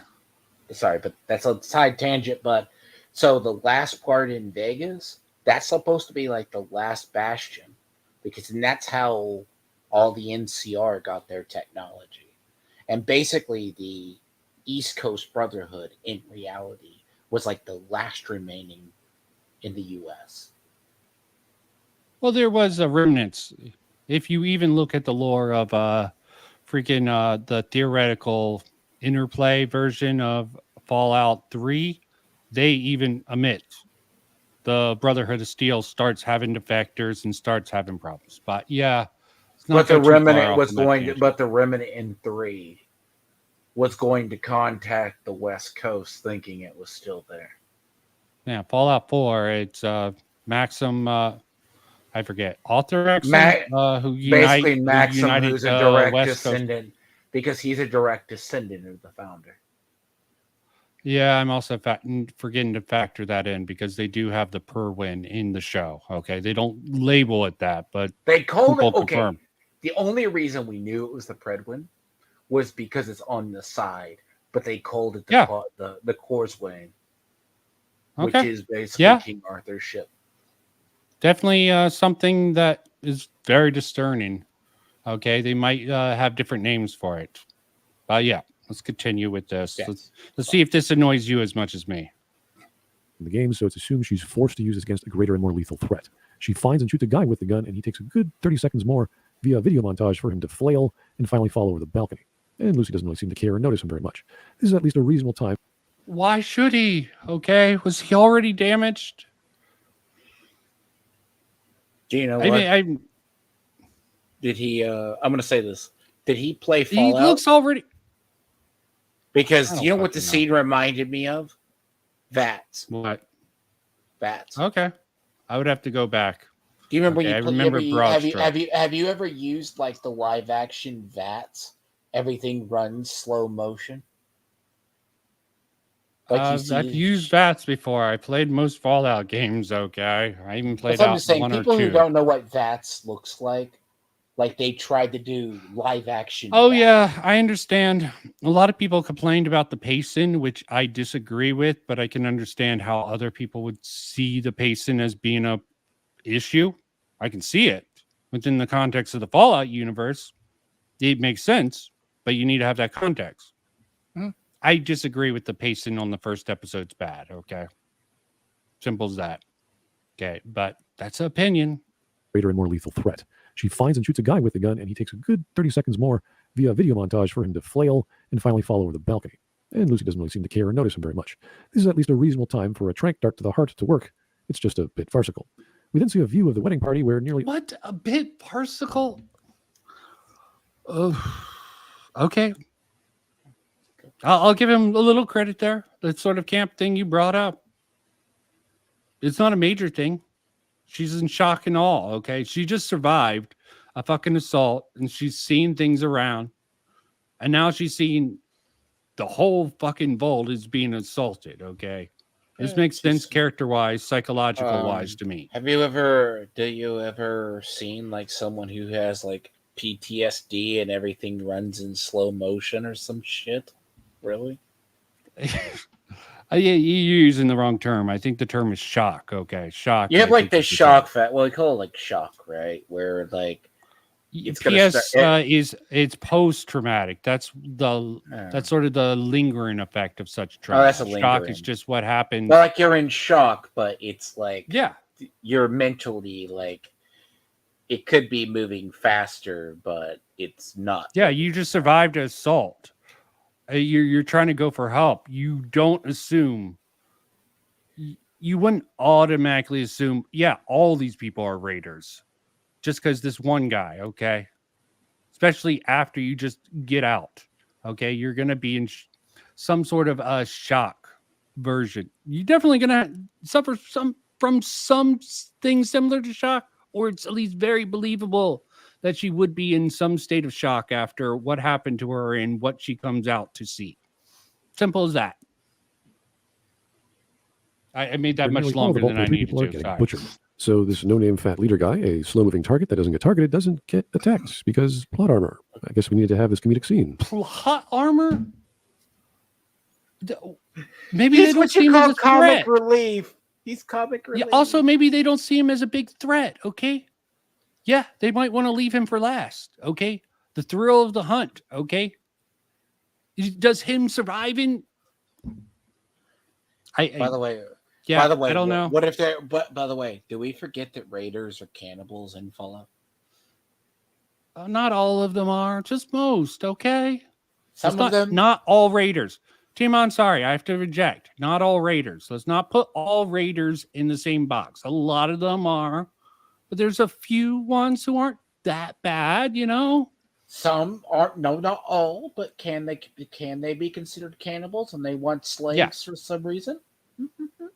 sorry, but that's a side tangent. But so the last part in Vegas, that's supposed to be like the last bastion, because that's how all the NCR got their technology. And basically, the East Coast Brotherhood, in reality, was like the last remaining in the U.S. Well, there was a remnants. If you even look at the lore of the theoretical interplay version of Fallout 3, they even omit the Brotherhood of Steel starts having defectors and starts having problems. But yeah. But the remnant in 3 was going to contact the West Coast, thinking it was still there. Yeah, Fallout 4. It's Maxim. I forget author Maxim, basically Maxim, who's a direct West descendant, Coast. Because he's a direct descendant of the founder. Yeah, I'm also forgetting to factor that in because they do have the Purwin in the show. Okay, they don't label it that, but they called it. Okay, confirm. The only reason we knew it was the Predwin was because it's on the side, but they called it the Causeway, which is basically King Arthur's ship. Definitely something that is very discerning. Okay, they might have different names for it, but yeah, let's continue with this. Yes. Let's see if this annoys you as much as me. in the game, so it's assumed she's forced to use this against a greater and more lethal threat. She finds and shoots a guy with the gun, and he takes a good 30 seconds more via a video montage for him to flail and finally fall over the balcony. And Lucy doesn't really seem to care or notice him very much. This is at least a reasonable time. Why should he? Okay, was he already damaged? Do you know I what? mean, Did he? I'm going to say this. Did he play Fallout? he looks already. Because you know what the scene reminded me of? Vats. What? Vats. Okay, I would have to go back. Do you remember? Okay, I remember have you ever used like the live action Vats? Everything runs slow motion. Like I've used VATS before. I played most Fallout games. Okay, I even played I'm out just saying, one or people two. who don't know what VATS looks like they tried to do live action. Oh yeah, I understand. A lot of people complained about the pacing, which I disagree with, but I can understand how other people would see the pacing as being a issue. I can see it within the context of the Fallout universe. It makes sense, but you need to have that context. I disagree with the pacing on the first episode's bad. Okay. Simple as that. Okay. But that's an opinion. Greater and more lethal threat. She finds and shoots a guy with the gun, and he takes a good 30 seconds more via a video montage for him to flail and finally fall over the balcony. And Lucy doesn't really seem to care or notice him very much. This is at least a reasonable time for a trank dart to the heart to work. It's just a bit farcical. We then see a view of the wedding party where nearly... What? A bit farcical? Oh, okay. I'll give him a little credit there. That sort of camp thing you brought up. It's not a major thing. She's in shock and awe, okay? She just survived a fucking assault, and she's seen things around. And now she's seeing the whole fucking vault is being assaulted, okay? This makes sense character-wise, psychological-wise to me. Do you ever seen like someone who has like PTSD and everything runs in slow motion or some shit? Really? Yeah, you're using the wrong term. I think the term is shock. Okay, shock. You have like the shock fat. Well, we call it like shock, right? Where like it's it's post-traumatic. That's sort of the lingering effect of such trauma. That's a shock lingering. is just what happens. Well, like you're in shock, but it's like yeah, you're mentally like it could be moving faster, but it's not. Yeah, you just survived an assault. You're trying to go for help. You don't assume. You wouldn't automatically assume. Yeah, all these people are raiders, just because this one guy. Okay, especially after you just get out. Okay, you're gonna be in some sort of a shock version. You're definitely gonna suffer from something similar to shock, or it's at least very believable that she would be in some state of shock after what happened to her and what she comes out to see. Simple as that. I made that much longer than I needed to. Sorry. Butchered. So this no-name fat leader guy, a slow-moving target that doesn't get targeted, doesn't get attacked because plot armor. I guess we need to have this comedic scene. Plot armor? Maybe He's they don't what see you him call as a comic threat. relief. He's comic relief. Yeah, also, maybe they don't see him as a big threat, okay? Yeah, they might want to leave him for last, okay? The thrill of the hunt, okay? Does him surviving... By the way, I don't know. What if they're? But by the way, do we forget that raiders are cannibals in Fallout? Not all of them are, just most, okay? Some of them. Not all raiders. Timon, sorry, I have to reject. Not all raiders. Let's not put all raiders in the same box. A lot of them are, but there's a few ones who aren't that bad, you know? Some aren't. No, not all. But can they be considered cannibals and they want slaves for some reason?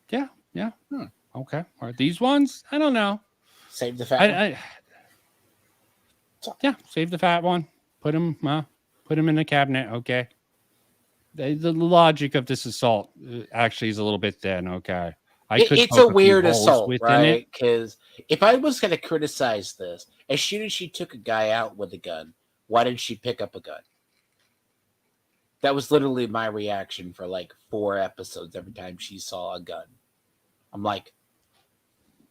Yeah. Okay. Are these ones? I don't know. Save the fat one. Yeah, save the fat one. Put him in the cabinet. Okay. The logic of this assault actually is a little bit thin. Okay. It's a weird assault, right? Because if I was going to criticize this, as soon as she took a guy out with a gun, why didn't she pick up a gun? That was literally my reaction for like 4 episodes every time she saw a gun. I'm like,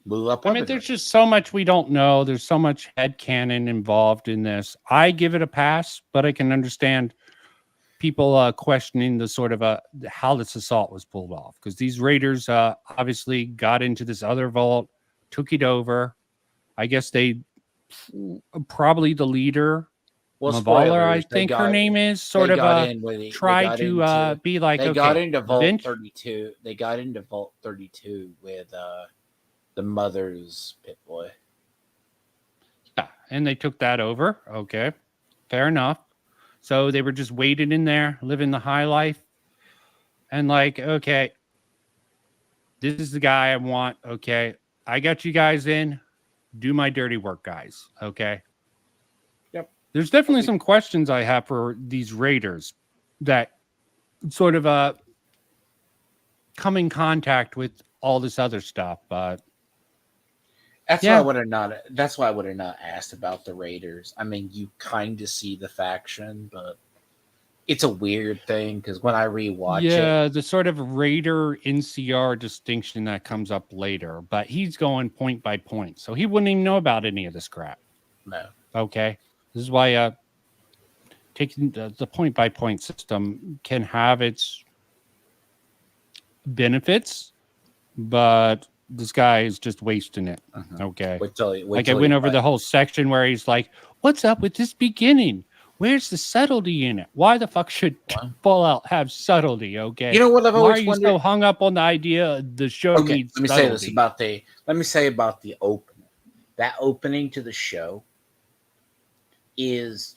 move up. I mean, there's just so much we don't know. There's so much headcanon involved in this. I give it a pass, but I can understand people questioning the sort of how this assault was pulled off, because these raiders obviously got into this other vault, took it over. I guess they probably the leader, Well, Mavala, I spoilers. think her name is, sort of tried to be like, they okay, got into Vault Vince, 32. They got into Vault 32 with the mother's pit boy. yeah, and they took that over. Okay, fair enough. So they were just waiting in there, living the high life, and like, okay, this is the guy I want. Okay, I got you guys in. Do my dirty work, guys. Okay. Yep. There's definitely some questions I have for these raiders that sort of come in contact with all this other stuff. But That's why I would have not. That's why I would have not asked about the raiders. I mean, you kind of see the faction, but it's a weird thing because when I rewatch it, the sort of raider NCR distinction that comes up later, but he's going point by point, so he wouldn't even know about any of this crap. No. Okay, this is why taking the point by point system can have its benefits, but this guy is just wasting it. Okay, I went over the whole section where he's like, "What's up with this beginning? Where's the subtlety in it? Why the fuck should Fallout have subtlety?" Okay, you know what I've Why always are you wondered? so hung up on the idea the show needs Let me subtlety? say this about the. Let me say about the opening. That opening to the show is.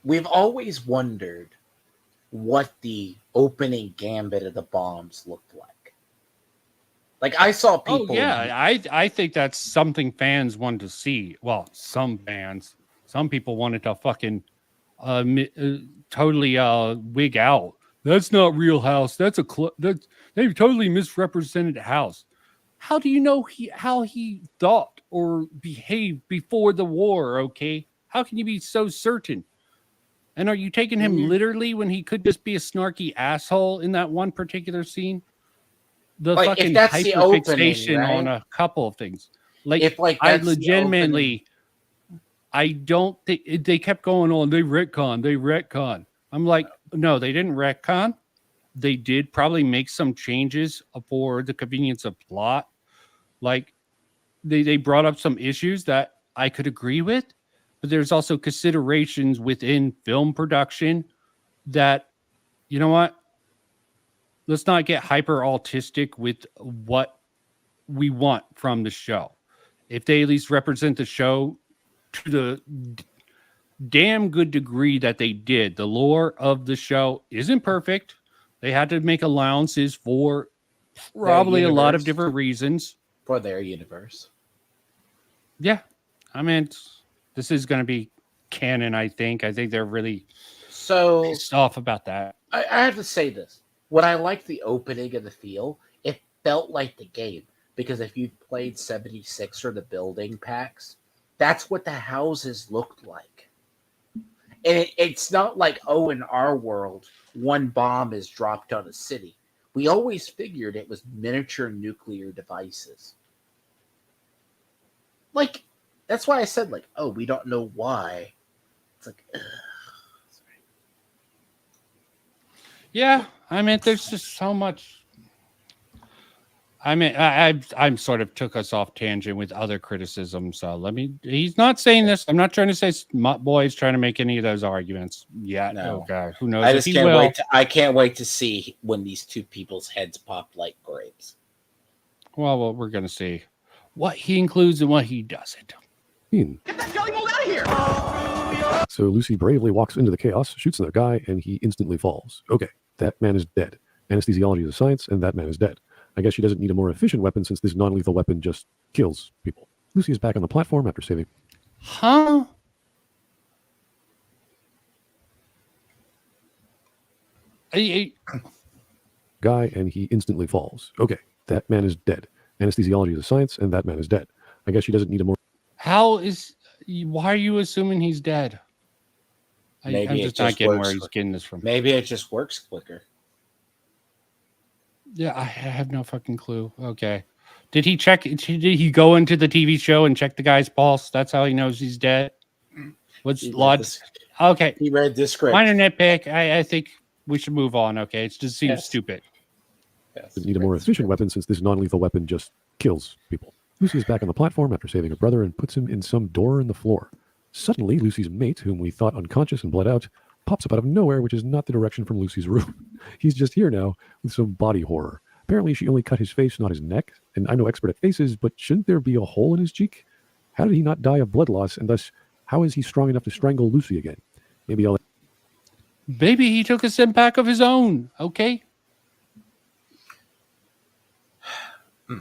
We've always wondered what the opening gambit of the bombs looked like. Like I saw people. Oh yeah, I think that's something fans wanted to see. Well, some fans, some people wanted to fucking totally wig out. That's not real house. That's they've totally misrepresented house. How do you know how he thought or behaved before the war? Okay, how can you be so certain? And are you taking him literally when he could just be a snarky asshole in that one particular scene? The Like, if fucking that's the opening, hyperfixation right? on a couple of things. Like, If, like, I that's the legitimately, I don't think they kept going on. They retcon. I'm like, no, they didn't retcon. They did probably make some changes for the convenience of plot. Like, they brought up some issues that I could agree with, but there's also considerations within film production that, you know what? Let's not get hyper autistic with what we want from the show. If they at least represent the show to the damn good degree that they did, the lore of the show isn't perfect. They had to make allowances for probably a lot of different reasons. For their universe. Yeah. I mean, this is going to be canon, I think. I think they're really pissed off about that. I have to say this. When I liked the opening of the feel, it felt like the game. Because if you played 76 or the building packs, that's what the houses looked like. And it's not like, oh, in our world, one bomb is dropped on a city. We always figured it was miniature nuclear devices. Like, that's why I said, like, oh, we don't know why. It's like, ugh. Yeah, I mean, there's just so much. I mean, I'm sort of took us off tangent with other criticisms. So he's not saying this. I'm not trying to say Mutt Boy's trying to make any of those arguments yet. No. Okay, who knows? I if just he can't will. wait. I can't wait to see when these two people's heads pop like grapes. Well, we're going to see what he includes and what he doesn't. Get that jelly mold out of here! So Lucy bravely walks into the chaos, shoots another guy, and he instantly falls. Okay, that man is dead. Anesthesiology is a science, and that man is dead. I guess she doesn't need a more efficient weapon since this non-lethal weapon just kills people. Lucy is back on the platform after saving. Huh? Guy, and he instantly falls. Okay, that man is dead. Anesthesiology is a science, and that man is dead. I guess she doesn't need a more... Why are you assuming he's dead? I'm just not getting where he's getting this from. Maybe it just works quicker. Yeah, I have no fucking clue. Okay. Did he go into the TV show and check the guy's pulse? That's how he knows he's dead? What's logic? Okay. He read this script. Minor nitpick. I think we should move on. Okay, it just seems stupid. Yes, need a more efficient weapon since this non-lethal weapon just kills people. Lucy is back on the platform after saving her brother and puts him in some door in the floor. Suddenly, Lucy's mate, whom we thought unconscious and bled out, pops up out of nowhere, which is not the direction from Lucy's room. He's just here now with some body horror. Apparently, she only cut his face, not his neck. And I'm no expert at faces, but shouldn't there be a hole in his cheek? How did he not die of blood loss? And thus, how is he strong enough to strangle Lucy again? Maybe he took a step back of his own. Okay.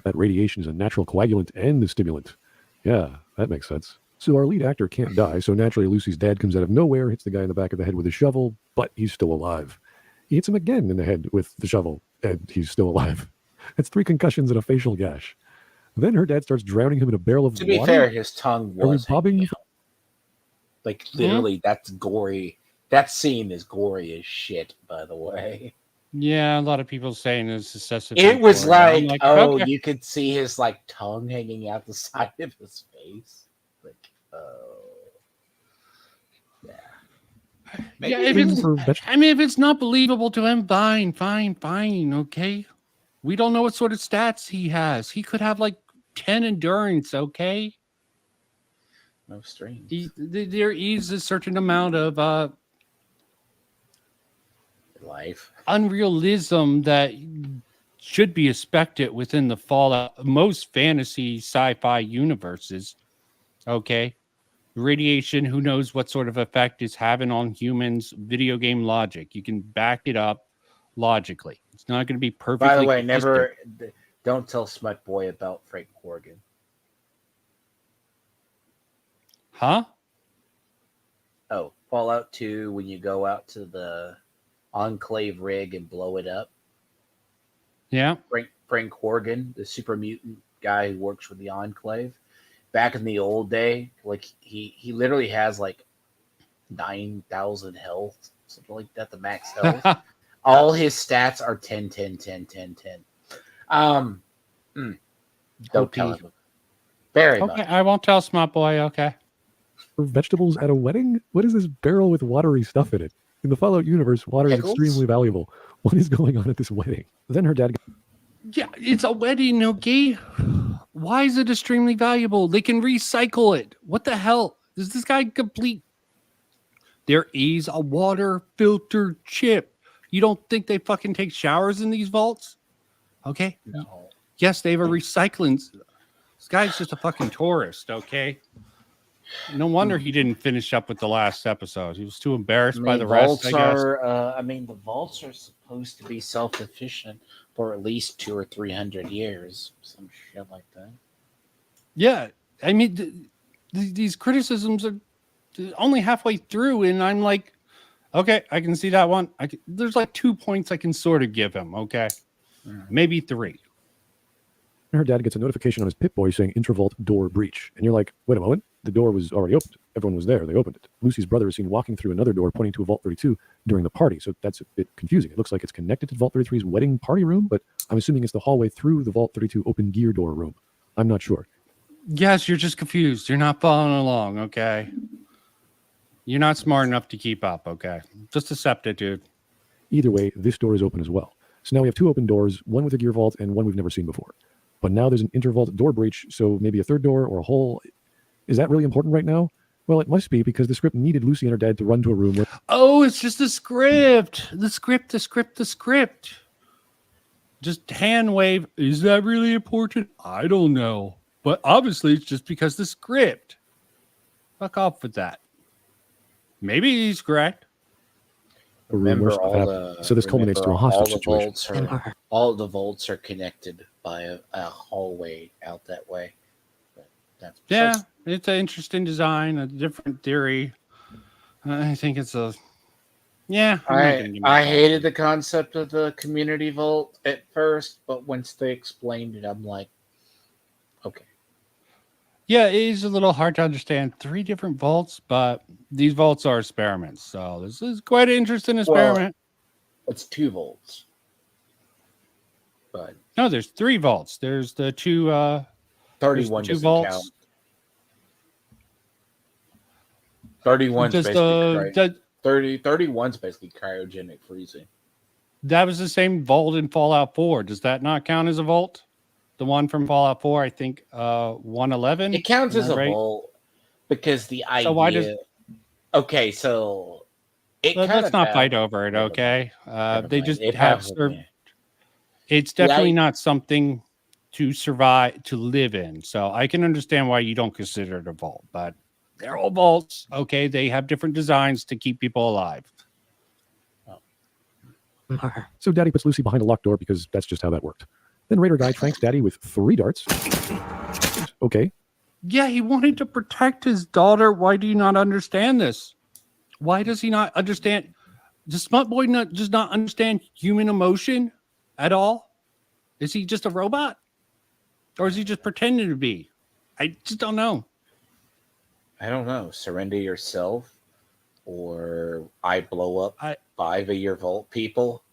That radiation is a natural coagulant and a stimulant. Yeah, that makes sense. So our lead actor can't die, so naturally Lucy's dad comes out of nowhere, hits the guy in the back of the head with a shovel, but he's still alive. He hits him again in the head with the shovel, and he's still alive. That's 3 concussions and a facial gash. Then her dad starts drowning him in a barrel of water. To be fair, his tongue was popping. Like literally, that's gory. That scene is gory as shit, by the way. Yeah, a lot of people saying it's excessive. It was like, okay. you could see his like tongue hanging out the side of his face. Like, yeah, if it's not believable to him, fine. Okay, we don't know what sort of stats he has. He could have like 10 endurance. Okay, no strings. There is a certain amount of life unrealism that should be expected within the Fallout most fantasy sci-fi universes. Okay. Radiation, who knows what sort of effect it's having on humans. Video game logic, you can back it up logically. It's not going to be perfectly. By the way, consistent. don't tell Smut Boy about Frank Corgan. Huh? Oh, Fallout 2, when you go out to the Enclave rig and blow it up. Yeah. Frank Corgan, the super mutant guy who works for the Enclave. Back in the old day, like he literally has like 9,000 health, something like that, the max health. All his stats are 10, 10, 10, 10, 10. Don't tell him. Very okay, much. I won't tell Smart Boy. Okay. Vegetables at a wedding? What is this barrel with watery stuff in it? In the Fallout universe, water is extremely valuable. What is going on at this wedding? Then her dad. Yeah, it's a wedding, okay? Why is it extremely valuable? They can recycle it. What the hell? Is this guy complete? There is a water filter chip. You don't think they fucking take showers in these vaults? Okay. No. Yes, they have a recycling. This guy's just a fucking tourist, okay? No wonder he didn't finish up with the last episode. He was too embarrassed by the rest, I guess. The vaults are supposed to be self-efficient for at least 200 or 300 years. Some shit like that. Yeah. I mean, these criticisms are only halfway through, and I'm like, okay, I can see that one. There's like 2 points I can sort of give him, okay? Maybe 3. Her dad gets a notification on his Pip-Boy saying Intravault door breach. And you're like, wait a moment. The door was already opened. Everyone was there. They opened it. Lucy's brother is seen walking through another door pointing to a Vault 32 during the party. So that's a bit confusing. It looks like it's connected to Vault 33's wedding party room, but I'm assuming it's the hallway through the Vault 32 open gear door room. I'm not sure. Yes, you're just confused. You're not following along, okay? You're not smart enough to keep up, okay? Just accept it, dude. Either way, this door is open as well. So now we have 2 open doors, one with a gear vault and one we've never seen before. But now there's an intervault door breach, so maybe a third door or a hole. Is that really important right now? Well, it must be, because the script needed Lucy and her dad to run to a room where... Oh, it's just the script. The script. Just hand wave. Is that really important? I don't know. But obviously it's just because the script. Fuck off with that. Maybe he's correct. Remember so this culminates to a hostage situation. All the vaults are connected by a hallway out that way. It's an interesting design, a different theory. I think it's a... Yeah. I hated the concept of the community vault at first, but once they explained it, I'm like, okay. Yeah, it is a little hard to understand 3 different vaults, but these vaults are experiments. So this is quite an interesting experiment. Well, it's 2 vaults. But no, there's 3 vaults. There's the 2 31 2 vaults. Count. 31 Does 31's basically cryogenic freezing. That was the same vault in Fallout 4. Does that not count as a vault? The one from Fallout 4, I think 111. It counts as a vault because the idea. So why does? Okay, so let's not fight over it. Okay, they just have. It's definitely not something to survive, to live in. So I can understand why you don't consider it a vault, but they're all vaults. Okay, they have different designs to keep people alive. So Daddy puts Lucy behind a locked door because that's just how that worked. Then Raider Guy tranks Daddy with 3 darts. Okay. Yeah, he wanted to protect his daughter. Why do you not understand this? Why does he not understand? Does Smut Boy does not understand human emotion at all? Is he just a robot? Or is he just pretending to be? I just don't know. I don't know. Surrender yourself, or I blow up 5 of your vault people.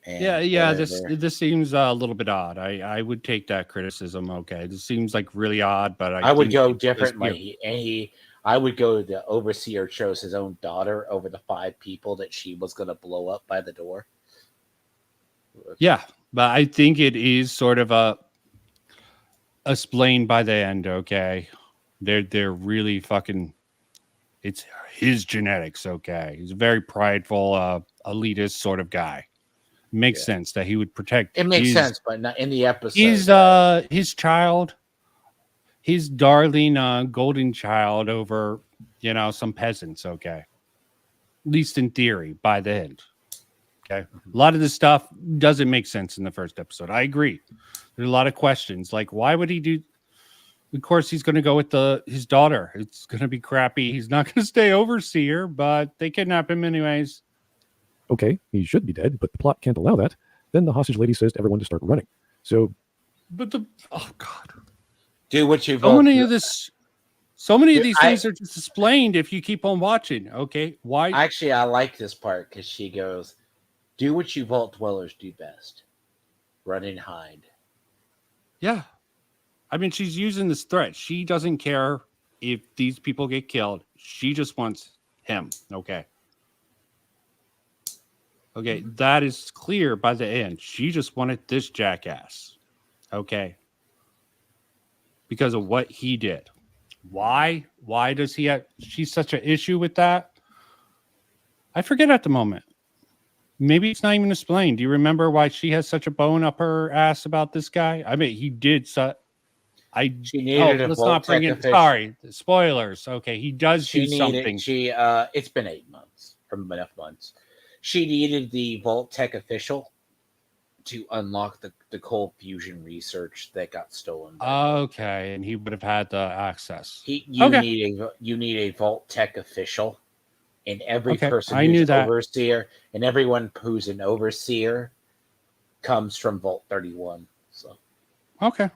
Yeah. This seems a little bit odd. I would take that criticism. Okay, this seems like really odd, but I would go differently. I would go. The overseer chose his own daughter over the 5 people that she was going to blow up by the door. Yeah, but I think it is sort of a explained by the end. Okay, they're really fucking. It's his genetics. Okay, he's a very prideful, elitist sort of guy. Makes sense that he would protect. It makes sense, but not in the episode. His child, his darling golden child over, some peasants. Okay, at least in theory, by the end. Okay, a lot of this stuff doesn't make sense in the first episode. I agree. There's a lot of questions, like why would he do? Of course, he's going to go with his daughter. It's going to be crappy. He's not going to stay overseer, but they kidnap him anyways. Okay, he should be dead, but the plot can't allow that. Then the hostage lady says to everyone to start running. So, oh god, do what you. So many of these things are just explained if you keep on watching. Okay, why? Actually, I like this part because she goes, "Do what you vault dwellers do best: run and hide." Yeah, I mean, she's using this threat. She doesn't care if these people get killed. She just wants him. Okay, that is clear by the end. She just wanted this jackass. Okay. Because of what he did. Why? Why does he have she's such an issue with that? I forget at the moment. Maybe it's not even explained. Do you remember why she has such a bone up her ass about this guy? I mean, he did she needed let's not bring it. Sorry, spoilers. Okay, he does do something. It's been 8 months, from enough months. She needed the Vault Tech official to unlock the cold fusion research that got stolen. Okay, and he would have had the access. You need a Vault Tech official, and every person who's an overseer, and everyone who's an overseer comes from Vault 31. So, okay,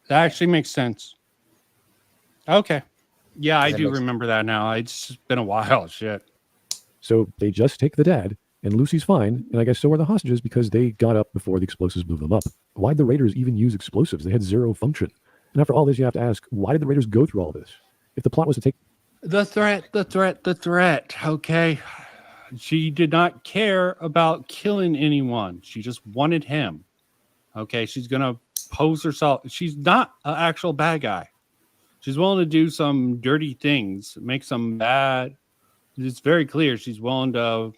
that actually makes sense. Okay, yeah, I do remember that now. It's been a while. Shit. So they just take the dad. And Lucy's fine, and I guess so are the hostages because they got up before the explosives blew them up. Why'd the Raiders even use explosives? They had 0 function. And after all this, you have to ask, why did the Raiders go through all this? If the plot was to take... The threat, okay? She did not care about killing anyone. She just wanted him. Okay, she's going to pose herself. She's not an actual bad guy. She's willing to do some dirty things, make some bad... It's very clear she's willing to...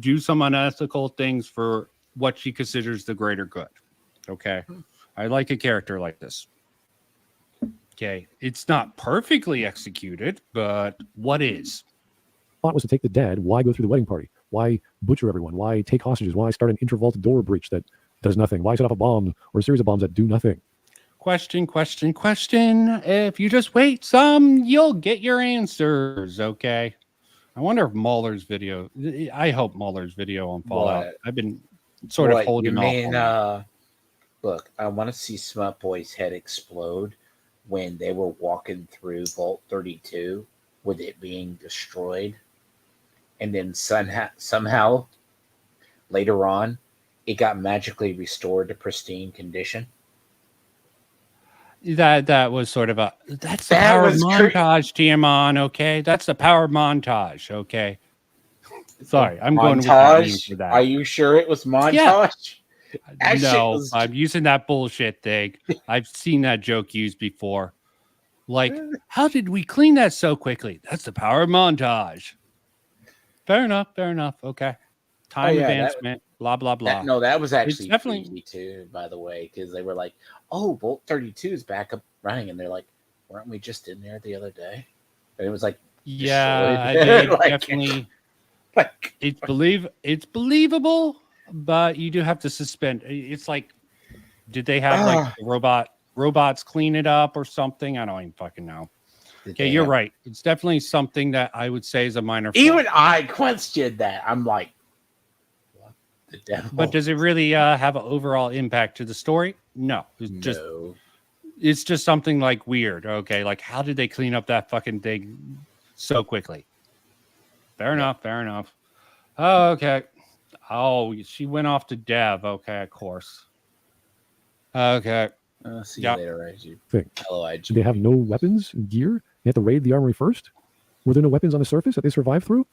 do some unethical things for what she considers the greater good. Okay. I like a character like this. Okay. It's not perfectly executed, but what is? Plot was to take the dad. Why go through the wedding party? Why butcher everyone? Why take hostages? Why start an inter-vault door breach that does nothing? Why set off a bomb or a series of bombs that do nothing? Question. If you just wait some, you'll get your answers. Okay. I wonder if Mahler's video. I hope Mahler's video on Fallout. I've been sort of holding off. Look, I want to see Smut Boy's head explode when they were walking through Vault 32 with it being destroyed, and then somehow later on, it got magically restored to pristine condition. That was sort of that's the power montage, TM on, okay? That's the power montage, okay? Sorry, I'm going with that meme for that. Are you sure it was montage? Yeah. No, I'm using that bullshit thing. I've seen that joke used before. Like, how did we clean that so quickly? That's the power of montage. Fair enough. Okay. Time advancement, blah, blah, blah. That was actually definitely freaky too, by the way, because they were like, oh, Vault 32 is back up running. And they're like, weren't we just in there the other day? And it was like, yeah, definitely. It's believable, but you do have to suspend. It's like, did they have like robots clean it up or something? I don't even fucking know. Okay, you're right. It's definitely something that I would say is a minor fault. Even I questioned that. I'm like, what the devil? But does it really have an overall impact to the story? No. It's just something like weird. Okay, like how did they clean up that fucking thing so quickly? Fair enough. Oh, okay. Oh, she went off to Dev. Okay, of course. Okay. See you later, IG. Hello, IG. Did they have no weapons and gear? They had to raid the armory first? Were there no weapons on the surface that they survived through?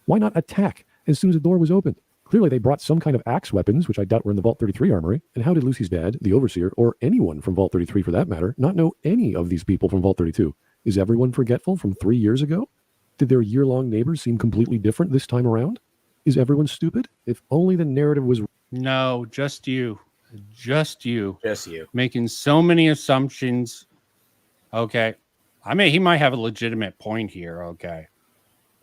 Why not attack as soon as the door was opened? Clearly, they brought some kind of axe weapons, which I doubt were in the Vault 33 armory. And how did Lucy's dad, the Overseer, or anyone from Vault 33 for that matter, not know any of these people from Vault 32? Is everyone forgetful from 3 years ago? Did their year-long neighbors seem completely different this time around? Is everyone stupid? If only the narrative was... No, just you. Just you. Making so many assumptions. Okay. I mean, he might have a legitimate point here. Okay.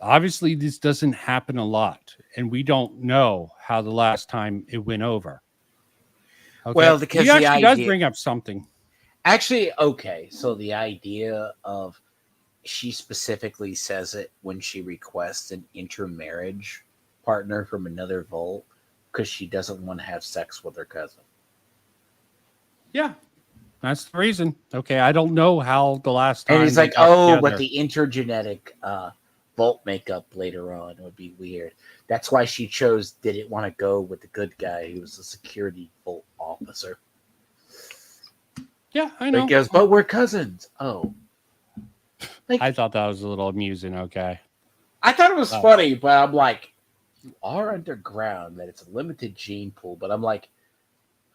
Obviously, this doesn't happen a lot, and we don't know how the last time it went over. Okay? Well, because he actually does bring up something. Actually, okay. So the idea of she specifically says it when she requests an intermarriage partner from another vault because she doesn't want to have sex with her cousin. Yeah, that's the reason. Okay, I don't know how the last time. And he's like, oh, but the intergenetic vault makeup later on would be weird. That's why she didn't want to go with the good guy who was a security vault officer. Yeah, I know. He goes, but we're cousins. Oh. I thought that was a little amusing. Okay. I thought it was funny, but I'm like, you are underground, that it's a limited gene pool, but I'm like,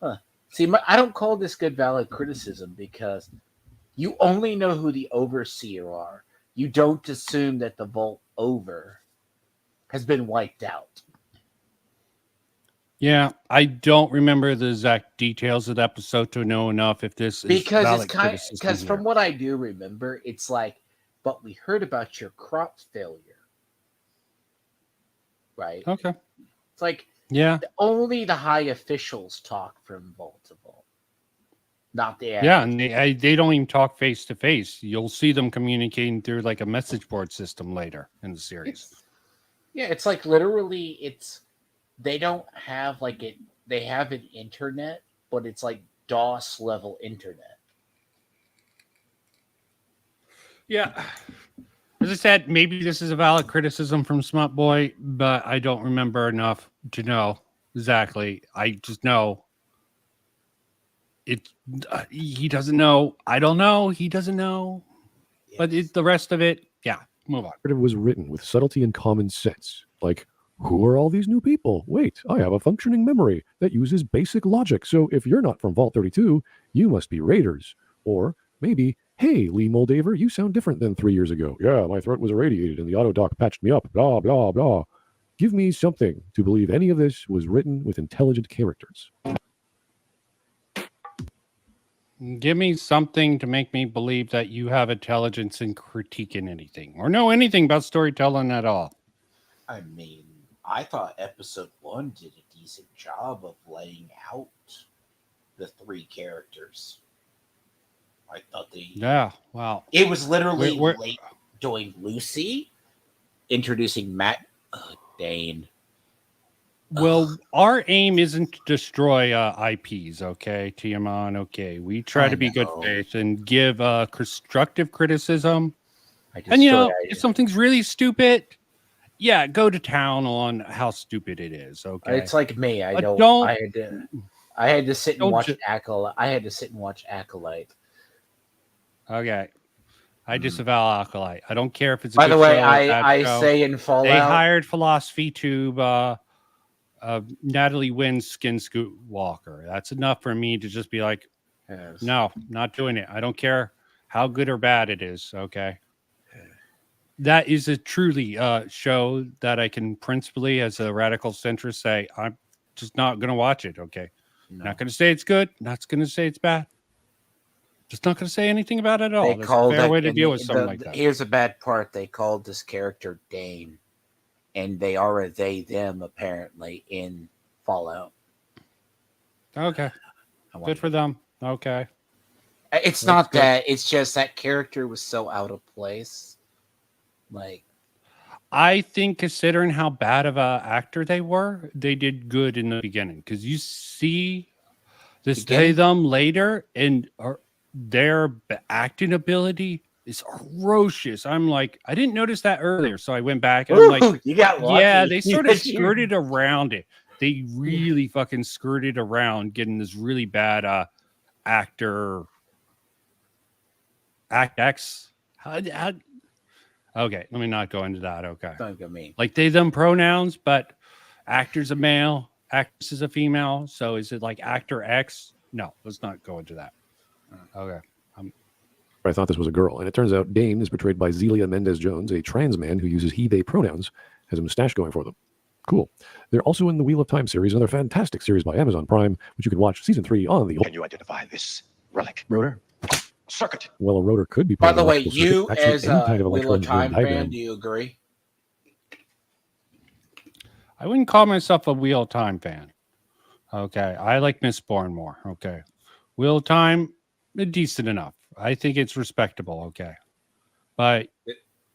huh. See, I don't call this good valid criticism because you only know who the Overseer are. You don't assume that the Vault Over has been wiped out. Yeah, I don't remember the exact details of the episode to know enough if this is because it's kind because from what I do remember, it's like, but we heard about your crop failure, right? Okay, it's like only the high officials talk from vault to vault, not the average. Yeah, and they don't even talk face to face. You'll see them communicating through like a message board system later in the series. It's like literally they don't have like it. They have an internet, but it's like DOS level internet. Yeah. As I said, maybe this is a valid criticism from Smut Boy, but I don't remember enough to know exactly. I just know he doesn't know. I don't know. He doesn't know. Yes. But the rest of it, move on. It was written with subtlety and common sense. Like, who are all these new people? Wait, I have a functioning memory that uses basic logic. So if you're not from Vault 32, you must be Raiders. Or maybe, hey, Lee Moldaver, you sound different than 3 years ago. Yeah, my throat was irradiated and the autodoc patched me up. Blah, blah, blah. Give me something to believe any of this was written with intelligent characters. Give me something to make me believe that you have intelligence in critiquing anything or know anything about storytelling at all. I mean, I thought episode 1 did a decent job of laying out the 3 characters. I thought wow. It was literally doing Lucy, introducing Matt Dane. Well, our aim isn't to destroy IPs, okay, Tiamat, okay. We try to be good faith and give constructive criticism. And, if something's really stupid, go to town on how stupid it is, okay? It's like me. I had to sit and watch Acolyte. I had to sit and watch Acolyte. Okay. I disavow Acolyte. I don't care if it's a By good the way, show or a bad I show. say in Fallout, they hired Philosophy Tube, Natalie Wynn's Skin Scoot Walker. That's enough for me to just be like, no, not doing it. I don't care how good or bad it is. Okay. That is a truly show that I can principally, as a radical centrist, say I'm just not going to watch it. Okay, not going to say it's good. Not going to say it's bad. Just not going to say anything about it at all. they That's called a fair it, way to and deal with something like that. Here's a bad part: they called this character Dane, and they are a they them apparently in Fallout. Okay, good for them. Okay, it's not that. It's just that character was so out of place. Like, I think considering how bad of a actor they were, they did good in the beginning because you see this they them later, and their acting ability is ferocious. I'm like, I didn't notice that earlier, so I went back and I'm like, you got lucky. Yeah, they sort of skirted around it. They really fucking skirted around getting this really bad actor act X. Okay, let me not go into that. Okay. Don't go me. Like they, them pronouns, but actor's a male, actress is a female. So is it like actor X? No, let's not go into that. Okay. I thought this was a girl, and it turns out Dane is portrayed by Zelia Mendez-Jones, a trans man who uses he, they pronouns, has a mustache going for them. Cool. They're also in the Wheel of Time series, another fantastic series by Amazon Prime, which you can watch season 3 on the... Can you identify this relic? Rotor? Circuit. Well, a rotor could be By part the of an way, electrical you circuit. Actually, as any a kind of Wheel electrical of Time engineering fan, diagram. do you agree? I wouldn't call myself a Wheel of Time fan. Okay. I like Mistborn more. Okay. Wheel of Time, decent enough. I think it's respectable. Okay. But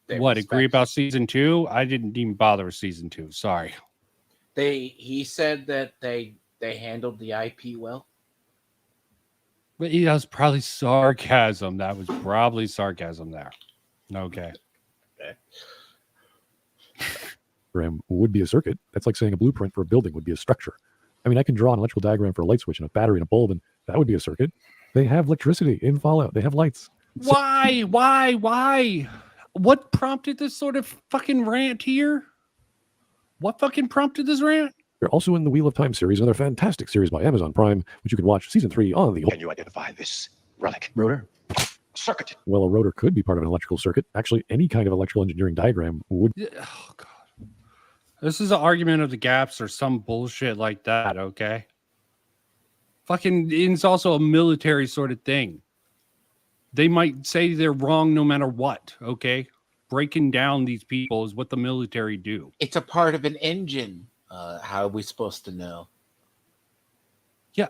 agree about season 2? I didn't even bother with season 2. Sorry. He said that they handled the IP well. But that was probably sarcasm. That was probably sarcasm there. Okay. Diagram would be a circuit. That's like saying a blueprint for a building would be a structure. I mean, I can draw an electrical diagram for a light switch and a battery and a bulb, and that would be a circuit. They have electricity in Fallout. They have lights. Why? What prompted this sort of fucking rant here? What fucking prompted this rant? They're also in the Wheel of Time series, another fantastic series by Amazon Prime, which you can watch season 3 on the... Can you identify this relic? Rotor? Circuit. Well, a rotor could be part of an electrical circuit. Actually, any kind of electrical engineering diagram would... Oh, God. This is an argument of the gaps or some bullshit like that, okay? Fucking, it's also a military sort of thing. They might say they're wrong no matter what, okay? Breaking down these people is what the military do. It's a part of an engine. How are we supposed to know? Yeah.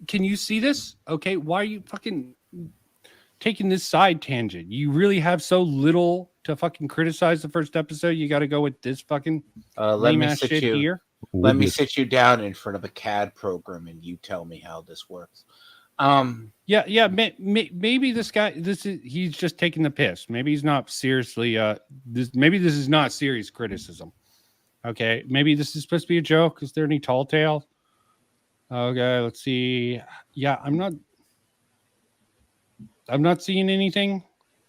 Can you see this? Okay. Why are you fucking taking this side tangent? You really have so little to fucking criticize the first episode. You got to go with this fucking let me shit here. Let me sit you down in front of a CAD program and you tell me how this works. Maybe this guy, he's just taking the piss. Maybe he's not seriously, maybe this is not serious criticism. Okay. Maybe this is supposed to be a joke. Is there any tall tale? Okay. Let's see. Yeah. I'm not seeing anything.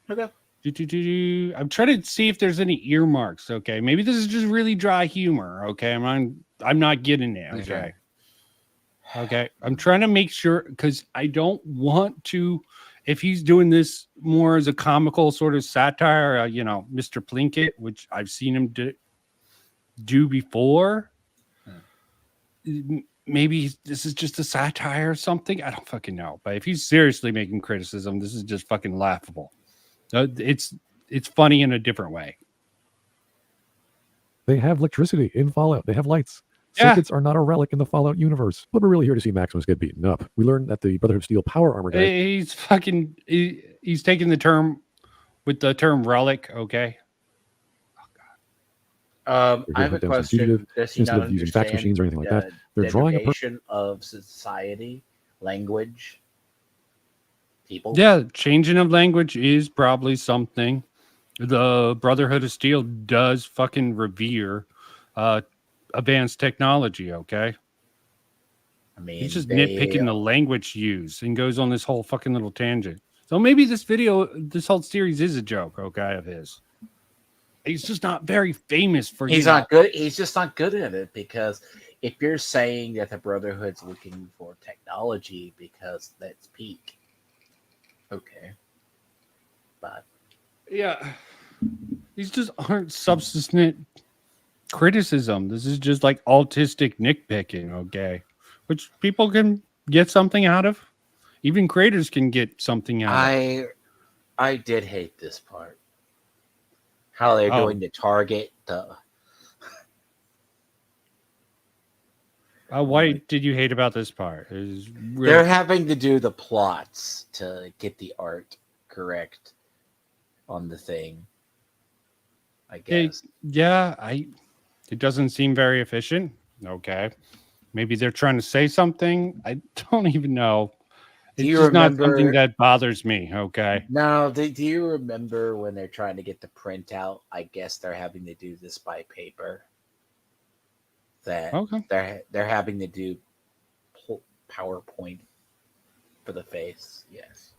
Okay. I'm trying to see if there's any earmarks. Okay. Maybe this is just really dry humor. Okay. I'm not getting it. Okay. I'm trying to make sure because I don't want to, if he's doing this more as a comical sort of satire, Mr. Plinkett, which I've seen him do before. Maybe this is just a satire or something. I don't fucking know. But if he's seriously making criticism, this is just fucking laughable. It's funny in a different way. They have electricity in Fallout. They have lights. Circuits are not a relic in the Fallout universe, but we're really here to see Maximus get beaten up. We learned that the Brotherhood of Steel power armor guy... He's taking the term with the term relic, okay? I have a question. Does he not using fax machines or anything like that? They're drawing a of society, language, people. Yeah, changing of language is probably something. The Brotherhood of Steel does fucking revere advanced technology, okay? I mean, he's just nitpicking the language used and goes on this whole fucking little tangent. So maybe this whole series is a joke, okay, of his. He's just not very famous for. He's not good. He's just not good at it because if you're saying that the Brotherhood's looking for technology because that's peak, okay, but yeah, these just aren't substantive criticism. This is just like autistic nitpicking, okay, which people can get something out of. Even creators can get something out of. I did hate this part. How they're doing the target. What did you hate about this part? They're having to do the plots to get the art correct on the thing. I guess. It doesn't seem very efficient. Okay. Maybe they're trying to say something. I don't even know. It's just not something that bothers me. Okay. No, do you remember when they're trying to get the printout? I guess they're having to do this by paper. They're having to do PowerPoint for the face. Yes.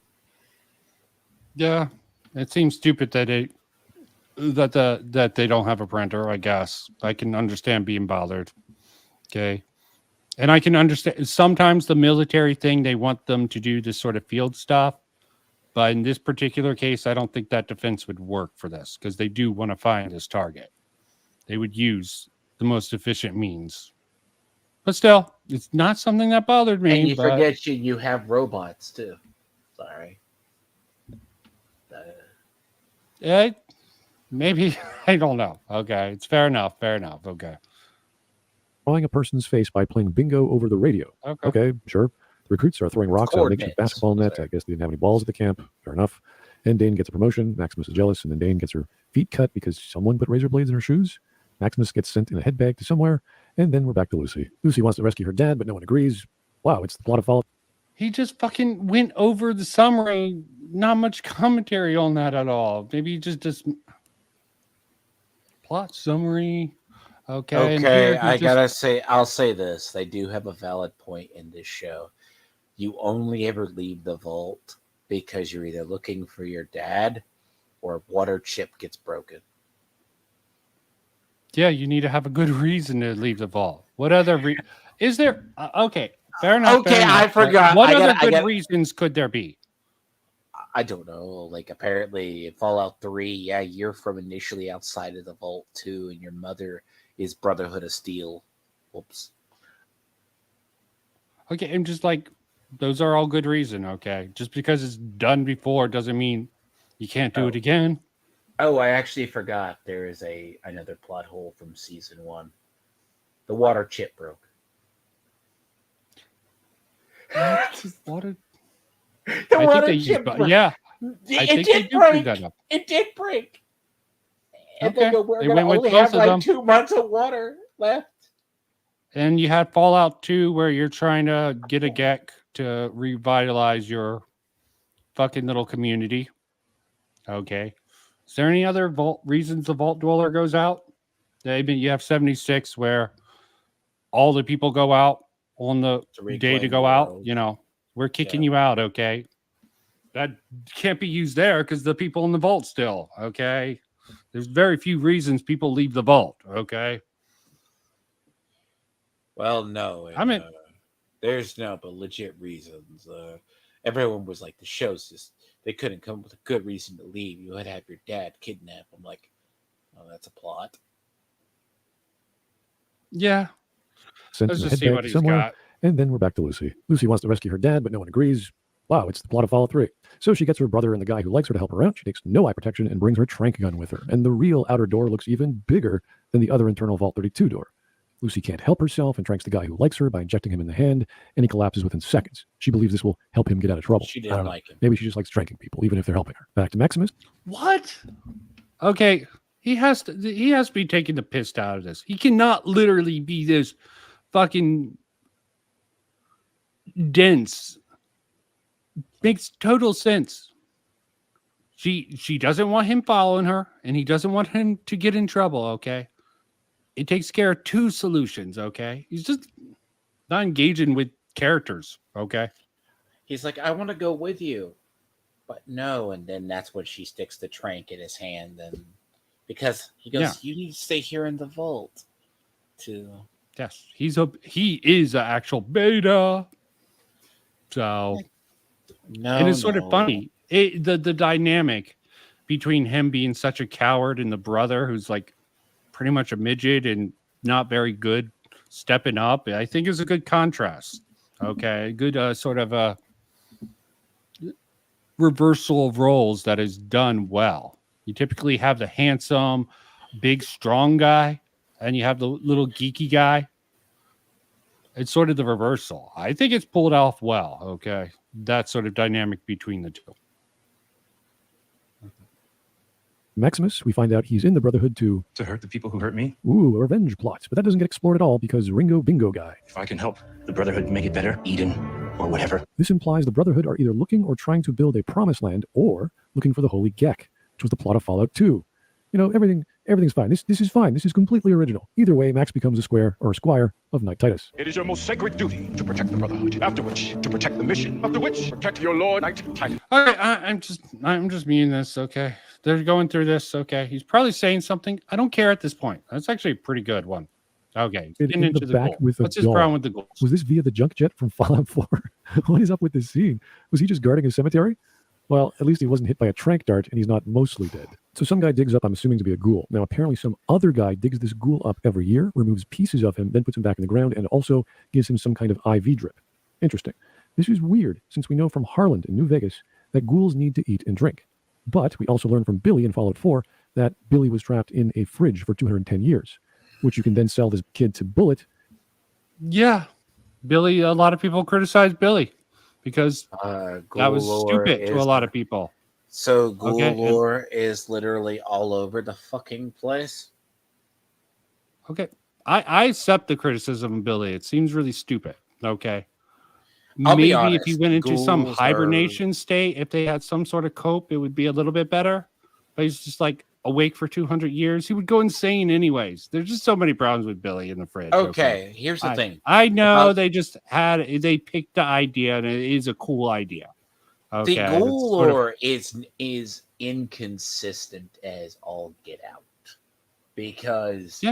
Yeah, it seems stupid that they don't have a printer. I guess I can understand being bothered. Okay. And I can understand sometimes the military thing, they want them to do this sort of field stuff. But in this particular case, I don't think that defense would work for this because they do want to find this target. They would use the most efficient means. But still, it's not something that bothered me. And you forget you have robots too. Sorry. Maybe, I don't know. Okay, it's fair enough. Okay. Drawing a person's face by playing bingo over the radio. Okay, sure. The recruits are throwing rocks at a makeshift basketball net. I guess they didn't have any balls at the camp. Fair enough. And Dane gets a promotion. Maximus is jealous, and then Dane gets her feet cut because someone put razor blades in her shoes. Maximus gets sent in a head bag to somewhere, and then we're back to Lucy. Lucy wants to rescue her dad, but no one agrees. Wow, it's the plot of Fall. He just fucking went over the summary. Not much commentary on that at all. Maybe just plot summary. Okay, I'll say this. They do have a valid point in this show. You only ever leave the vault because you're either looking for your dad or water chip gets broken. Yeah, you need to have a good reason to leave the vault. What other is there? Okay, fair enough. Okay, I forgot. What other good reasons could there be? I don't know. Like apparently, Fallout 3. Yeah, you're from initially outside of the vault too, and your mother is Brotherhood of Steel. Whoops. Okay, I'm just like, those are all good reason. Okay, just because it's done before doesn't mean you can't do it again. Oh, I actually forgot. There is another plot hole from season 1. The water chip broke. Water. The water chip broke. Yeah, it did break. It did break. And okay. We're going to only have like 2 months of water left. And you had Fallout 2 where you're trying to get a GEC to revitalize your fucking little community. Okay. Is there any other reasons the Vault Dweller goes out? You have 76 where all the people go out on the day to go out. You know, we're kicking you out. Okay. That can't be used there because the people in the vault still. Okay. There's very few reasons people leave the vault. Okay. Well, no. There's no but legit reasons. Everyone was like, the show's just, they couldn't come up with a good reason to leave. You had to have your dad kidnapped. I'm like, oh, that's a plot. Yeah. Let's just see what he's got. And then we're back to Lucy. Lucy wants to rescue her dad, but no one agrees. Wow, it's the plot of Fallout 3. So she gets her brother and the guy who likes her to help her out. She takes no eye protection and brings her trank gun with her. And the real outer door looks even bigger than the other internal Vault 32 door. Lucy can't help herself and tranks the guy who likes her by injecting him in the hand, and he collapses within seconds. She believes this will help him get out of trouble. She didn't like him. Maybe she just likes tranking people, even if they're helping her. Back to Maximus. What? Okay, he has to be taking the piss out of this. He cannot literally be this fucking dense. Makes total sense. She doesn't want him following her, and he doesn't want him to get in trouble. Okay. It takes care of 2 solutions, okay? He's just not engaging with characters, okay? He's like, I want to go with you. But no, and then that's when she sticks the trank in his hand, and because he goes, "You need to stay here in the vault." Yes, he is an actual beta. So, and it's sort of funny. The dynamic between him being such a coward and the brother who's like pretty much a midget and not very good stepping up, I think is a good contrast. Okay, good sort of a reversal of roles that is done well. You typically have the handsome, big, strong guy, and you have the little geeky guy. It's sort of the reversal. I think it's pulled off well. Okay, that sort of dynamic between the two. Maximus, we find out he's in the Brotherhood to hurt the people who hurt me. Ooh, a revenge plot. But that doesn't get explored at all because Ringo Bingo Guy. If I can help the Brotherhood make it better, Eden, or whatever. This implies the Brotherhood are either looking or trying to build a promised land or looking for the Holy Gek, which was the plot of Fallout 2. You know, everything's fine. This is fine. This is completely original. Either way, Max becomes a square or a squire of Knight Titus. It is your most sacred duty to protect the Brotherhood. After which, to protect the mission. After which, protect your Lord Knight Titus. Okay, I'm just meaning this. Okay, they're going through this. Okay, he's probably saying something. I don't care at this point. That's actually a pretty good one. Okay, getting into the back goal. with What's his problem with the goals? Was this via the junk jet from Fallout 4? What is up with this scene? Was he just guarding a cemetery? Well, at least he wasn't hit by a trank dart, and he's not mostly dead. So some guy digs up, I'm assuming to be a ghoul. Now, apparently some other guy digs this ghoul up every year, removes pieces of him, then puts him back in the ground, and also gives him some kind of IV drip. Interesting. This is weird, since we know from Harland in New Vegas that ghouls need to eat and drink. But we also learn from Billy in Fallout 4 that Billy was trapped in a fridge for 210 years, which you can then sell this kid to Bullet. Yeah, Billy, a lot of people criticize Billy because that was stupid to a lot of people. So ghoul lore is literally all over the fucking place. Okay, I accept the criticism of Billy. It seems really stupid. Okay, I'll maybe be honest, if he went into some ghouls hibernation state, if they had some sort of cope, it would be a little bit better. But he's just like awake for 200 years. He would go insane anyways. There's just so many problems with Billy in the fridge. Okay, here's the thing. I know they picked the idea, and it is a cool idea. Okay, the ghoul lore is inconsistent as all get out, because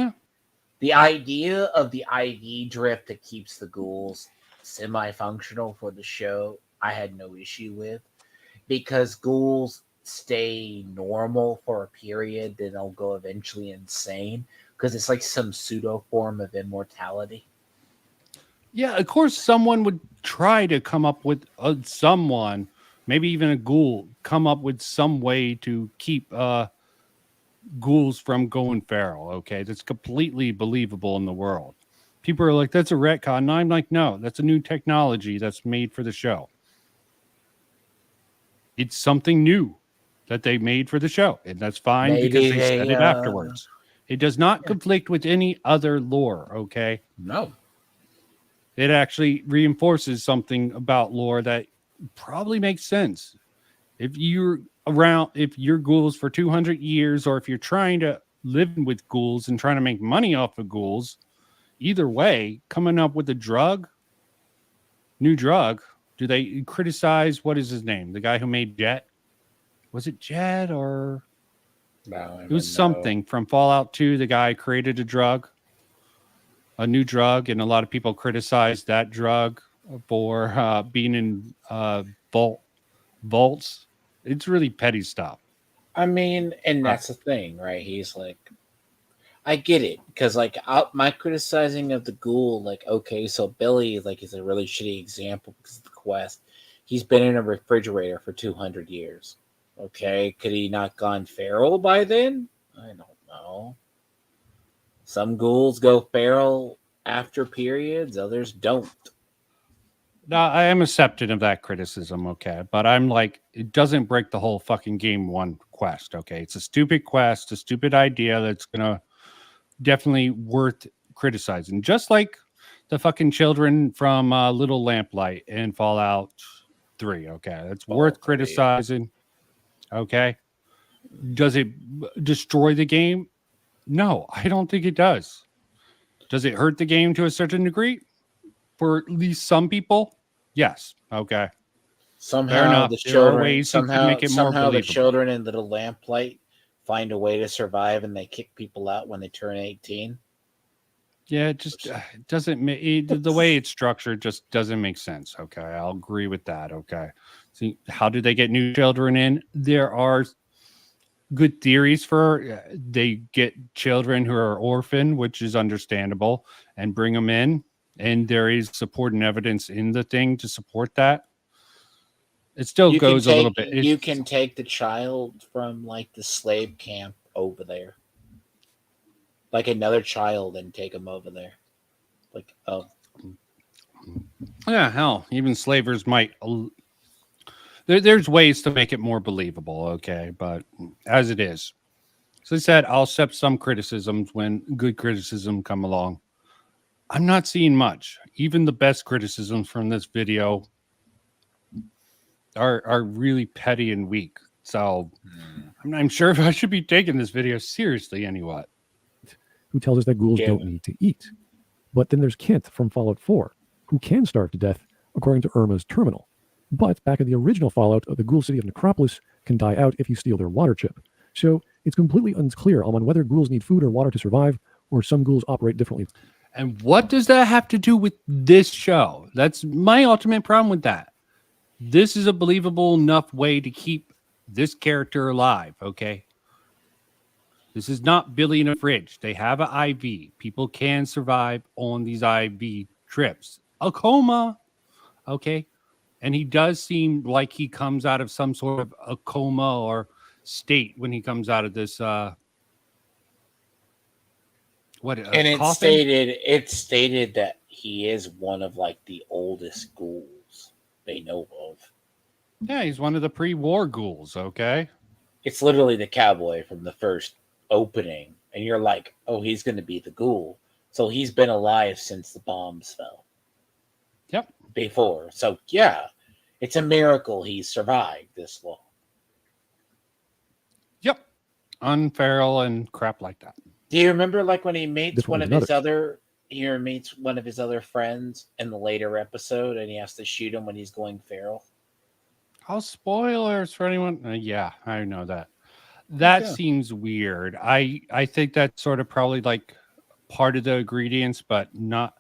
the idea of the IV drip that keeps the ghouls semi-functional for the show, I had no issue with, because ghouls stay normal for a period, then they'll go eventually insane because it's like some pseudo form of immortality. Yeah, of course, someone would try to come up with someone, maybe even a ghoul, come up with some way to keep ghouls from going feral. Okay, that's completely believable in the world. People are like, "That's a retcon," and I'm like, "No, that's a new technology that's made for the show. It's something new that they made for the show, and that's fine because they said it afterwards. It does not conflict with any other lore, okay? No. It actually reinforces something about lore that probably makes sense. If you're ghouls for 200 years, or if you're trying to live with ghouls and trying to make money off of ghouls, either way, coming up with a new drug, do they criticize, what is his name? The guy who made Jet? Was it Jet or it was something from Fallout 2? The guy created a new drug, and a lot of people criticized that drug for being in vaults. It's really petty stuff. I mean, and that's the thing, right? He's like, I get it, because like my criticizing of the ghoul, like, okay, so Billy like is a really shitty example because of the quest. He's been in a refrigerator for 200 years. Okay, could he not gone feral by then? I don't know. Some ghouls go feral after periods, others don't. No, I am accepting of that criticism, okay, but I'm like, it doesn't break the whole fucking game one quest, okay? It's a stupid quest, a stupid idea that's gonna definitely worth criticizing, just like the fucking children from Little Lamplight in Fallout 3, okay? That's worth criticizing. Okay. Does it destroy the game? No, I don't think it does. Does it hurt the game to a certain degree? For at least some people? Yes. Okay. Somehow enough. the There are children, ways you can make it more somehow the believable. children in the lamplight find a way to survive, and they kick people out when they turn 18. Yeah, it just doesn't make the way it's structured just doesn't make sense. Okay, I'll agree with that. Okay, see, how do they get new children in? There are good theories for they get children who are orphaned, which is understandable, and bring them in, and there is support and evidence in the thing to support that. It still goes a little bit. You can take the child from like the slave camp over there, like another child, and take them over there. Like, oh, yeah, hell, even slavers might. There's ways to make it more believable, okay, but as it is, as I said, I'll accept some criticisms when good criticism come along. I'm not seeing much. Even the best criticisms from this video are really petty and weak. So I'm sure if I should be taking this video seriously anyway. Who tells us that ghouls don't need to eat. But then there's Kent from Fallout 4, who can starve to death, according to Irma's terminal. But back in the original Fallout, the ghoul city of Necropolis can die out if you steal their water chip. So it's completely unclear on whether ghouls need food or water to survive, or some ghouls operate differently. And what does that have to do with this show? That's my ultimate problem with that. This is a believable enough way to keep this character alive, okay? This is not Billy in a fridge. They have an IV. People can survive on these IV trips. A coma, okay? And he does seem like he comes out of some sort of a coma or state when he comes out of this. And it stated that he is one of like the oldest ghouls they know of. Yeah, he's one of the pre-war ghouls. Okay, it's literally the cowboy from the first opening, and you're like, oh, he's going to be the ghoul. So he's been alive since the bombs fell. Yep. Before, so yeah. It's a miracle he survived this long. Yep. Unferal and crap like that. Do you remember like when he meets one of his another. other friends in the later episode, and he has to shoot him when he's going feral? Oh, spoilers for anyone. Yeah, I know that. That seems weird. I think that's sort of probably like part of the ingredients, but not.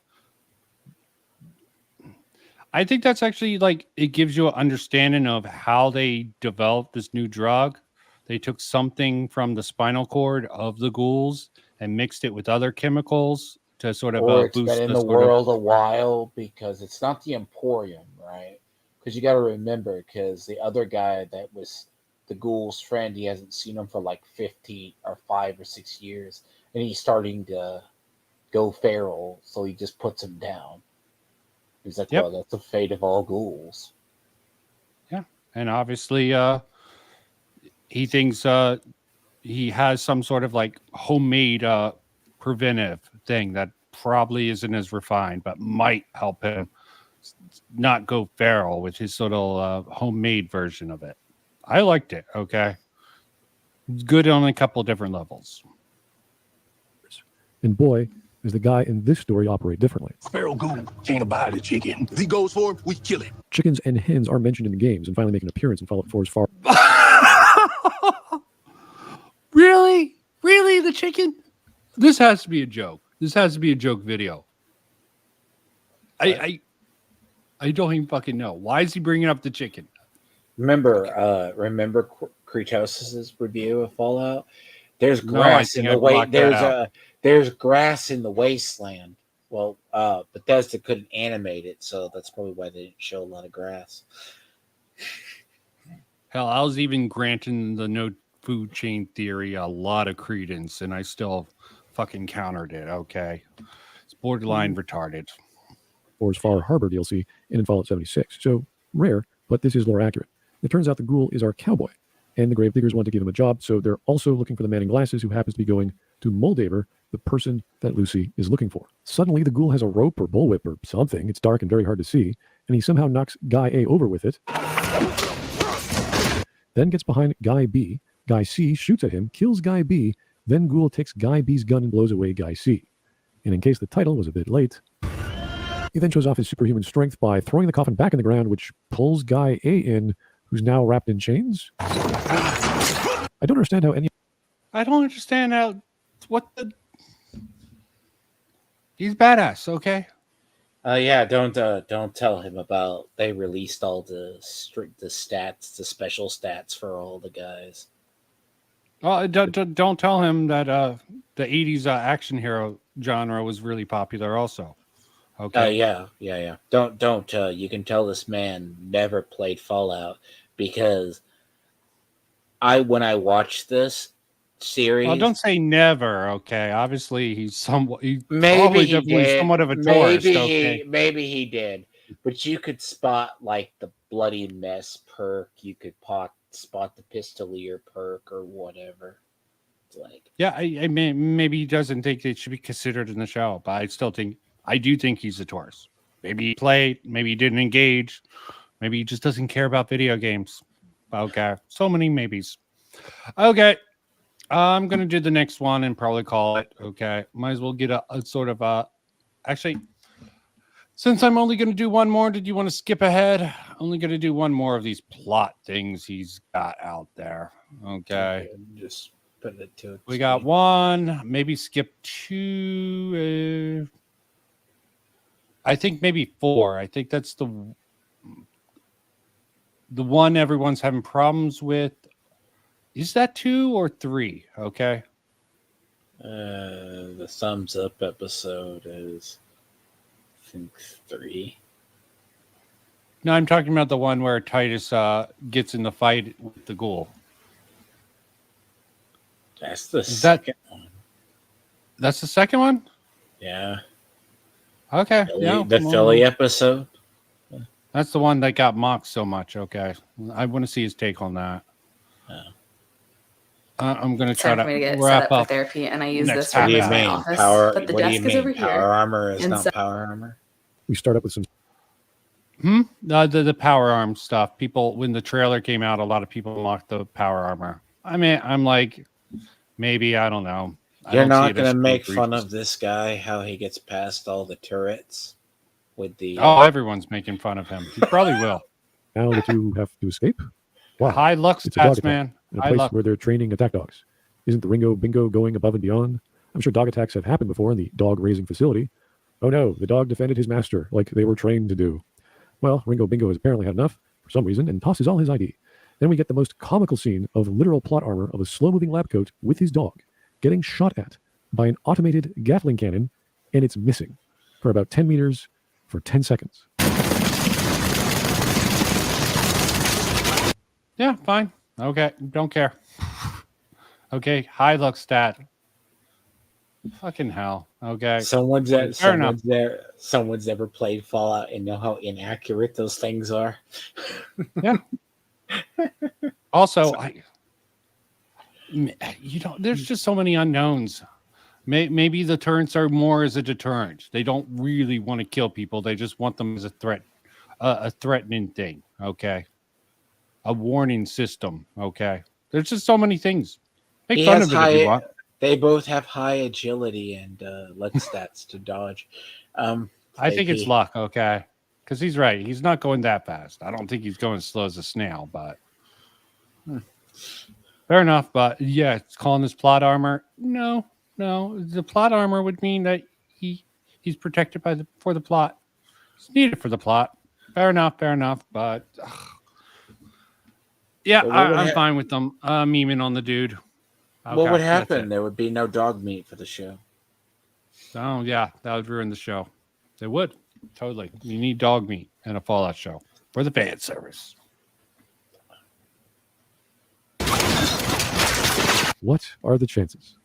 I think that's actually like it gives you an understanding of how they developed this new drug. They took something from the spinal cord of the ghouls and mixed it with other chemicals to sort of It's boost been in the world a while because it's not the Emporium, right? Because you got to remember, because the other guy that was the ghoul's friend, he hasn't seen him for like 5 or 6 years, and he's starting to go feral, so he just puts him down. He's like, well, that's the fate of all ghouls. Yeah. And obviously, he thinks he has some sort of like homemade preventive thing that probably isn't as refined, but might help him not go feral with his sort of homemade version of it. I liked it. Okay. It's good on a couple of different levels. And boy, does the guy in this story operate differently. Feral ghoul can't abide a chicken. If he goes for him, we kill him. Chickens and hens are mentioned in the games and finally make an appearance in Fallout 4's far. Really? Really? The chicken? This has to be a joke. This has to be a joke video. I don't even fucking know. Why is he bringing up the chicken? Remember Kratos' review of Fallout? There's grass in the way. There's grass in the wasteland. Well, Bethesda couldn't animate it, so that's probably why they didn't show a lot of grass. Hell, I was even granting the no food chain theory a lot of credence, and I still fucking countered it. Okay, it's borderline retarded. 4's Far Harbor DLC and in Fallout 76. So rare, but this is lore accurate. It turns out the ghoul is our cowboy, and the Gravediggers want to give him a job, so they're also looking for the man in glasses who happens to be going to Moldaver, the person that Lucy is looking for. Suddenly, the ghoul has a rope or bullwhip or something. It's dark and very hard to see, and he somehow knocks Guy A over with it. Then gets behind Guy B. Guy C shoots at him, kills Guy B. Then Ghoul takes Guy B's gun and blows away Guy C. And in case the title was a bit late, He then shows off his superhuman strength by throwing the coffin back in the ground, which pulls Guy A in, who's now wrapped in chains. I don't understand how any... I don't understand how... What the... He's badass, okay? Yeah, don't tell him about they released all the stats, the special stats for all the guys. Well, don't tell him that the 80s action hero genre was really popular also. Okay. Yeah. Don't you can tell this man never played Fallout because when I watched this series. Well, don't say never, okay? Obviously, he's somewhat. Maybe he did. Somewhat of a tourist. Okay. Maybe he did. But you could spot like the bloody mess perk. You could spot the pistolier perk or whatever. It's like I mean, maybe he doesn't think it should be considered in the show, but I do think he's a tourist. Maybe he played. Maybe he didn't engage. Maybe he just doesn't care about video games. Okay, so many maybes. Okay. I'm going to do the next one and probably call it. Okay. Might as well get a sort of actually, since I'm only going to do one more, did you want to skip ahead? Only going to do one more of these plot things he's got out there. Okay. Just put it to it. We got one, maybe skip two. I think maybe 4. I think that's the one everyone's having problems with. Is that 2 or 3? Okay. The thumbs up episode is, I think, 3. No, I'm talking about the one where Titus gets in the fight with the ghoul. That's the second one. That's the second one? Yeah. Okay. The Philly episode. That's the one that got mocked so much. Okay. I want to see his take on that. I'm going to try time for me to get wrap set up for therapy, and I use this What for do you my mean? office. But the What do desk you is mean? over here. Power armor is And not so- power armor. We start up with some... The power arm stuff. People, when the trailer came out, a lot of people mocked the power armor. I mean, I'm like, maybe, I don't know. You're not going to make fun of this guy, how he gets past all the turrets with the... Oh, everyone's making fun of him. He probably will. Now the two have to escape? Wow. High Lux It's a dog stats, attack man. in a High place Lux. where they're training attack dogs. Isn't the Ringo Bingo going above and beyond? I'm sure dog attacks have happened before in the dog raising facility. Oh no, the dog defended his master like they were trained to do. Well, Ringo Bingo has apparently had enough for some reason and tosses all his ID. Then we get the most comical scene of literal plot armor of a slow-moving lab coat with his dog getting shot at by an automated Gatling cannon, and it's missing for about 10 meters for 10 seconds. Yeah, fine. Okay, don't care. Okay, high Lux stat. Fucking hell. Okay. Someone's Fair enough. Someone's ever played Fallout and know how inaccurate those things are. Yeah. Also, there's just so many unknowns. Maybe the turrets are more as a deterrent. They don't really want to kill people. They just want them as a threat, a threatening thing. Okay. A warning system. Okay. There's just so many things. Make fun of it if you want. They both have high agility and luck stats to dodge. I think it's luck, okay? Because he's right. He's not going that fast. I don't think he's going as slow as a snail, but fair enough. But yeah, it's calling this plot armor. No. The plot armor would mean that he's protected for the plot. It's needed for the plot. Fair enough. But yeah, I'm fine with them memeing on the dude. Okay, what would happen? There would be no dog meat for the show. Oh, yeah. That would ruin the show. They would. Totally. You need dog meat in a Fallout show for the fan service. What are the chances?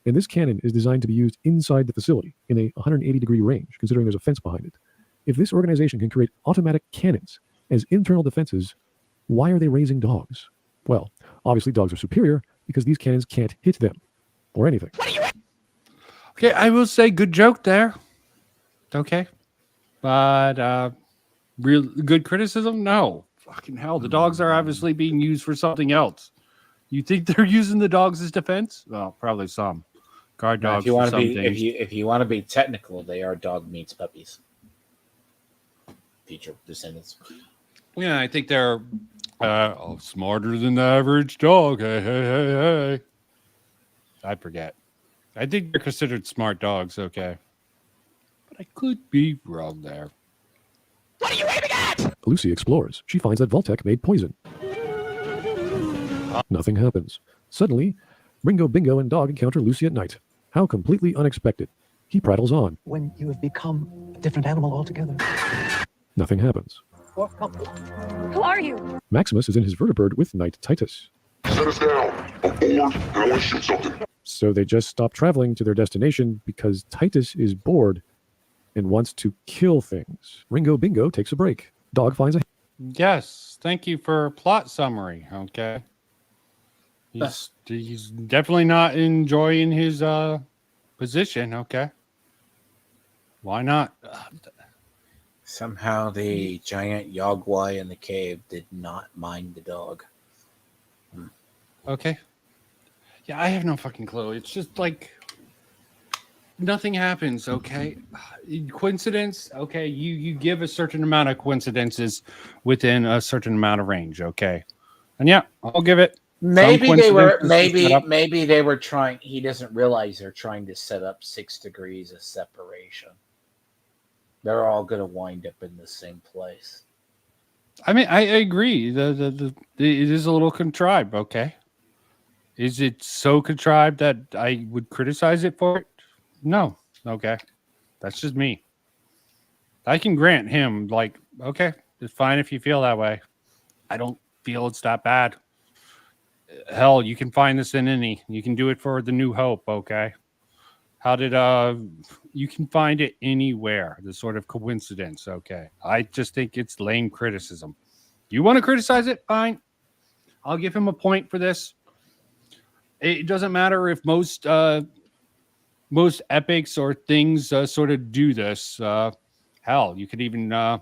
And this cannon is designed to be used inside the facility in a 180-degree range, considering there's a fence behind it. If this organization can create automatic cannons as internal defenses, why are they raising dogs? Well, obviously dogs are superior because these cannons can't hit them or anything. Okay, I will say good joke there. Okay. But real good criticism? No. Fucking hell. The dogs are obviously being used for something else. You think they're using the dogs as defense? Well, probably some. Guard dogs. If you want to be technical, they are dog meats puppies. future descendants. Yeah, I think they're smarter than the average dog. Hey. I forget. I think they're considered smart dogs, okay. But I could be wrong there. Lucy explores. She finds that Voltec made poison. Nothing happens. Suddenly, Ringo, Bingo, and Dog encounter Lucy at night. How completely unexpected. He prattles on. When you have become a different animal altogether. Nothing happens. Who are you? Maximus is in his vertibird with Knight Titus. Set us down. I'm bored and I want to shoot something. So they just stop traveling to their destination because Titus is bored and wants to kill things. Ringo Bingo takes a break. Dog finds a... Yes, thank you for plot summary, okay. He's definitely not enjoying his position, okay. Why not? Somehow the giant Yogwai in the cave did not mind the dog. Okay. Yeah, I have no fucking clue. It's just like nothing happens, okay? Coincidence, okay, you give a certain amount of coincidences within a certain amount of range, okay? And yeah, I'll give it. Maybe they were trying. He doesn't realize they're trying to set up 6 degrees of separation. They're all going to wind up in the same place. I mean, I agree. It is a little contrived, okay? Is it so contrived that I would criticize it for it? No. Okay. That's just me. I can grant him, like, okay, it's fine if you feel that way. I don't feel it's that bad. Hell, you can find this in any. You can do it for the New Hope, okay? How did you can find it anywhere, the sort of coincidence, okay? I just think it's lame criticism. You want to criticize it? Fine. I'll give him a point for this. It doesn't matter if most epics or things sort of do this. Hell, you could even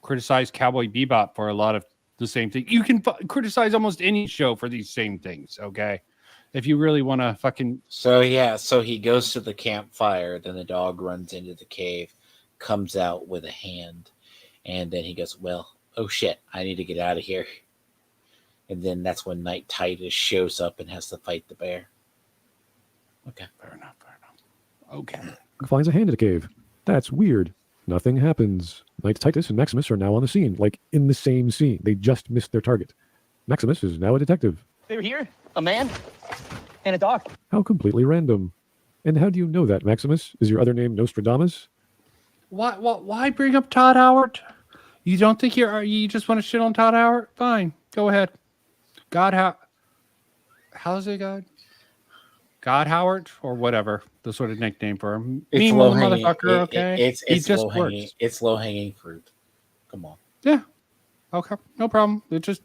criticize Cowboy Bebop for a lot of the same thing. You can criticize almost any show for these same things, okay? If you really want to fucking... So he goes to the campfire, then the dog runs into the cave, comes out with a hand, and then he goes, well, oh shit, I need to get out of here. And then that's when Knight Titus shows up and has to fight the bear. Okay. Fair enough. Okay. Finds a hand in the cave. That's weird. Nothing happens. Knight Titus and Maximus are now on the scene, like in the same scene. They just missed their target. Maximus is now a detective. They were here, a man and a dog. How completely random. And how do you know that, Maximus? Is your other name Nostradamus? Why bring up Todd Howard? You don't think you just want to shit on Todd Howard? Fine. Go ahead. How's it God? God Howard or whatever the sort of nickname for him. It's mean motherfucker, okay? It's low hanging fruit. Come on. Yeah. Okay. No problem. It just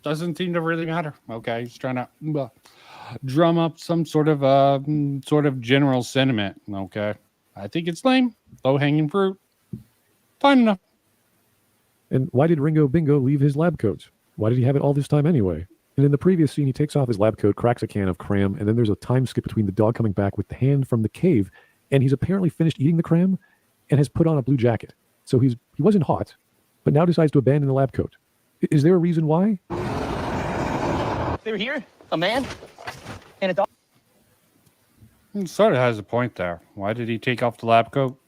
doesn't seem to really matter. Okay. He's trying to drum up some sort of general sentiment. Okay. I think it's lame. Low hanging fruit. Fine enough. And why did Ringo Bingo leave his lab coat? Why did he have it all this time anyway? And in the previous scene, he takes off his lab coat, cracks a can of cram, and then there's a time skip between the dog coming back with the hand from the cave, and he's apparently finished eating the cram and has put on a blue jacket. So he wasn't hot, but now decides to abandon the lab coat. Is there a reason why? They were here, a man and a dog. He sort of has a point there. Why did he take off the lab coat?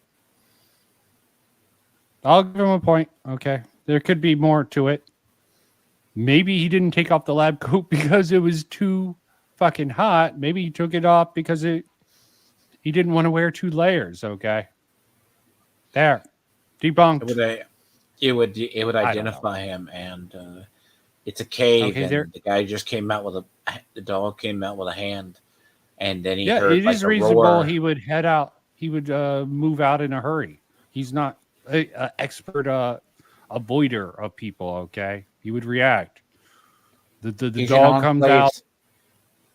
I'll give him a point. Okay. There could be more to it. Maybe he didn't take off the lab coat because it was too fucking hot. Maybe he took it off because he didn't want to wear 2 layers. Okay. There. Debunked. It would identify him, and it's a cave, Okay, and the guy just came out with the dog came out with a hand, and then he Yeah, heard it like is a reasonable roar. he would head out. He would move out in a hurry. He's not an expert avoider of people, okay? He would react. The He's dog an comes enclave- out.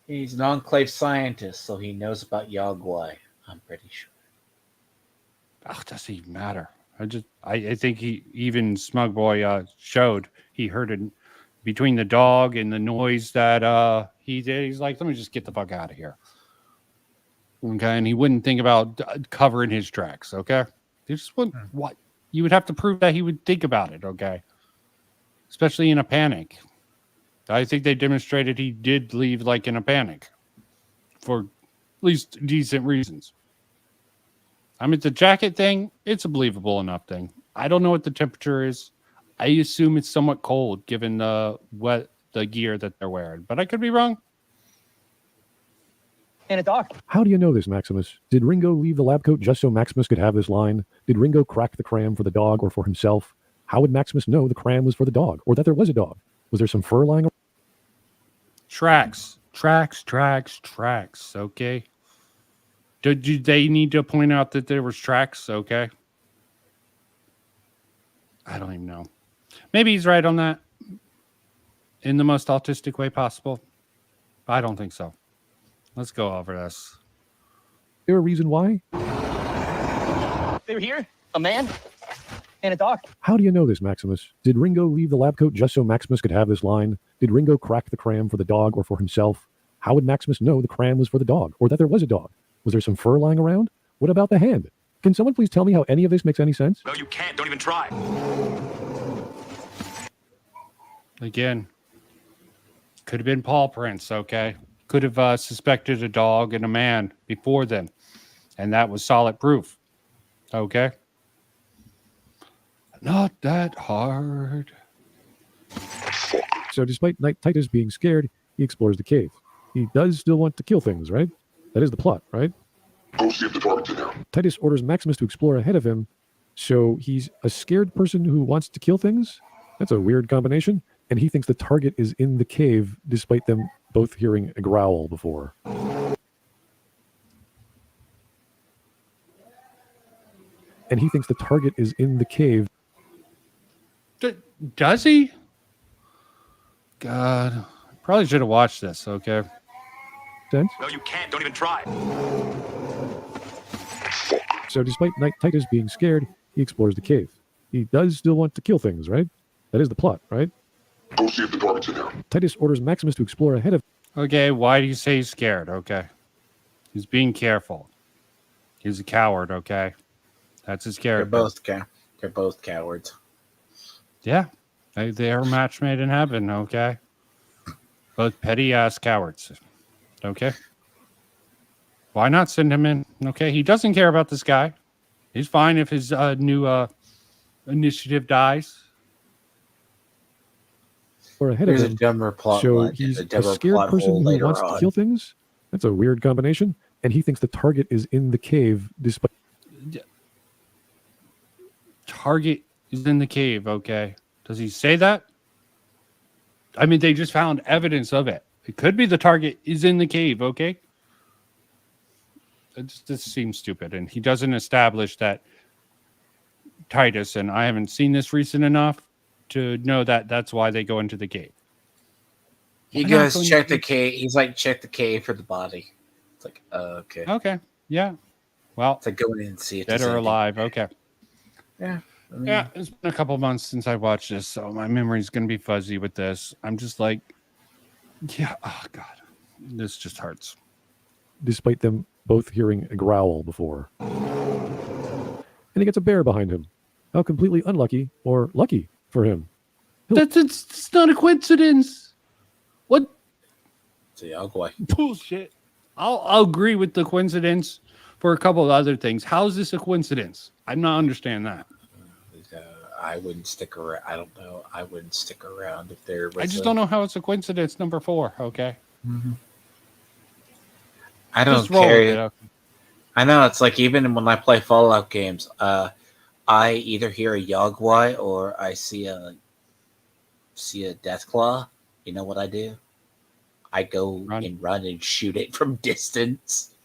He's an enclave scientist, so he knows about Yogwai. I'm pretty sure. Oh, it doesn't even matter. I think even Smug Boy showed he heard it between the dog and the noise that he did. He's like, let me just get the fuck out of here. Okay, and he wouldn't think about covering his tracks. Okay, he just wouldn't. What? you would have to prove that he would think about it, okay? Especially in a panic. I think they demonstrated he did leave like in a panic for at least decent reasons. I mean, the jacket thing, it's a believable enough thing. I don't know what the temperature is. I assume it's somewhat cold given the gear that they're wearing, but I could be wrong. And a dog. How do you know this, Maximus? Did Ringo leave the lab coat just so Maximus could have this line? Did Ringo crack the cram for the dog or for himself? How would Maximus know the cram was for the dog or that there was a dog? Was there some fur lying around? Tracks. Okay. Did they need to point out that there was tracks? Okay. I don't even know. Maybe he's right on that in the most autistic way possible. I don't think so. Let's go over this. Is there a reason why? They were here, a man and a dog. How do you know this, Maximus? Did Ringo leave the lab coat just so Maximus could have this line? Did Ringo crack the cram for the dog or for himself? How would Maximus know the cram was for the dog or that there was a dog? Was there some fur lying around? What about the hand? Can someone please tell me how any of this makes any sense? No, you can't. Don't even try. Again, could have been paw prints, okay? Could have suspected a dog and a man before them, and that was solid proof, okay? Not that hard. So despite Titus being scared, he explores the cave. He does still want to kill things, right? That is the plot, right? Go see if the target's in there. Titus orders Maximus to explore ahead of him, so he's a scared person who wants to kill things? That's a weird combination. And he thinks the target is in the cave, despite them both hearing a growl before. And he thinks the target is in the cave. Does he? God, probably should have watched this, okay? Sense? No, you can't. Don't even try. So despite Titus being scared, he explores the cave. He does still want to kill things, right? That is the plot, right? Go see if the target's in there. Titus orders Maximus to explore ahead of... Okay, why do you say he's scared? Okay. He's being careful. He's a coward, okay? That's his character. They're both cowards. Yeah. They are a match made in heaven, okay? Both petty-ass cowards. Okay? Why not send him in? Okay, he doesn't care about this guy. He's fine if his new initiative dies. Or ahead There's of him. a dumber plot So line. he's a a dumber scared plot person hole who later wants on. to kill things? That's a weird combination. And he thinks the target is in the cave, despite... Target is in the cave, okay? Does he say that? I mean, they just found evidence of it. It could be the target is in the cave, okay? This seems stupid. And he doesn't establish that Titus, and I haven't seen this recent enough to know that that's why they go into the cave. He goes check the cave. He's like, check the cave for the body. It's like, okay. Okay. Yeah. Well, it's like going in and see it. Dead or alive. Okay. Yeah. I mean, Yeah. It's been a couple months since I watched this, so my memory's going to be fuzzy with this. I'm just like, yeah. Oh, God. This just hurts. Despite them both hearing a growl before. And he gets a bear behind him. How completely unlucky or lucky for him. It's not a coincidence. What? It's a Yagwai. Bullshit. I'll agree with the coincidence for a couple of other things. How is this a coincidence? I'm not understanding that. I wouldn't stick around. I don't know. I wouldn't stick around if there was. I just don't know how it's a coincidence. Number 4. Okay. Mm-hmm. I don't care. I know it's like even when I play Fallout games, I either hear a Yagwai or I see a Deathclaw. You know what I do? I go and run and shoot it from distance.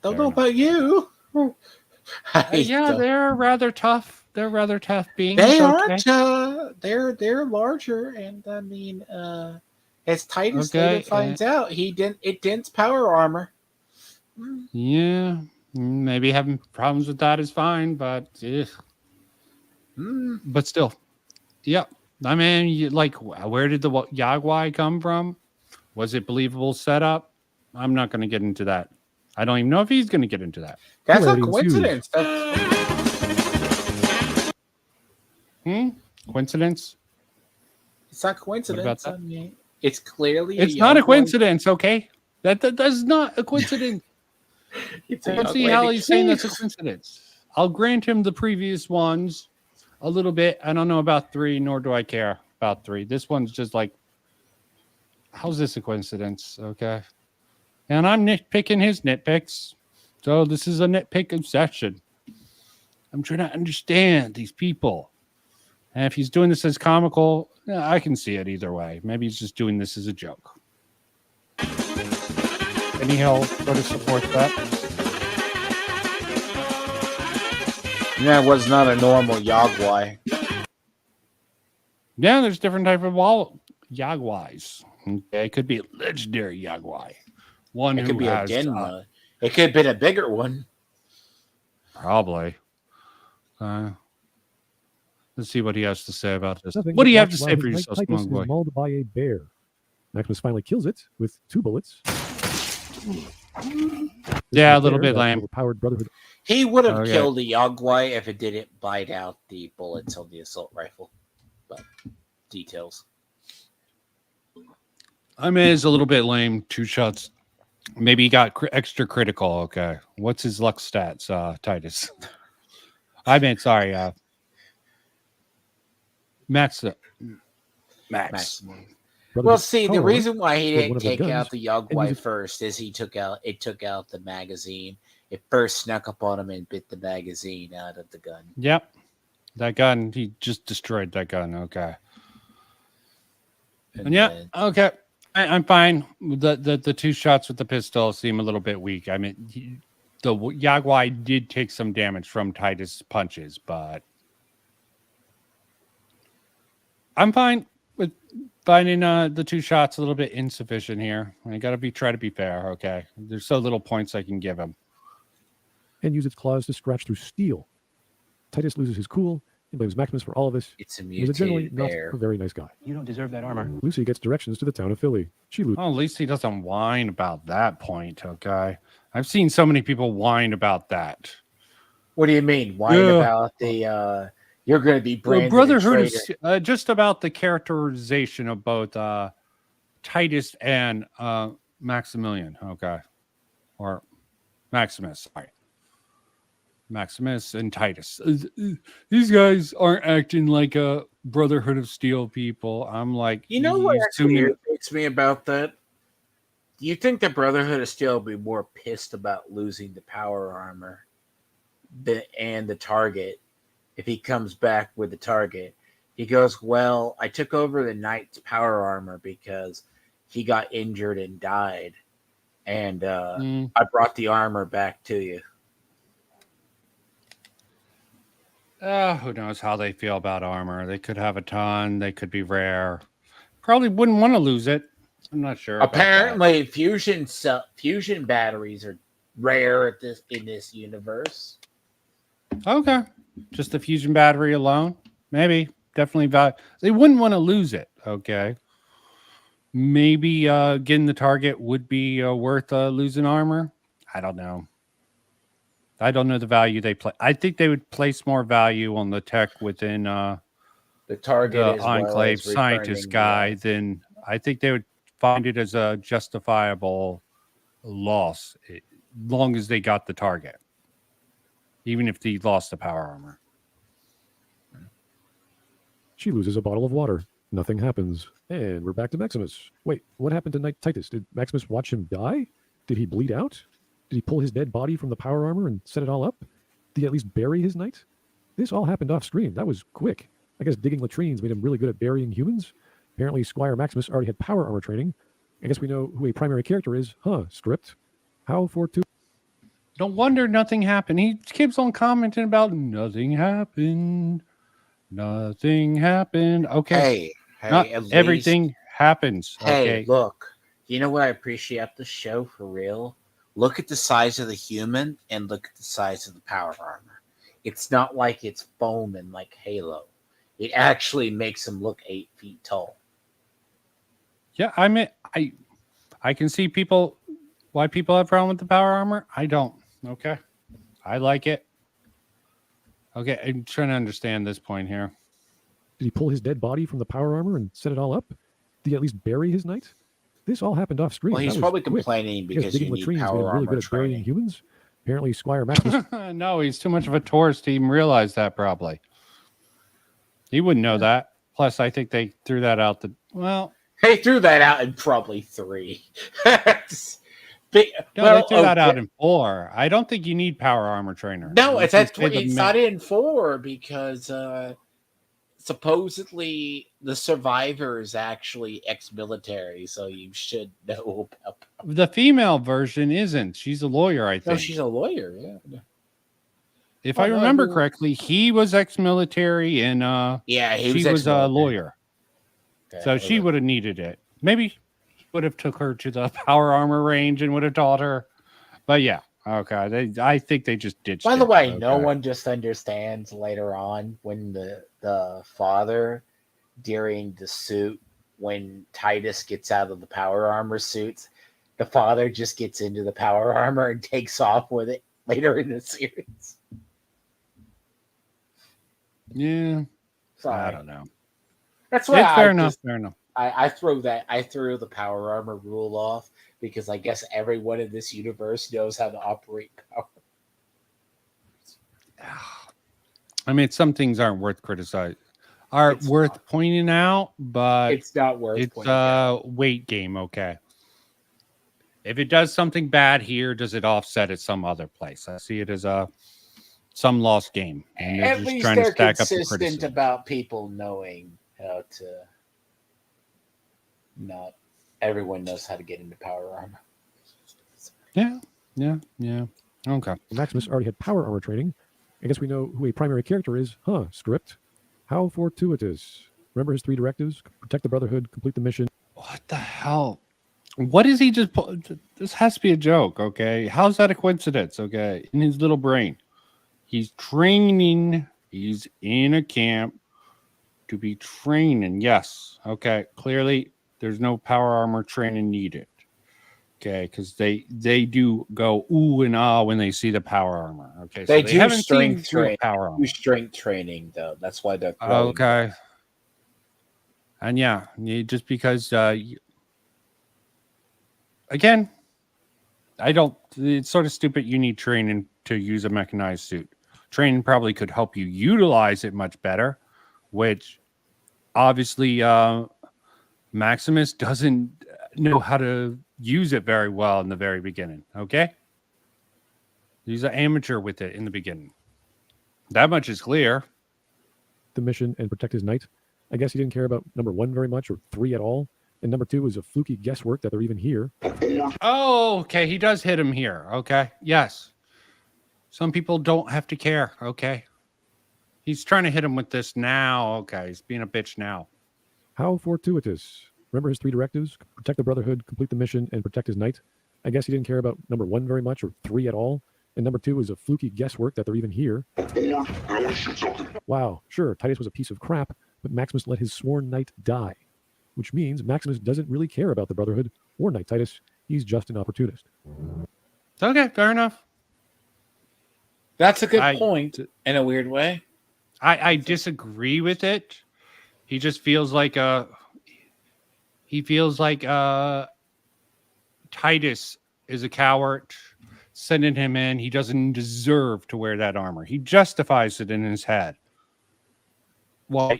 Don't know about you. Yeah, they're rather tough. They're rather tough beings. They aren't. They're larger, and I mean, as Titus later finds out, it dents power armor. Yeah, maybe having problems with that is fine, but but still, yeah. I mean, where did the Yagwai come from? Was it believable setup? I'm not going to get into that. I don't even know if he's going to get into that. That's a coincidence. Coincidence? It's not coincidence. about that? I mean, it's clearly. It's not a coincidence, okay? That's not a coincidence. It's I don't see how he's saying that's a coincidence. I'll grant him the previous ones a little bit. I don't know about 3, nor do I care about 3. This one's just like, how's this a coincidence? Okay. And I'm nitpicking his nitpicks. So this is a nitpick obsession. I'm trying to understand these people. And if he's doing this as comical, I can see it either way. Maybe he's just doing this as a joke. And he'll go to support that. That was not a normal Yagwai. Yeah, there's different type of Yagwais. Okay, it could be a legendary Yagwai. One It who could be has, a Genma. It could have been a bigger one. Probably. Let's see what he has to say about this. Nothing What do you have to while say his for knight yourself, Titus smug boy? is mauled by a bear. Maximus finally kills it with 2 bullets. Yeah, a little bit lame. Overpowered Brotherhood. He would have Okay. killed the Yagwai if it didn't bite out the bullets on the assault rifle. But details. I mean, it's a little bit lame. 2 shots. Maybe he got extra critical. Okay. What's his luck stats, Titus? I mean, sorry. Max. Well, see, the However, reason why he with one didn't of the take guns out the and Yagwai use it- first is it took out the magazine. It first snuck up on him and bit the magazine out of the gun. Yep. That gun, he just destroyed that gun. Okay. And yeah, okay. I'm fine. The 2 shots with the pistol seem a little bit weak. I mean, the Yagwai did take some damage from Titus' punches, but I'm fine with finding the 2 shots a little bit insufficient here. I got to try to be fair. Okay. There's so little points I can give him. And use its claws to scratch through steel. Titus loses his cool and blames Maximus for all of this. It's a He was generally mutated not bear. a very nice guy. You don't deserve that armor. Lucy gets directions to the town of Philly. She loses. Oh, at least he doesn't whine about that point. Okay. I've seen so many people whine about that. What do you mean? Whine about the you're going to be branded Brotherhood a is traitor? just about the characterization of both Titus and Maximilian. Okay. Or Maximus. Sorry. Maximus and Titus. These guys aren't acting like a Brotherhood of Steel people. I'm like, You know what actually assuming- irritates me about that? Do you think the Brotherhood of Steel would be more pissed about losing the power armor and the target if he comes back with the target? He goes, well, I took over the knight's power armor because he got injured and died, and I brought the armor back to you. Who knows how they feel about armor? They could have a ton. They could be rare. Probably wouldn't want to lose it. I'm not sure. about that. Apparently, fusion batteries are rare in this universe. Okay. Just the fusion battery alone? Maybe. Definitely. They wouldn't want to lose it. Okay. Maybe getting the target would be worth losing armor. I don't know. I don't know the value they play. I think they would place more value on the tech within the target the as well Enclave as scientist returning, guy than I think they would find it as a justifiable loss as long as they got the target. Even if they lost the power armor. She loses a bottle of water. Nothing happens. And we're back to Maximus. Wait, what happened to Knight Titus? Did Maximus watch him die? Did he bleed out? Did he pull his dead body from the power armor and set it all up? Did he at least bury his knight? This all happened off screen. That was quick. I guess digging latrines made him really good at burying humans. Apparently, Squire Maximus already had power armor training. I guess we know who a primary character is. Huh, script. How for two? No wonder nothing happened. He keeps on commenting about nothing happened. Nothing happened. Okay. Not at least- everything happens. Hey, Okay. look, you know what I appreciate the show for real? Look at the size of the human and look at the size of the power armor. It's not like it's foaming like Halo. It actually makes him look 8 feet tall. Yeah, I mean, I can see why people have a problem with the power armor. I don't. Okay. I like it. Okay, I'm trying to understand this point here. Did he pull his dead body from the power armor and set it all up? Did he at least bury his knight? This all happened off screen. Well, he's That was probably quick. complaining I guess because digging you need latrines made him power really good armor at burying training. humans. Apparently, Squire Maximus. No, he's too much of a tourist to even realize that. Probably he wouldn't know that. Plus, I think they threw that out. They threw that out in probably 3. They threw that out in 4. I don't think you need power armor trainer. No, You it's can at say the it's not in 4 because supposedly the survivor is actually ex-military, so you should know about. The female version isn't. She's a lawyer, I think. No, she's a lawyer. Yeah. If I remember correctly, he was ex-military and he she was was a ex-military. lawyer. So she would have needed it. Maybe he would have took her to the power armor range and would have taught her. But yeah, okay. I think they just ditched By the it. way, Okay. no one just understands later on when the father during the suit, when Titus gets out of the power armor suits, the father just gets into the power armor and takes off with it later in the series. Yeah. Sorry. I don't know. That's why Fair enough. Fair enough. I threw the power armor rule off because I guess everyone in this universe knows how to operate power. I mean, some things aren't worth criticizing, worth pointing out, but it's not worth. It's a weight game. Okay. If it does something bad here, does it offset at some other place? I see it as some lost game, and they're At just least trying to they're stack up the consistent criticism. about people knowing how to. Not everyone knows how to get into power armor. Yeah. Okay. Maximus already had power armor training. I guess we know who a primary character is, huh? Script. How fortuitous. Remember his 3 directives? Protect the Brotherhood, complete the mission. What the hell? What is he just? This has to be a joke, okay? How's that a coincidence? Okay, in his little brain, he's training. He's in a camp to be training. Yes, okay. Clearly, there's no power armor training needed. Okay, because they do go ooh and ah when they see the power armor. Okay, They so do haven't strength seen real training. power armor. Do strength training though. That's why they're throwing Okay. And yeah, just because again, it's sort of stupid you need training to use a mechanized suit. Training probably could help you utilize it much better, which obviously Maximus doesn't know how to use it very well in the very beginning. Okay. He's an amateur with it in the beginning. That much is clear. The mission and protect his knight. I guess he didn't care about number 1 very much, or 3 at all. And number 2 is a fluky guesswork that they're even here. Oh, okay. He does hit him here. Okay. Yes. Some people don't have to care. Okay. He's trying to hit him with this now. Okay. He's being a bitch now. How fortuitous. Remember his 3 directives? Protect the Brotherhood, complete the mission, and protect his knight. I guess he didn't care about number 1 very much, or 3 at all. And number 2 is a fluky guesswork that they're even here. Wow, sure, Titus was a piece of crap, but Maximus let his sworn knight die. Which means Maximus doesn't really care about the Brotherhood or Knight Titus. He's just an opportunist. Okay, fair enough. That's a good point in a weird way. I disagree with it. He just feels like Titus is a coward, sending him in. He doesn't deserve to wear that armor. He justifies it in his head. Well, I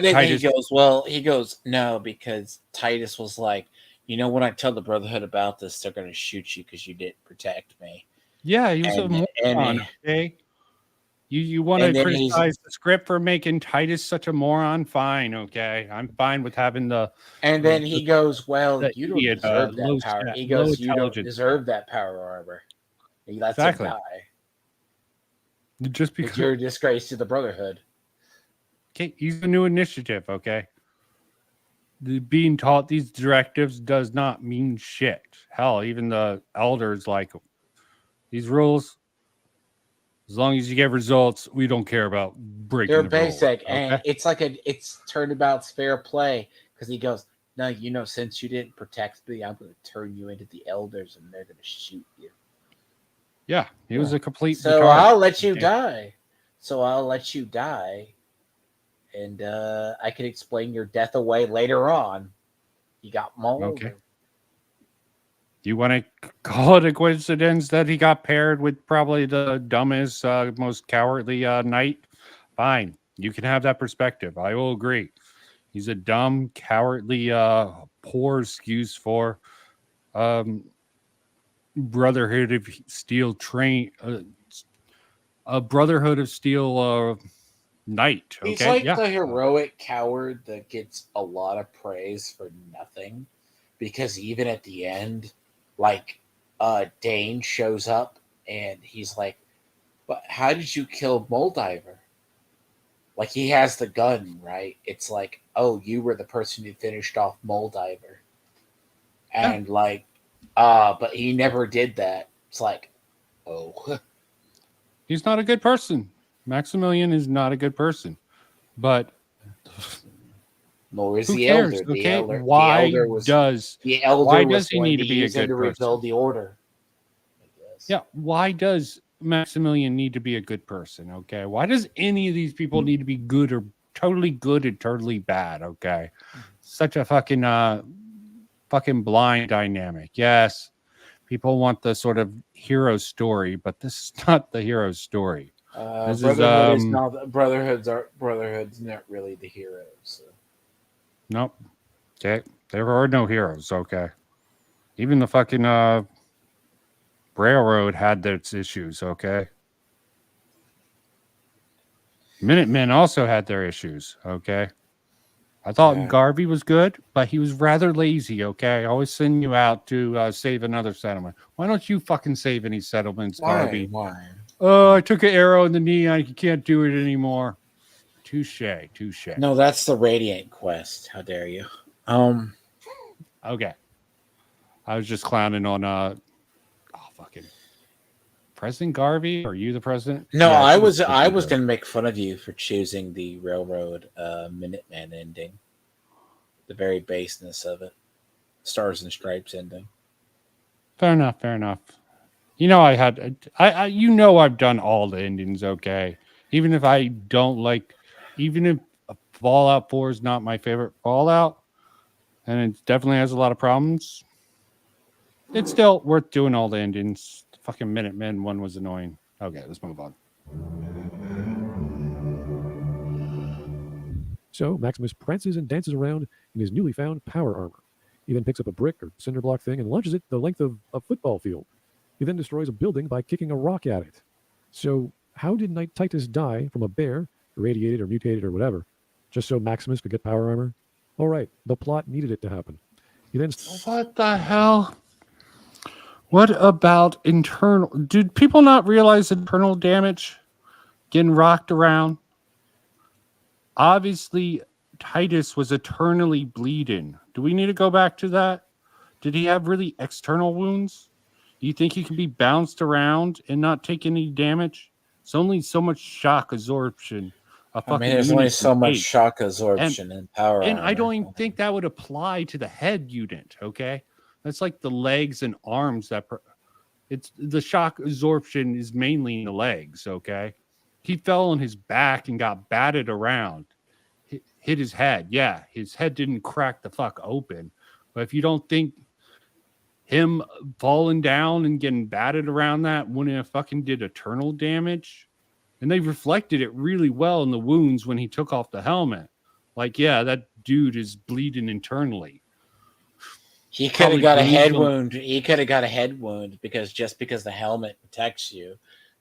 think Titus, he goes, no, because Titus was like, when I tell the Brotherhood about this, they're going to shoot you because you didn't protect me. Yeah, he was a moron. Okay, you want to criticize the script for making Titus such a moron? Fine, okay, I'm fine with having the. And then he goes, well, you don't idiot, deserve that power. He goes, you don't deserve that power armor. He lets him die. Just because you're a disgrace to the Brotherhood. Okay, he's a new initiative, okay? Being taught these directives does not mean shit. Hell, even the elders like these rules. As long as you get results, we don't care about breaking They're the basic, rules, and okay? it's turnabout's fair play because he goes, no, since you didn't protect me, I'm going to turn you into the elders, and they're going to shoot you. Yeah, he was a complete. So retard. I'll let you die. and I can explain your death away later on. You got mauled. Okay. Do you want to call it a coincidence that he got paired with probably the dumbest, most cowardly knight? Fine. You can have that perspective. I will agree. He's a dumb, cowardly, poor excuse for Brotherhood of Steel a Brotherhood of Steel knight. Okay? He's like yeah. the heroic coward that gets a lot of praise for nothing, because even at the end, like Dane shows up and he's like, "But how did you kill Moldiver?" Like, he has the gun, right? It's like, "Oh, you were the person who finished off Moldiver," and but he never did that. It's like, oh, he's not a good person. Maximilian is not a good person, but nor is who the cares? elder. Okay, The elder why was does the elder why was does he going need to to be a use him good to person? rebuild the order. Yeah, why does Maximilian need to be a good person? Okay, why does any of these people need to be good or totally bad? Okay, such a fucking blind dynamic. Yes, people want the sort of hero story, but this is not the hero story. This Brotherhood is is not Brotherhood's not really the heroes. So. Nope. Okay, there are no heroes. Okay, even the fucking railroad had its issues. Okay, Minutemen also had their issues. Okay, I thought Garvey was good, but he was rather lazy. Okay, I always send you out to save another settlement. Why don't you fucking save any settlements, Garvey? Why? Oh, I took an arrow in the knee. I can't do it anymore. Touche. No, that's the Radiant quest. How dare you? Okay. I was just clowning on fucking President Garvey. Are you the president? No, Yeah, I was President going Garvey. to make fun of you for choosing the Railroad Minuteman ending. The very baseness of it. Stars and Stripes ending. Fair enough. You know, I've done all the endings. Okay, even if I don't like, even if Fallout 4 is not my favorite Fallout, and it definitely has a lot of problems, it's still worth doing all the endings. The fucking Minutemen one was annoying. Okay, let's move on. So Maximus prances and dances around in his newly found power armor. He then picks up a brick or cinder block thing and launches it the length of a football field. He then destroys a building by kicking a rock at it. So how did Knight Titus die from a bear, irradiated or mutated or whatever, just so Maximus could get power armor? All right, the plot needed it to happen. He then... What the hell? What about internal? Did people not realize internal damage getting rocked around? Obviously, Titus was eternally bleeding. Do we need to go back to that? Did he have really external wounds? Do you think he can be bounced around and not take any damage? It's only so much shock absorption. There's only so much shock absorption and power. And I don't even think that would apply to the head unit, okay? That's like the legs and arms it's the shock absorption is mainly in the legs, okay? He fell on his back and got batted around. Hit his head. Yeah, his head didn't crack the fuck open. But if you don't think him falling down and getting batted around that wouldn't have fucking did eternal damage, and they reflected it really well in the wounds when he took off the helmet. Like, yeah, that dude is bleeding internally. He could have got a head wound. He could have got a head wound because the helmet protects you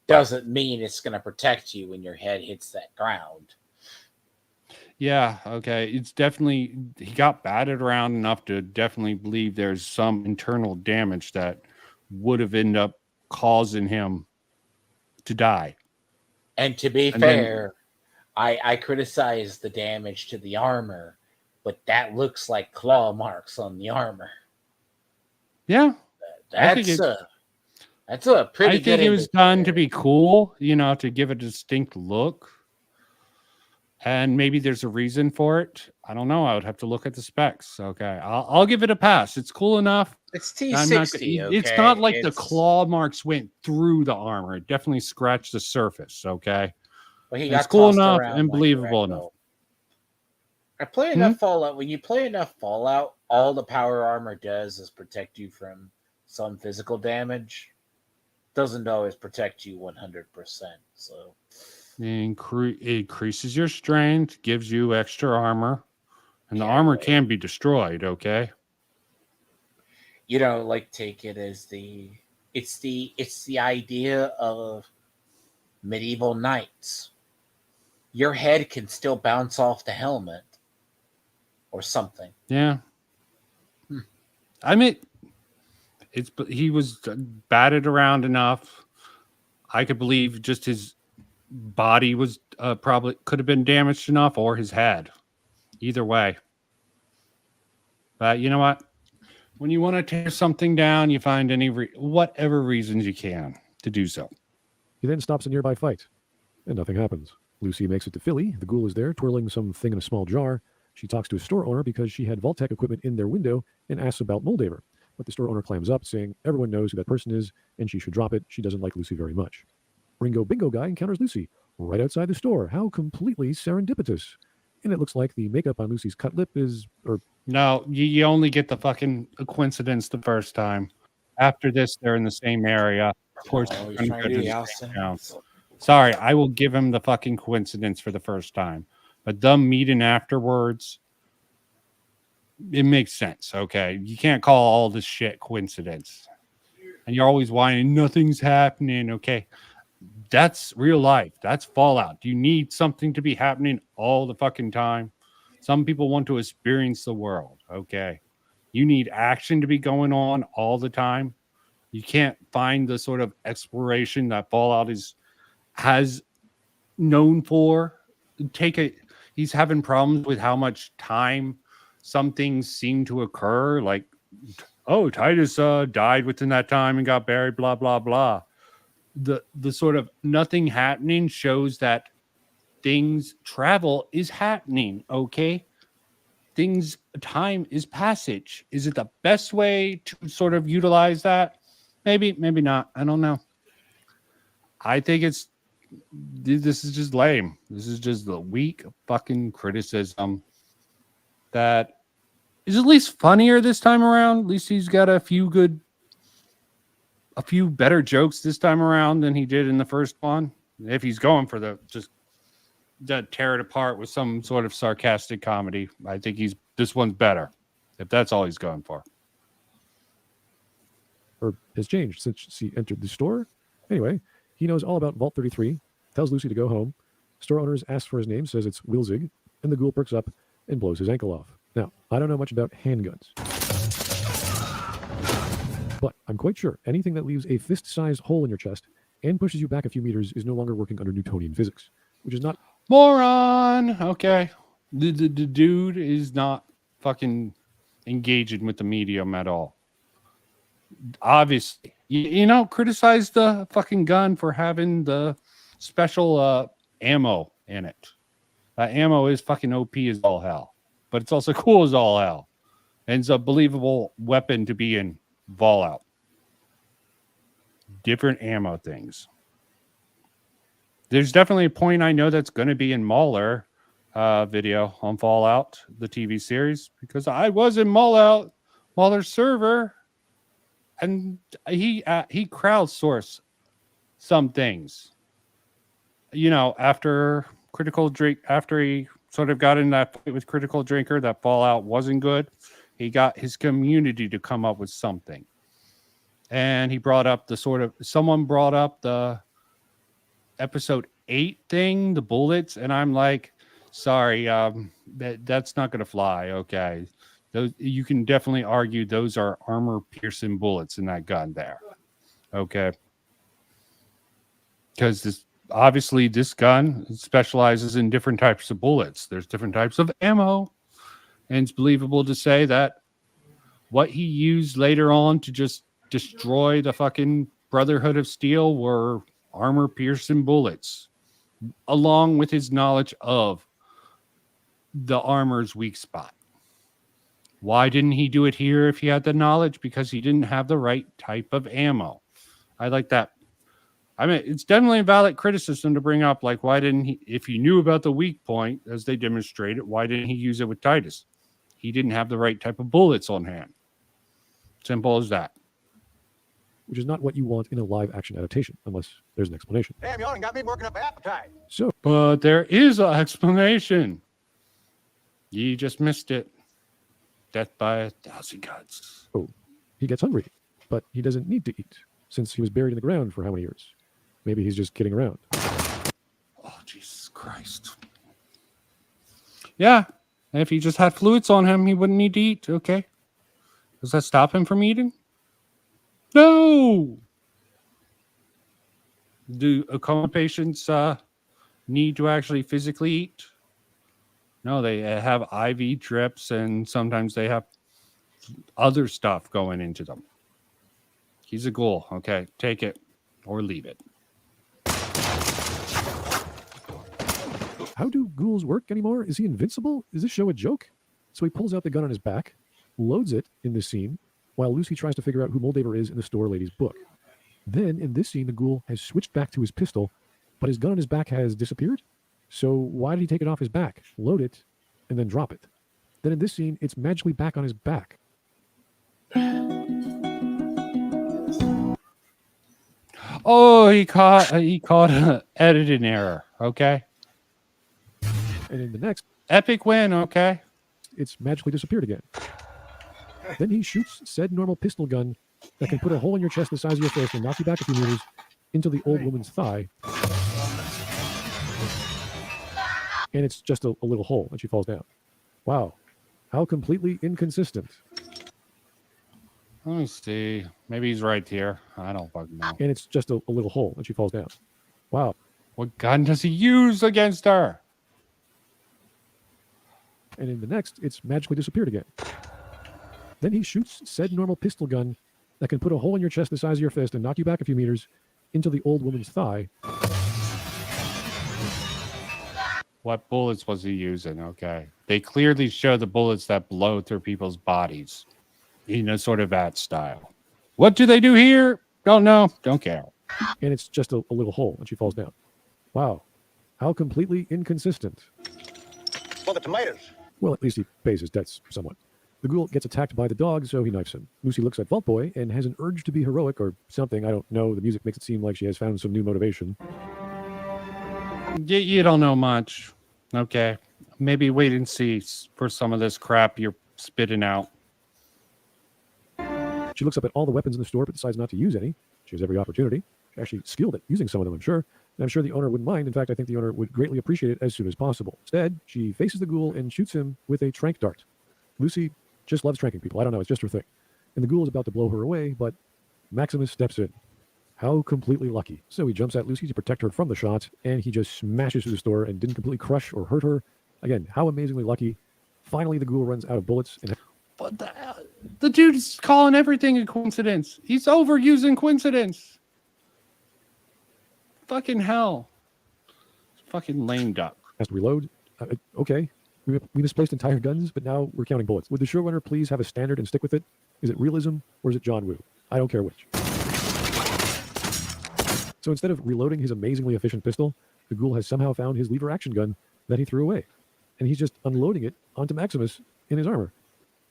doesn't mean it's going to protect you when your head hits that ground. Yeah, okay. It's definitely, he got batted around enough to definitely believe there's some internal damage that would have ended up causing him to die. And to be fair, I criticize the damage to the armor, but that looks like claw marks on the armor. Yeah. That's a pretty good. I think it was done to be cool, to give a distinct look. And maybe there's a reason for it. I don't know. I would have to look at the specs. Okay. I'll give it a pass. It's cool enough. It's T60. It's not like the claw marks went through the armor. It definitely scratched the surface. Okay. Well, it's cool enough and believable enough. I play enough Fallout. When you play enough Fallout, all the power armor does is protect you from some physical damage. Doesn't always protect you 100%. So it increases your strength, gives you extra armor, and the armor can be destroyed. Okay. Like take it as it's the idea of medieval knights. Your head can still bounce off the helmet or something. Yeah. I mean, he was batted around enough. I could believe just his body was probably could have been damaged enough, or his head. Either way. But you know what? When you want to tear something down, you find whatever reasons you can to do so. He then stops a nearby fight, and nothing happens. Lucy makes it to Philly. The ghoul is there, twirling something in a small jar. She talks to a store owner because she had Vault-Tec equipment in their window and asks about Moldaver. But the store owner clams up, saying everyone knows who that person is, and she should drop it. She doesn't like Lucy very much. Ringo Bingo Guy encounters Lucy right outside the store. How completely serendipitous. And it looks like the makeup on Lucy's cut lip is... No, you only get the fucking coincidence the first time. After this, they're in the same area. Of course, sorry, I will give him the fucking coincidence for the first time. But them meeting afterwards, it makes sense, okay? You can't call all this shit coincidence. And you're always whining, nothing's happening, okay? That's real life. That's Fallout. You need something to be happening all the fucking time. Some people want to experience the world, okay? You need action to be going on all the time. You can't find the sort of exploration that Fallout has known for. He's having problems with how much time some things seem to occur. Like, oh, Titus died within that time and got buried, blah, blah, blah. The sort of nothing happening shows that travel is happening, okay? Time is passage. Is it the best way to sort of utilize that? Maybe not. I don't know. I think this is just lame. This is just the weak fucking criticism that is at least funnier this time around. At least he's got a few better jokes this time around than he did in the first one. If he's going for to tear it apart with some sort of sarcastic comedy, I think this one's better. If that's all he's going for. Or has changed since she entered the store. Anyway, he knows all about Vault 33, tells Lucy to go home. Store owners asks for his name, says it's Wilzig, and the ghoul perks up and blows his ankle off. Now, I don't know much about handguns, but I'm quite sure anything that leaves a fist-sized hole in your chest and pushes you back a few meters is no longer working under Newtonian physics, which is not... Moron! Okay. The dude is not fucking engaging with the medium at all. Obviously. Criticize the fucking gun for having the special ammo in it. Ammo is fucking OP as all hell. But it's also cool as all hell. And it's a believable weapon to be in Fallout. Different ammo things. There's definitely a point I know that's going to be in Mauler video on Fallout, the TV series, because I was in Mauler's server, and he crowdsourced some things. After he sort of got in that fight with Critical Drinker, that Fallout wasn't good. He got his community to come up with something, and he brought up someone brought up the episode 8 thing, the bullets, and I'm like, sorry, that's not going to fly. Okay, you can definitely argue those are armor piercing bullets in that gun there. Okay, because this gun specializes in different types of bullets. There's different types of ammo, and it's believable to say that what he used later on to just destroy the fucking Brotherhood of Steel were armor piercing bullets, along with his knowledge of the armor's weak spot. Why didn't he do it here if he had the knowledge? Because he didn't have the right type of ammo. I like that I mean, it's definitely a valid criticism to bring up. Like, why didn't he, if he knew about the weak point, as they demonstrated, why didn't he use it with Titus? He didn't have the right type of bullets on hand. Simple as that. Which is not what you want in a live action adaptation, unless there's an explanation. Damn, you got me working up appetite. So, but there is an explanation. You just missed it. Death by 1,000 cuts. Oh, he gets hungry, but he doesn't need to eat since he was buried in the ground for how many years? Maybe he's just kidding around. Oh, Jesus Christ. Yeah, if he just had fluids on him, he wouldn't need to eat. Okay. Does that stop him from eating? No. Do coma patients need to actually physically eat? No, they have IV drips, and sometimes they have other stuff going into them. He's a ghoul. Okay, take it or leave it. How do ghouls work anymore? Is he invincible? Is this show a joke? So he pulls out the gun on his back, loads it in this scene, while Lucy tries to figure out who Moldaver is in the store lady's book. Then, in this scene, the ghoul has switched back to his pistol, but his gun on his back has disappeared. So why did he take it off his back, load it, and then drop it? Then in this scene, it's magically back on his back. Oh, he caught an editing error. Okay. And in the next, epic win. Okay. It's magically disappeared again. Then he shoots said normal pistol gun that can put a hole in your chest the size of your fist and knock you back a few meters into the old woman's thigh. And it's just a little hole and she falls down. Wow. How completely inconsistent. Let me see. Maybe he's right here. I don't fucking know. And it's just a little hole and she falls down. Wow. What gun does he use against her? And in the next, it's magically disappeared again. Then he shoots said normal pistol gun that can put a hole in your chest the size of your fist and knock you back a few meters into the old woman's thigh. What bullets was he using? Okay. They clearly show the bullets that blow through people's bodies in a sort of that style. What do they do here? Don't know. Don't care. And it's just a little hole and she falls down. Wow. How completely inconsistent. Well, the tomatoes. Well, at least he pays his debts somewhat. The ghoul gets attacked by the dog, so he knifes him. Lucy looks at Vault Boy and has an urge to be heroic or something. I don't know. The music makes it seem like she has found some new motivation. You don't know much. Okay. Maybe wait and see for some of this crap you're spitting out. She looks up at all the weapons in the store but decides not to use any. She has every opportunity. She's actually skilled at using some of them, I'm sure. And I'm sure the owner wouldn't mind. In fact, I think the owner would greatly appreciate it as soon as possible. Instead, she faces the ghoul and shoots him with a trank dart. Lucy just loves tranking people. I don't know. It's just her thing. And the ghoul is about to blow her away, but Maximus steps in. How completely lucky. So he jumps at Lucy to protect her from the shot, and he just smashes through the store and didn't completely crush or hurt her. Again, how amazingly lucky. Finally, the ghoul runs out of bullets. And But the dude's calling everything a coincidence. He's overusing coincidence. Fucking hell. Fucking lame duck. Has to reload. Okay. We misplaced entire guns, but now we're counting bullets. Would the showrunner please have a standard and stick with it? Is it realism or is it John Woo? I don't care which. So instead of reloading his amazingly efficient pistol, the ghoul has somehow found his lever action gun that he threw away. And he's just unloading it onto Maximus in his armor.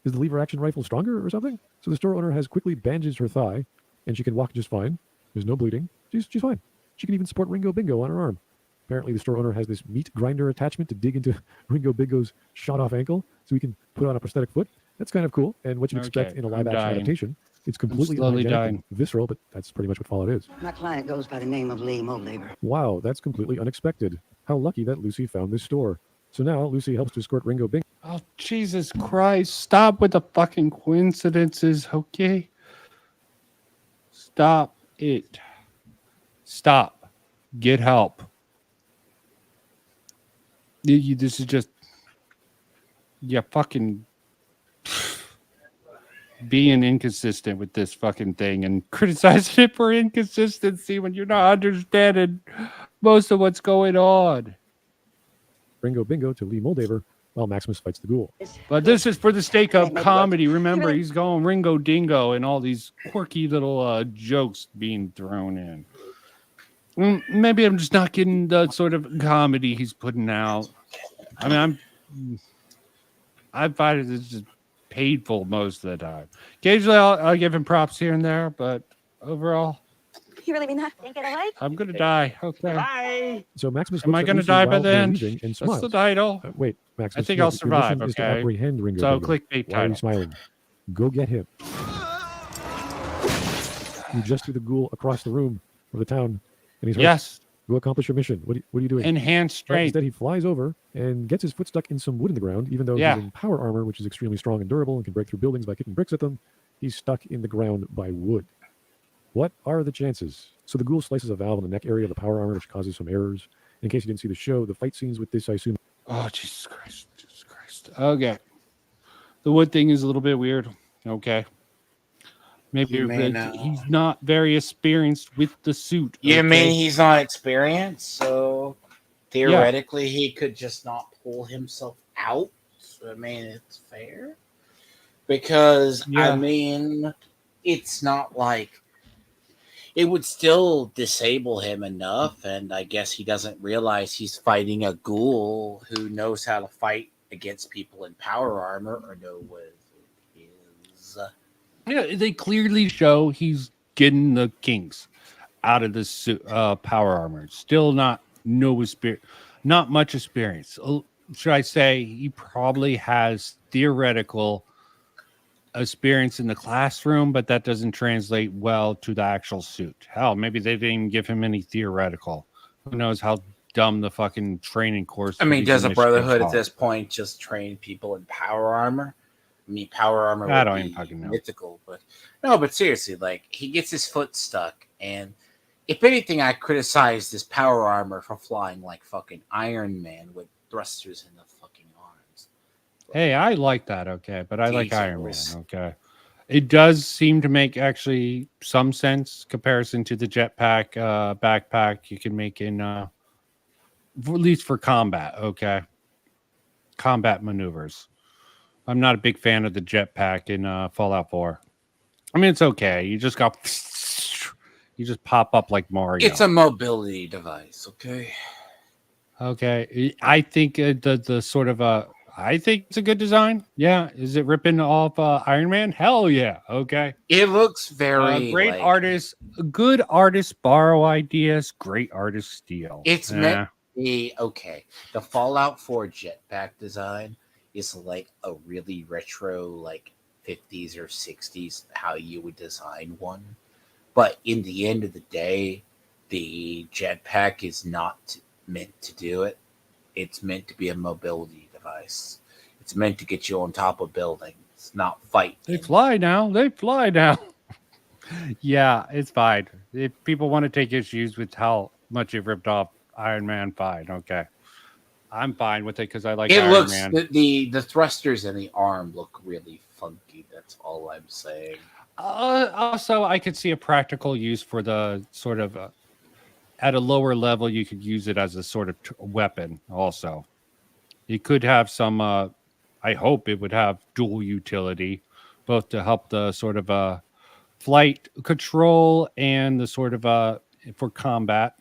Is the lever action rifle stronger or something? So the store owner has quickly bandaged her thigh, and she can walk just fine. There's no bleeding. She's fine. She can even support Ringo Bingo on her arm. Apparently the store owner has this meat grinder attachment to dig into Ringo Bingo's shot-off ankle so he can put on a prosthetic foot. That's kind of cool, and what you'd expect in a live-action adaptation. It's completely unhygienic and visceral, but that's pretty much what Fallout is. My client goes by the name of Lee Moldaver. Wow, that's completely unexpected. How lucky that Lucy found this store. So now Lucy helps to escort Ringo Bingo. Oh, Jesus Christ. Stop with the fucking coincidences, okay? Stop it. Stop. Get help. This is just... Yeah, fucking... being inconsistent with this fucking thing and criticizing it for inconsistency when you're not understanding most of what's going on. Ringo Bingo to Lee Moldaver while Maximus fights the ghoul. But this is for the sake of comedy. Remember, he's going Ringo Dingo and all these quirky little jokes being thrown in. Maybe I'm just not getting the sort of comedy he's putting out. I mean, I find it just painful most of the time. Occasionally, I'll give him props here and there, but overall, You really mean that? Think it away? I'm gonna die. Okay. Bye. So Maximus Am looks I at gonna Lucy die by while they're then? leaving and That's smiles. the title. Wait, Maximus. I think no, I'll your survive. mission is to Okay. apprehend Ringo. So Diggler. clickbait Why are you title. smiling? Go get him. You just threw the ghoul across the room of the town, and he's hurt. Yes. Go accomplish your mission. What are you doing? Enhanced strength. Instead, he flies over and gets his foot stuck in some wood in the ground. Even though Yeah. he's in power armor, which is extremely strong and durable and can break through buildings by kicking bricks at them, he's stuck in the ground by wood. What are the chances? So the ghoul slices a valve in the neck area of the power armor, which causes some errors. In case you didn't see the show, the fight scenes with this, I assume. Oh, Jesus Christ. Jesus Christ. Okay. The wood thing is a little bit weird. Okay. Maybe You mean, he's not very experienced with the suit. You okay? mean he's not experienced, so theoretically he could just not pull himself out? So, I mean, it's fair. Because, I mean, it's not like it would still disable him enough, and I guess he doesn't realize he's fighting a ghoul who knows how to fight against people in power armor or know what it is. Yeah, they clearly show he's getting the kinks out of this power armor. Still not much experience. Should I say he probably has theoretical experience in the classroom, but that doesn't translate well to the actual suit. Hell, maybe they didn't even give him any theoretical. Who knows how dumb the fucking training course. I mean, does a Brotherhood at this? this point just train people in power armor? I mean, power armor I would don't be even fucking know. mythical, but no, but seriously, like he gets his foot stuck, and if anything, I criticize this power armor for flying like fucking Iron Man with thrusters in the fucking arms. Hey, I like that, okay, but I like Iron Man, Jesus. okay. It does seem to make actually some sense comparison to the jetpack backpack you can make in at least for combat, okay. Combat maneuvers. I'm not a big fan of the jetpack in Fallout 4. I mean, it's okay. You just pop up like Mario. It's a mobility device, okay? Okay, I think the sort of I think it's a good design. Yeah, is it ripping off Iron Man? Hell yeah. Okay, it looks very great like, artists. Good artists borrow ideas. Great artists steal. It's meant to be okay. The Fallout 4 jetpack design is like a really retro, like 50s or 60s, how you would design one. But in the end of the day, the jetpack is not meant to do it. It's meant to be a mobility device. It's meant to get you on top of buildings, not fight. They fly now. They fly now. Yeah, it's fine. If people want to take issues with how much you've ripped off Iron Man, fine. Okay. I'm fine with it because I like It Iron looks Man. the thrusters in the arm look really funky. That's all I'm saying. Also, I could see a practical use for the sort of at a lower level. You could use it as a sort of weapon. Also, it could have some. I hope it would have dual utility, both to help the sort of flight control and the sort of for combat.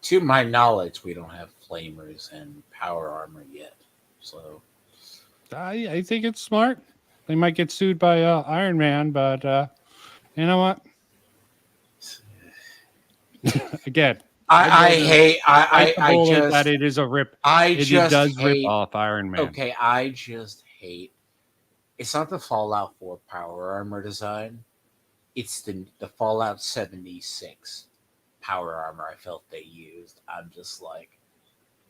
To my knowledge, we don't have flamers and power armor yet. So I think it's smart. They might get sued by Iron Man, but you know what? Again, I hate. I just that it is a rip. It does rip off Iron Man. Okay, I just hate. It's not the Fallout 4 power armor design. It's the Fallout 76 power armor I felt they used. I'm just like,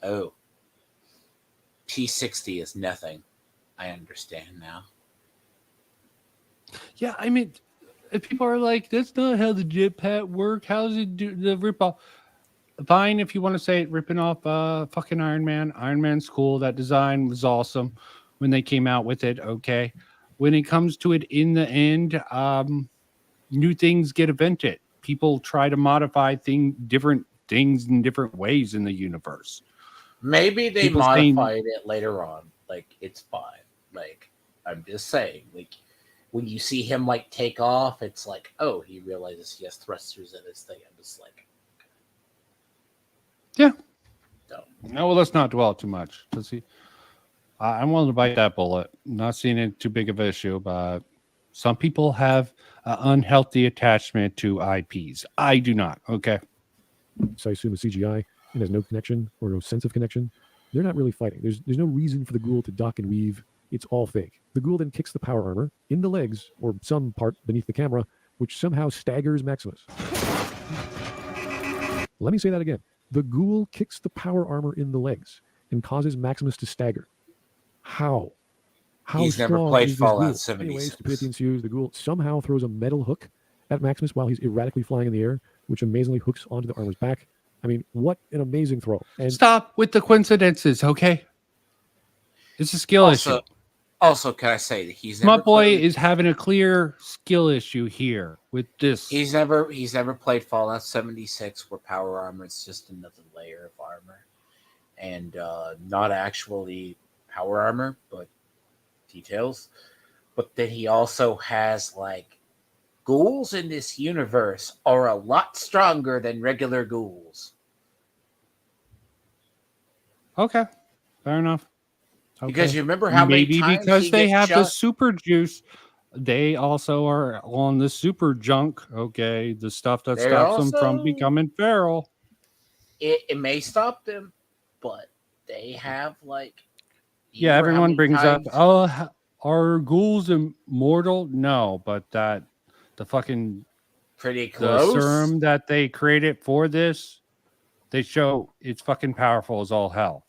oh, P60 is nothing. I understand now. Yeah, I mean, if people are like, that's not how the jetpack work. How does it do the rip off? Fine, if you want to say it ripping off fucking Iron Man. Iron Man's cool. That design was awesome when they came out with it. Okay. When it comes to it in the end, new things get invented. People try to modify different things in different ways in the universe. Maybe they modified it later on. Like, it's fine. Like, I'm just saying, like, when you see him like take off, it's like, oh, he realizes he has thrusters in his thing. I'm just like, Yeah. No, well, let's not dwell too much. Let's see. I'm willing to bite that bullet. Not seeing it too big of an issue, but some people have an unhealthy attachment to IPs. I do not. Okay. So I assume a CGI and has no connection or no sense of connection. They're not really fighting. There's no reason for the ghoul to duck and weave. It's all fake. The ghoul then kicks the power armor in the legs or some part beneath the camera, which somehow staggers Maximus. Let me say that again. The ghoul kicks the power armor in the legs and causes Maximus to stagger. How? How He's never strong played is this Fallout ghoul? 76. Anyway, stupidity ensues. The ghoul somehow throws a metal hook at Maximus while he's erratically flying in the air, which amazingly hooks onto the armor's back. I mean, what an amazing throw. And stop with the coincidences, okay? It's a skill issue. Also, can I say that he's My never boy played, is having a clear skill issue here with this. he's never played Fallout 76 where power armor is just another layer of armor. And not actually power armor, but details. But then he also has like ghouls in this universe are a lot stronger than regular ghouls. Okay, fair enough. Okay. Because you remember how many times because he they gets have the shot? super juice, they also are on the super junk. Okay, the stuff that They're stops them also- from becoming feral. It may stop them, but they have like Yeah, remember how everyone many brings times- up, oh, are ghouls immortal? No, but the fucking pretty the close. serum that they created for this, they show it's fucking powerful as all hell.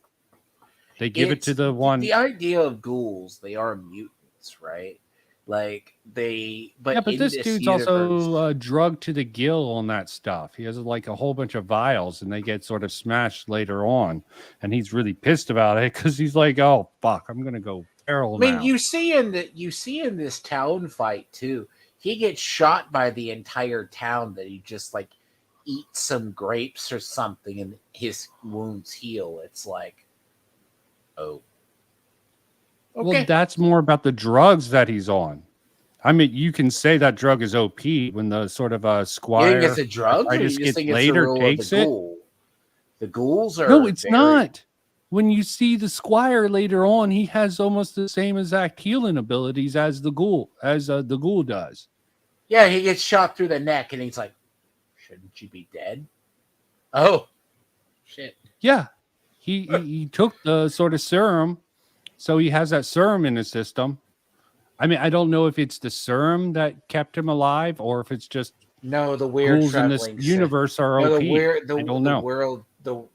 They give it to It's the one. The idea of ghouls, they are mutants, right? Like they, but Yeah, but in this dude's also universe- drugged to the gill on that stuff. He has like a whole bunch of vials, and they get sort of smashed later on. And he's really pissed about it because he's like, "Oh fuck, I'm gonna go feral I mean, now." you see in this town fight too. He gets shot by the entire town that he just like eats some grapes or something, and his wounds heal. It's like, oh, okay. Well, that's more about the drugs that he's on. I mean, you can say that drug is OP when the sort of squire. You think it's a drug, or you arthritis just gets think it's the later rule of takes the it. ghoul? The ghouls are No, it's very- not. When you see the squire later on, he has almost the same exact healing abilities as the ghoul, the ghoul does. Yeah, he gets shot through the neck, and he's like, "Shouldn't you be dead?" Oh, shit. Yeah, he took the sort of serum, so he has that serum in his system. I mean, I don't know if it's the serum that kept him alive, or if it's just No, the weird ghouls in this traveling universe are No, OP. the I don't know.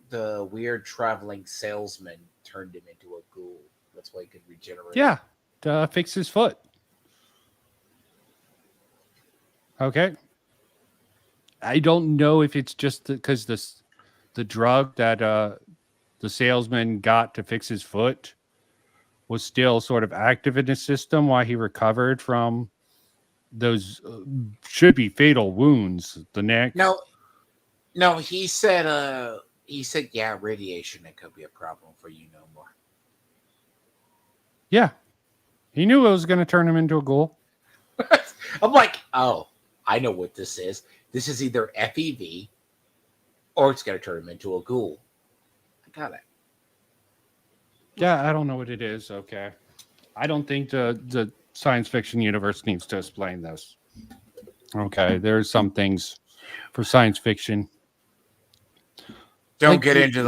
the weird traveling salesman turned him into a ghoul. That's why he could regenerate. Yeah, to fix his foot. Okay. I don't know if it's just because the drug that the salesman got to fix his foot was still sort of active in his system while he recovered from those should be fatal wounds. The neck. No, he said yeah, radiation it could be a problem for you no more. Yeah, he knew it was going to turn him into a ghoul. I'm like, oh, I know what this is. This is either FEV or it's going to turn him into a ghoul. I got it. Yeah, I don't know what it is. Okay. I don't think the science fiction universe needs to explain this. Okay. There's some things for science fiction. Never get into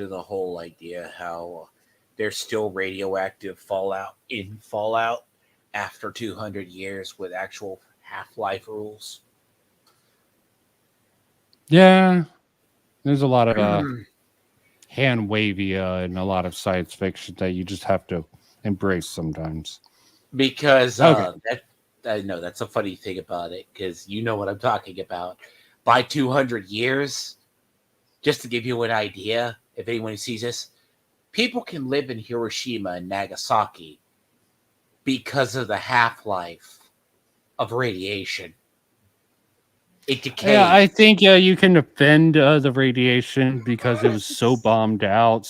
the whole idea how there's still radioactive fallout in Fallout after 200 years with actual Half-Life rules. Yeah. There's a lot of hand wavy and a lot of science fiction that you just have to embrace sometimes. Because Okay. I know that's a funny thing about it, because you know what I'm talking about. By 200 years, just to give you an idea, if anyone sees this, people can live in Hiroshima and Nagasaki because of the half-life of radiation. It decays. Yeah, I think you can defend the radiation because it was so bombed out.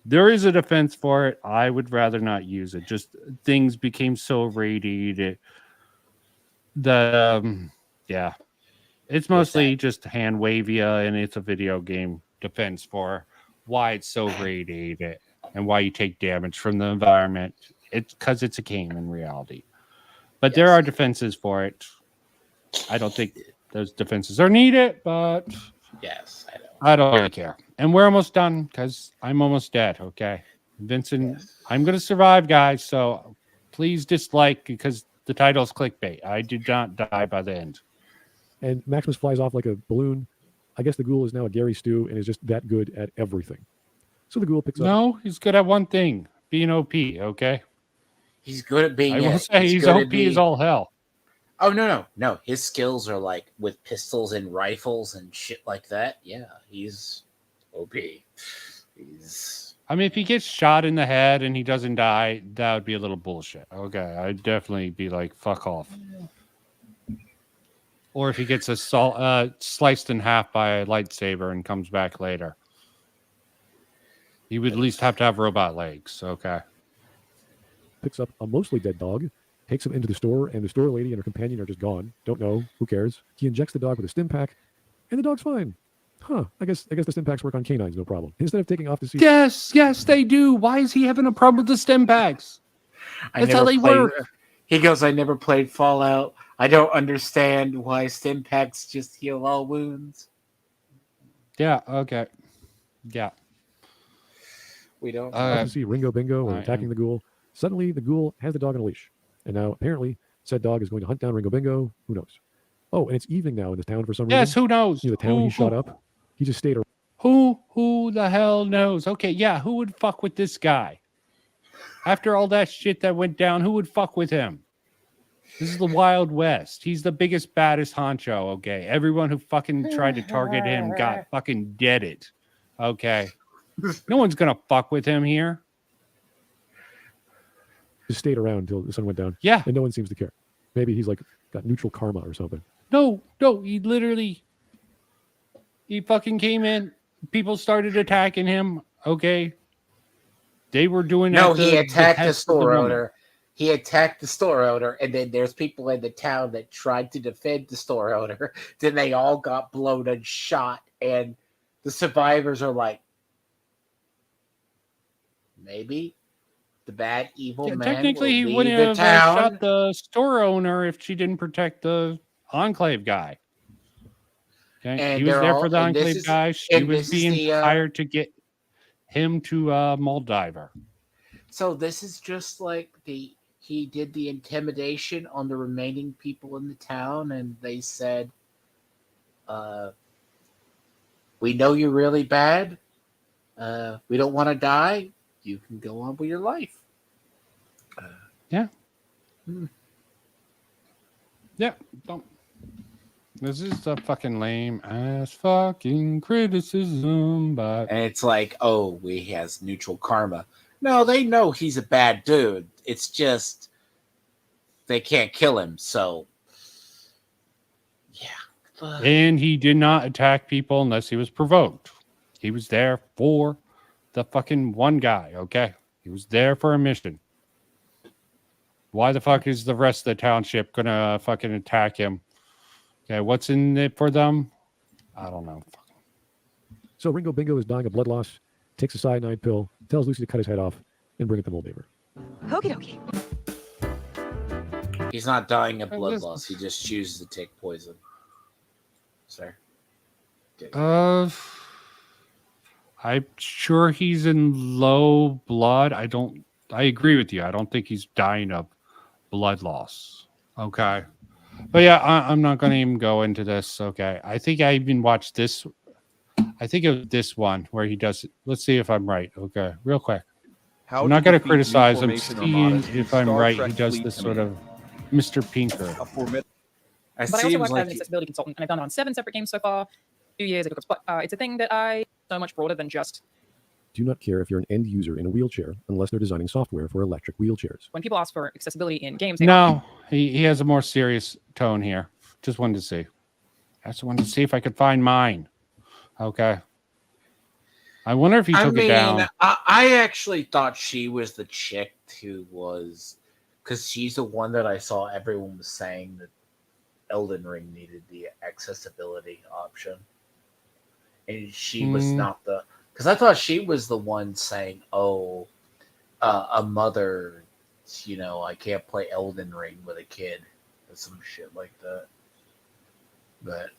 There is a defense for it. I would rather not use it. Just things became so radiated that yeah. It's mostly just hand wavia, and it's a video game defense for why it's so radiated and why you take damage from the environment. It's because it's a game in reality. But there are defenses for it. I don't think those defenses are needed, but yes, I know. I don't really care. And we're almost done because I'm almost dead. Okay, Vincent, I'm going to survive, guys. So please dislike because the title's clickbait. I did not die by the end. And Maximus flies off like a balloon. I guess the ghoul is now a Gary Stew and is just that good at everything. So the ghoul picks up. No, he's good at one thing: being OP. Okay, he's good at being. I will say he's OP as all hell. Oh no! His skills are like with pistols and rifles and shit like that. Yeah, he's OP. I mean, if he gets shot in the head and he doesn't die, that would be a little bullshit. Okay, I'd definitely be like, fuck off. Or if he gets sliced in half by a lightsaber and comes back later. He would at least have to have robot legs. Okay. Picks up a mostly dead dog, takes him into the store, and the store lady and her companion are just gone. Don't know. Who cares? He injects the dog with a stim pack, and the dog's fine. Huh. I guess the stim packs work on canines, no problem. Instead of taking off to see... Yes, they do. Why is he having a problem with the stim packs? That's how they work. He goes, I never played Fallout. I don't understand why stim packs just heal all wounds. Yeah, okay. Yeah. We don't to see Ringo Bingo or attacking the ghoul. Suddenly, the ghoul has the dog on a leash. And now, apparently, said dog is going to hunt down Ringo Bingo. Who knows? Oh, and it's evening now in this town for some reason. Yes, who knows? The town he shot up. He just stayed around. Who the hell knows? Okay, yeah, who would fuck with this guy? After all that shit that went down, who would fuck with him? This is the Wild West. He's the biggest, baddest honcho, okay? Everyone who fucking tried to target him got fucking deaded, okay? No one's gonna fuck with him here. Just stayed around until the sun went down. Yeah. And no one seems to care. Maybe he's like got neutral karma or something. No, he fucking came in. People started attacking him, okay? They were doing he attacked the store owner. He attacked the store owner, and then there's people in the town that tried to defend the store owner. Then they all got blown and shot, and the survivors are like, maybe the bad evil man. Technically, he will wouldn't leave have the town. shot the store owner if she didn't protect the Enclave guy. Okay, And he was they're there all- for the and this Enclave is- guy. She and was this is being the, hired to get him to Moldiver. So this is just like he did the intimidation on the remaining people in the town, and they said, we know you're really bad. We don't want to die. You can go on with your life. Yeah. Yeah. Don't. This is a fucking lame ass fucking criticism, but And it's like, oh, he has neutral karma. No, they know he's a bad dude. It's just they can't kill him. So, yeah. And he did not attack people unless he was provoked. He was there for the fucking one guy, okay? He was there for a mission. Why the fuck is the rest of the township gonna fucking attack him? Okay, what's in it for them? I don't know. So Ringo Bingo is dying of blood loss, takes a cyanide pill, tells Lucy to cut his head off, and bring it to Moldaver. Okie dokie. He's not dying of blood loss. He just chooses to take poison. Sir. I'm sure he's in low blood. I agree with you. I don't think he's dying of blood loss. Okay. But yeah, I'm not going to even go into this. Okay. I think I even watched this. I think it was this one where he does it. Let's see if I'm right. Okay. Real quick. I'm not going to criticize him. Seeing if I'm right, he does this sort of Mr. Pinker. But I also work as an accessibility consultant, and I've done it on 7 separate games so far. 2 years ago, but it's a thing that I so much broader than just. Do not care if you're an end user in a wheelchair unless they're designing software for electric wheelchairs. When people ask for accessibility in games, No, he has a more serious tone here. Just wanted to see. I just wanted to see if I could find mine. Okay. I wonder if he took it down. I actually thought she was the chick who was, because she's the one that I saw everyone was saying that Elden Ring needed the accessibility option, and she was not the, because I thought she was the one saying, "Oh, a mother, I can't play Elden Ring with a kid," or some shit like that. But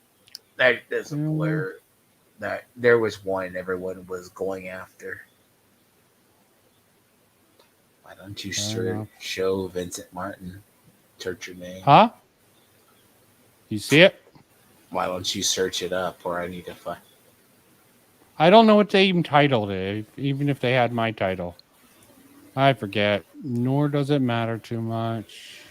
that doesn't blur. That there was one everyone was going after. Why don't you show Vincent Martin? Search your name. Huh? You see it? Why don't you search it up, or I need to find. I don't know what they even titled it, even if they had my title. I forget. Nor does it matter too much.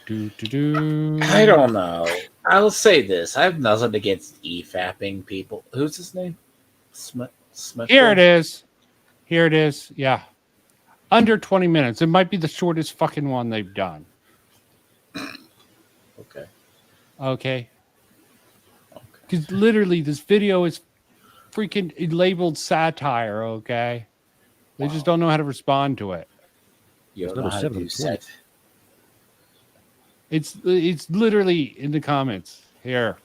I don't know. I'll say this. I have nothing against e-fapping people. Who's his name? Smith. Here it is. Here it is. Yeah. Under 20 minutes. It might be the shortest fucking one they've done. Okay. Because literally this video is freaking labeled satire, okay? They just don't know how to respond to it. You don't know how to do set. It's literally in the comments. Here.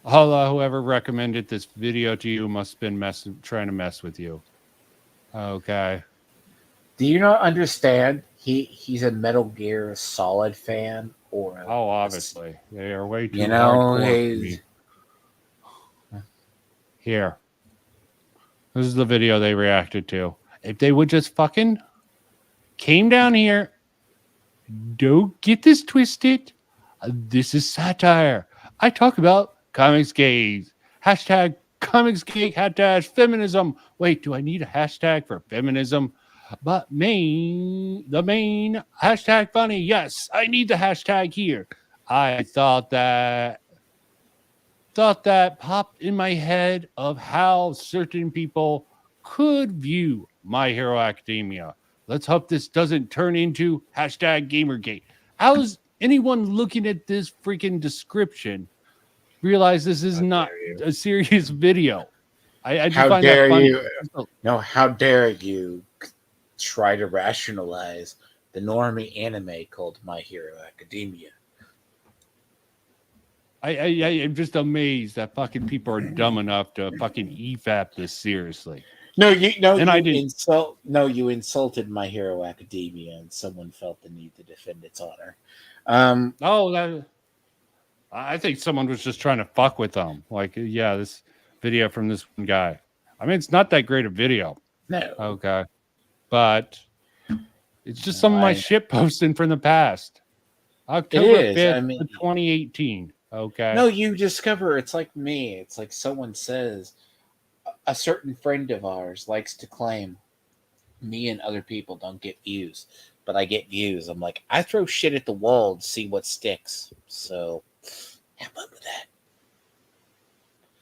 Allah, whoever recommended this video to you must have been trying to mess with you. Okay. Do you not understand? He's a Metal Gear Solid fan, or obviously they are way too hardcore for me. Here. This is the video they reacted to. If they would just fucking came down here, don't get this twisted. This is satire. I talk about comics gays. Hashtag comics gay, hashtag feminism. Wait, do I need a hashtag for feminism? But the main hashtag funny. Yes, I need the hashtag here. I thought that popped in my head of how certain people could view My Hero Academia. Let's hope this doesn't turn into hashtag Gamergate. How's anyone looking at this freaking description realize this is not a serious video? I just find that funny. No, how dare you try to rationalize the normie anime called My Hero Academia? I'm just amazed that fucking people are dumb enough to fucking EFAP this seriously. You insulted My Hero Academia, and someone felt the need to defend its honor. I think someone was just trying to fuck with them. Like, yeah, this video from this one guy. I mean, it's not that great a video. No. Okay. But it's just some of my shit posting from the past. October 5th, 2018. Okay. No, you discover it's like me. It's like someone says a certain friend of ours likes to claim me and other people don't get views, but I get views. I'm like, I throw shit at the wall to see what sticks. So have fun with that.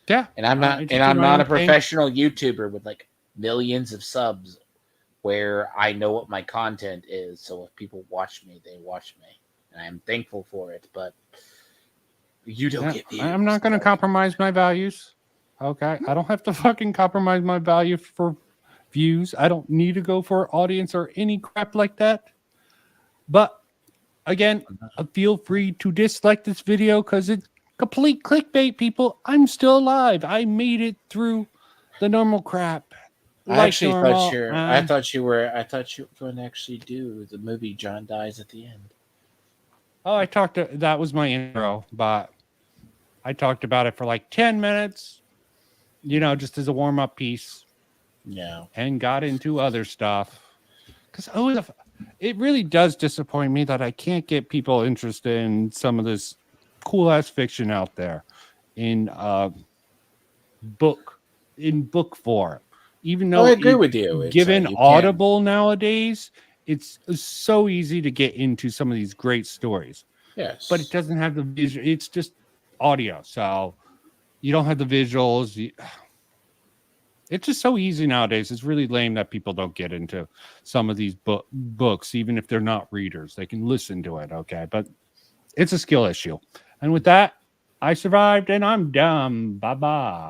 Yeah. And I'm not a professional YouTuber with like millions of subs where I know what my content is. So if people watch me, they watch me. And I'm thankful for it, but you don't get views. I'm not going to compromise my values. Okay. I don't have to fucking compromise my value for views. I don't need to go for audience or any crap like that. But again, feel free to dislike this video because it's complete clickbait, people. I'm still alive. I made it through the normal crap. I thought you were going to actually do the movie John Dies at the end. Oh, that was my intro, but I talked about it for like 10 minutes, just as a warm-up piece. Yeah. And got into other stuff. Because it really does disappoint me that I can't get people interested in some of this cool-ass fiction out there in book form. Even though I agree with you. Given Audible nowadays, it's so easy to get into some of these great stories. Yes. But it doesn't have the visual. It's just audio. So you don't have the visuals. It's just so easy nowadays. It's really lame that people don't get into some of these books, even if they're not readers. They can listen to it, okay? But it's a skill issue. And with that, I survived and I'm done. Bye-bye.